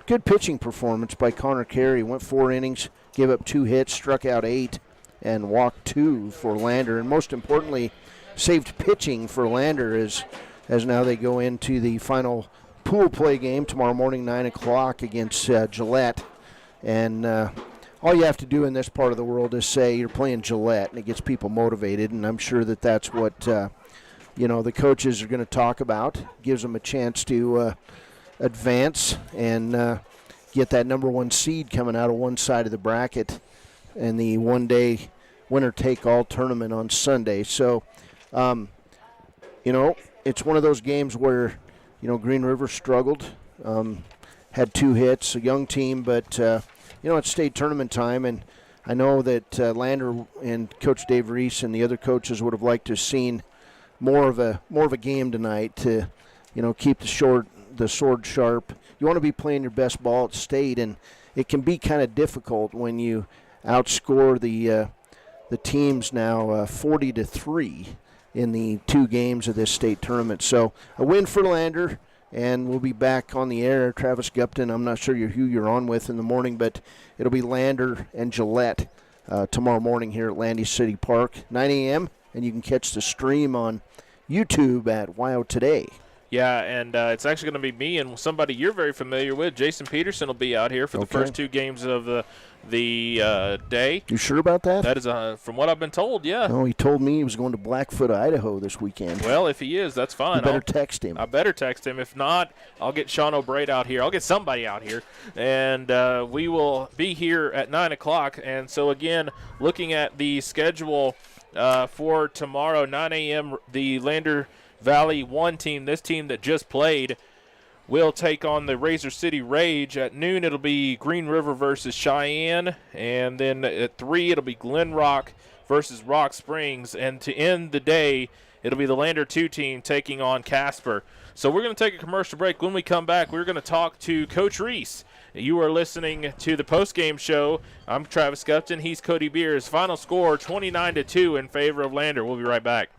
good pitching performance by Connor Carey. Went 4 innings, gave up 2 hits, struck out 8, and walked 2 for Lander. And most importantly, saved pitching for Lander as now they go into the final pool play game tomorrow morning, 9 o'clock against Gillette. And all you have to do in this part of the world is say you're playing Gillette, and it gets people motivated. And I'm sure that that's what the coaches are going to talk about. Gives them a chance to advance and get that number 1 seed coming out of one side of the bracket in the one-day winner-take-all tournament on Sunday. So, it's one of those games where, Green River struggled, had 2 hits, a young team, but, it's state tournament time, and I know that Lander and Coach Dave Reese and the other coaches would have liked to have seen more of a game tonight to, keep the sword sharp. You want to be playing your best ball at state, and it can be kind of difficult when you outscore the teams now 40-3 in the 2 games of this state tournament. So a win for Lander, and we'll be back on the air. Travis Gupton, I'm not sure who you're on with in the morning, but it'll be Lander and Gillette tomorrow morning here at Landy City Park, 9 a.m., and you can catch the stream on YouTube at WyoToday. Yeah, and it's actually going to be me and somebody you're very familiar with. Jason Peterson will be out here for the first 2 games of the day. You sure about that? That is from what I've been told, yeah. No, he told me he was going to Blackfoot, Idaho this weekend. Well, if he is, that's fine. You better text him. I better text him. If not, I'll get Sean O'Braid out here. I'll get somebody out here. And we will be here at 9 o'clock. And so, again, looking at the schedule for tomorrow, 9 a.m., the Lander Valley 1 team, this team that just played, will take on the Razor City Rage. At noon, it'll be Green River versus Cheyenne. And then at 3, it'll be Glen Rock versus Rock Springs. And to end the day, it'll be the Lander 2 team taking on Casper. So we're going to take a commercial break. When we come back, we're going to talk to Coach Reese. You are listening to the postgame show. I'm Travis Gupton. He's Cody Beers. Final score, 29-2 in favor of Lander. We'll be right back.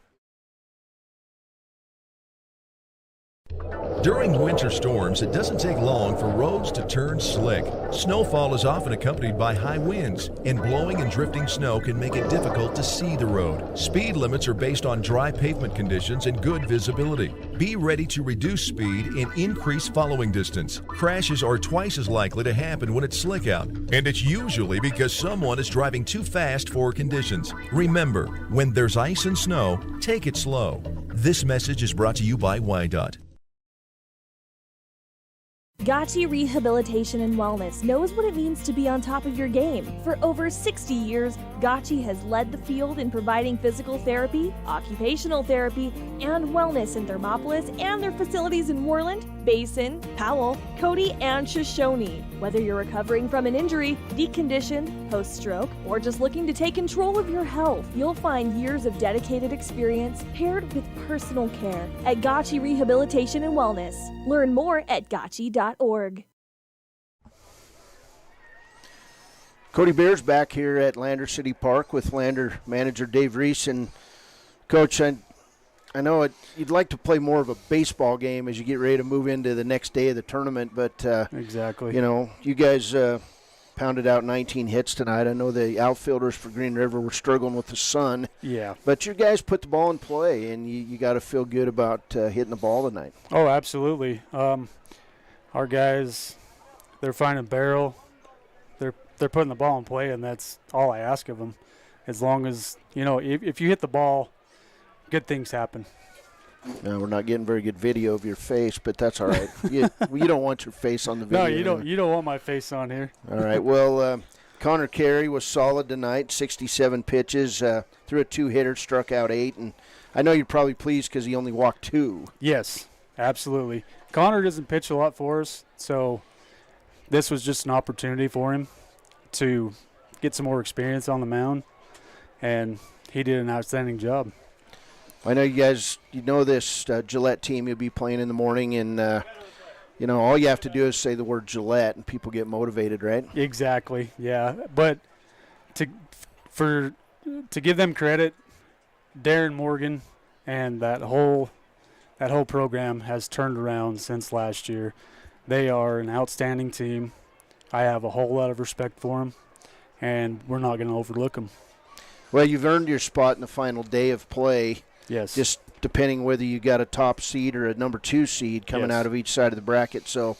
During winter storms, it doesn't take long for roads to turn slick. Snowfall is often accompanied by high winds, and blowing and drifting snow can make it difficult to see the road. Speed limits are based on dry pavement conditions and good visibility. Be ready to reduce speed and increase following distance. Crashes are twice as likely to happen when it's slick out, and it's usually because someone is driving too fast for conditions. Remember, when there's ice and snow, take it slow. This message is brought to you by WYDOT. Gotchi Rehabilitation and Wellness knows what it means to be on top of your game. For over 60 years, Gotchi has led the field in providing physical therapy, occupational therapy, and wellness in Thermopolis and their facilities in Moreland, Basin, Powell, Cody, and Shoshone. Whether you're recovering from an injury, deconditioned, post-stroke, or just looking to take control of your health, you'll find years of dedicated experience paired with personal care at Gotchi Rehabilitation and Wellness. Learn more at gotchi.org. Cody Beers back here at Lander City Park with Lander manager Dave Reese. And Coach, I know you'd like to play more of a baseball game as you get ready to move into the next day of the tournament, but exactly. You guys pounded out 19 hits tonight. I know the outfielders for Green River were struggling with the sun. Yeah. But you guys put the ball in play, and you got to feel good about hitting the ball tonight. Oh, absolutely. Our guys, they're finding barrel. They're putting the ball in play, and that's all I ask of them. As long as, if you hit the ball, good things happen. No, we're not getting very good video of your face, but that's all right. you don't want your face on the video. No, you don't want my face on here. All right. Well, Connor Carey was solid tonight, 67 pitches, threw a 2-hitter, struck out 8, and I know you're probably pleased because he only walked 2. Yes, absolutely. Connor doesn't pitch a lot for us, so this was just an opportunity for him to get some more experience on the mound, and he did an outstanding job. I know you guys, this Gillette team you'll be playing in the morning, and, all you have to do is say the word Gillette, and people get motivated, right? Exactly, yeah. But to give them credit, Darren Morgan and that whole program has turned around since last year. They are an outstanding team. I have a whole lot of respect for them, and we're not going to overlook them. Well, you've earned your spot in the final day of play. Yes. Just depending whether you got a top seed or a number 2 seed coming out of each side of the bracket. So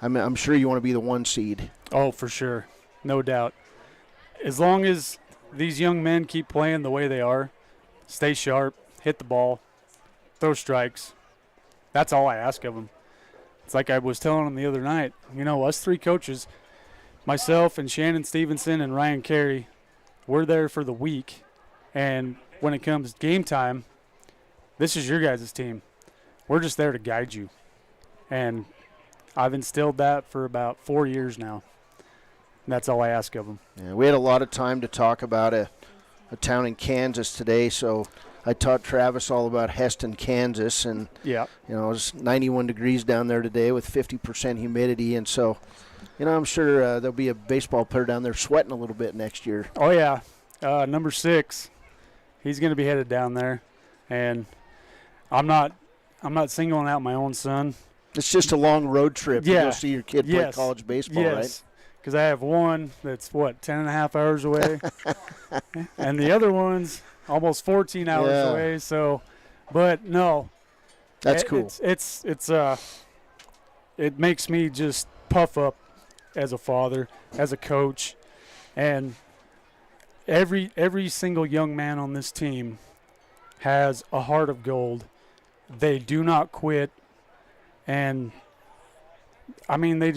I'm sure you want to be the 1 seed. Oh, for sure. No doubt. As long as these young men keep playing the way they are, stay sharp, hit the ball, throw strikes, that's all I ask of them. It's like I was telling them the other night, us 3 coaches, myself and Shannon Stevenson and Ryan Carey, we're there for the week. And when it comes game time, this is your guys' team. We're just there to guide you. And I've instilled that for about 4 years now. And that's all I ask of them. Yeah, we had a lot of time to talk about a town in Kansas today, so I taught Travis all about Heston, Kansas, and it was 91 degrees down there today with 50% humidity, and so I'm sure there'll be a baseball player down there sweating a little bit next year. Oh yeah, number 6, he's going to be headed down there, and I'm not singling out my own son. It's just a long road trip to go see your kid play college baseball, right? Because I have one that's 10.5 hours away, and the other one's almost 14 hours away. So, but no, that's cool. It makes me just puff up as a father, as a coach, and every single young man on this team has a heart of gold. They do not quit, and I mean they're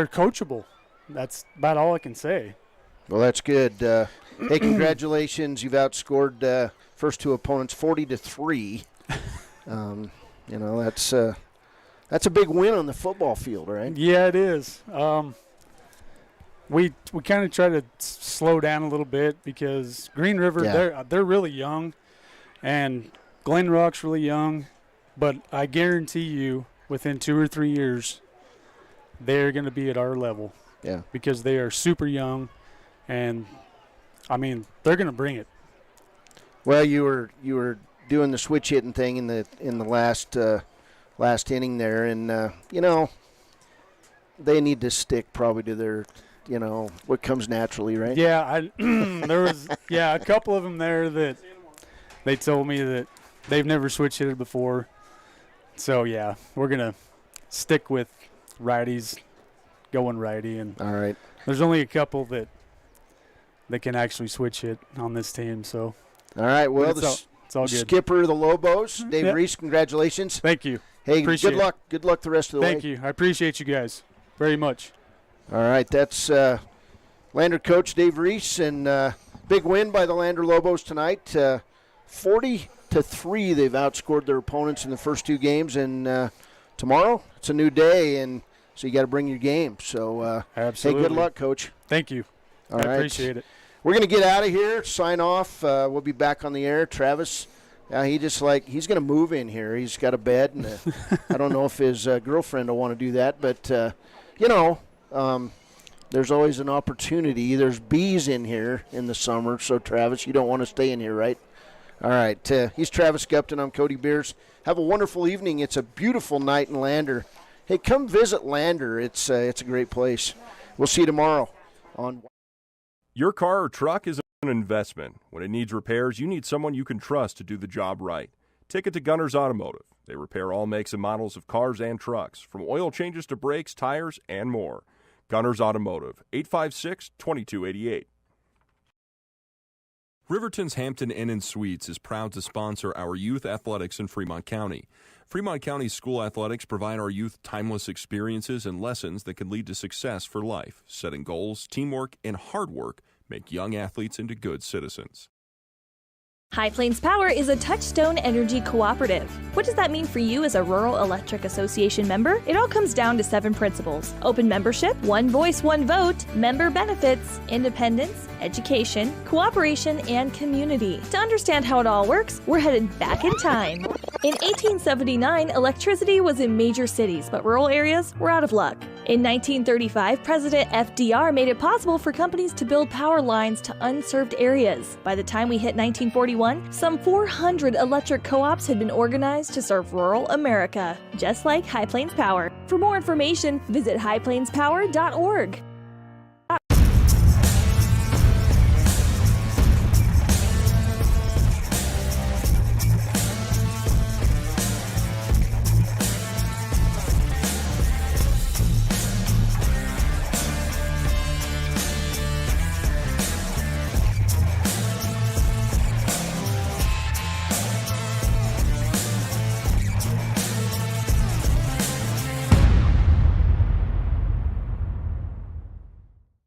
coachable. That's about all I can say. Well, that's good. Hey, congratulations! You've outscored first 2 opponents 40-3. That's a big win on the football field, right? Yeah, it is. We kind of try to slow down a little bit because Green River they're really young, and Glen Rock's really young, but I guarantee you within 2 or 3 years they're going to be at our level. Yeah. Because they are super young, and I mean they're going to bring it. Well, you were doing the switch hitting thing in the last inning there, and they need to stick probably to their what comes naturally, right? Yeah, there was a couple of them there that they told me that they've never switch hitted before. So yeah, we're gonna stick with righties, going righty, and all right. There's only a couple that can actually switch hit on this team. So all right, well, it's all good. Skipper of the Lobos, Dave Reese, congratulations. Thank you. Hey, appreciate good luck. Good luck the rest of the way. Thank you. I appreciate you guys very much. All right, that's Lander coach Dave Reese, and big win by the Lander Lobos tonight. 40-3, they've outscored their opponents in the first 2 games, and tomorrow it's a new day, and so you got to bring your game. So, absolutely. Hey, good luck, Coach. Thank you. All I right. appreciate it. We're going to get out of here, sign off. We'll be back on the air. Travis, he's going to move in here. He's got a bed, and I don't know if his girlfriend will want to do that, but, there's always an opportunity. There's bees in here in the summer, so, Travis, you don't want to stay in here, right? All right. He's Travis Gupton. I'm Cody Beers. Have a wonderful evening. It's a beautiful night in Lander. Hey, come visit Lander. It's a great place. We'll see you tomorrow on. Your car or truck is an investment. When it needs repairs, you need someone you can trust to do the job right. Take it to Gunners Automotive. They repair all makes and models of cars and trucks, from oil changes to brakes, tires, and more. Gunners Automotive, 856-2288. Riverton's Hampton Inn & Suites is proud to sponsor our youth athletics in Fremont County. Fremont County's school athletics provide our youth timeless experiences and lessons that can lead to success for life. Setting goals, teamwork, and hard work make young athletes into good citizens. High Plains Power is a Touchstone Energy cooperative. What does that mean for you as a Rural Electric Association member? It all comes down to 7 principles: open membership, one voice, one vote, member benefits, independence, education, cooperation, and community. To understand how it all works, we're headed back in time. In 1879, electricity was in major cities, but rural areas were out of luck. In 1935, President FDR made it possible for companies to build power lines to unserved areas. By the time we hit 1941, some 400 electric co-ops had been organized to serve rural America, just like High Plains Power. For more information, visit highplainspower.org.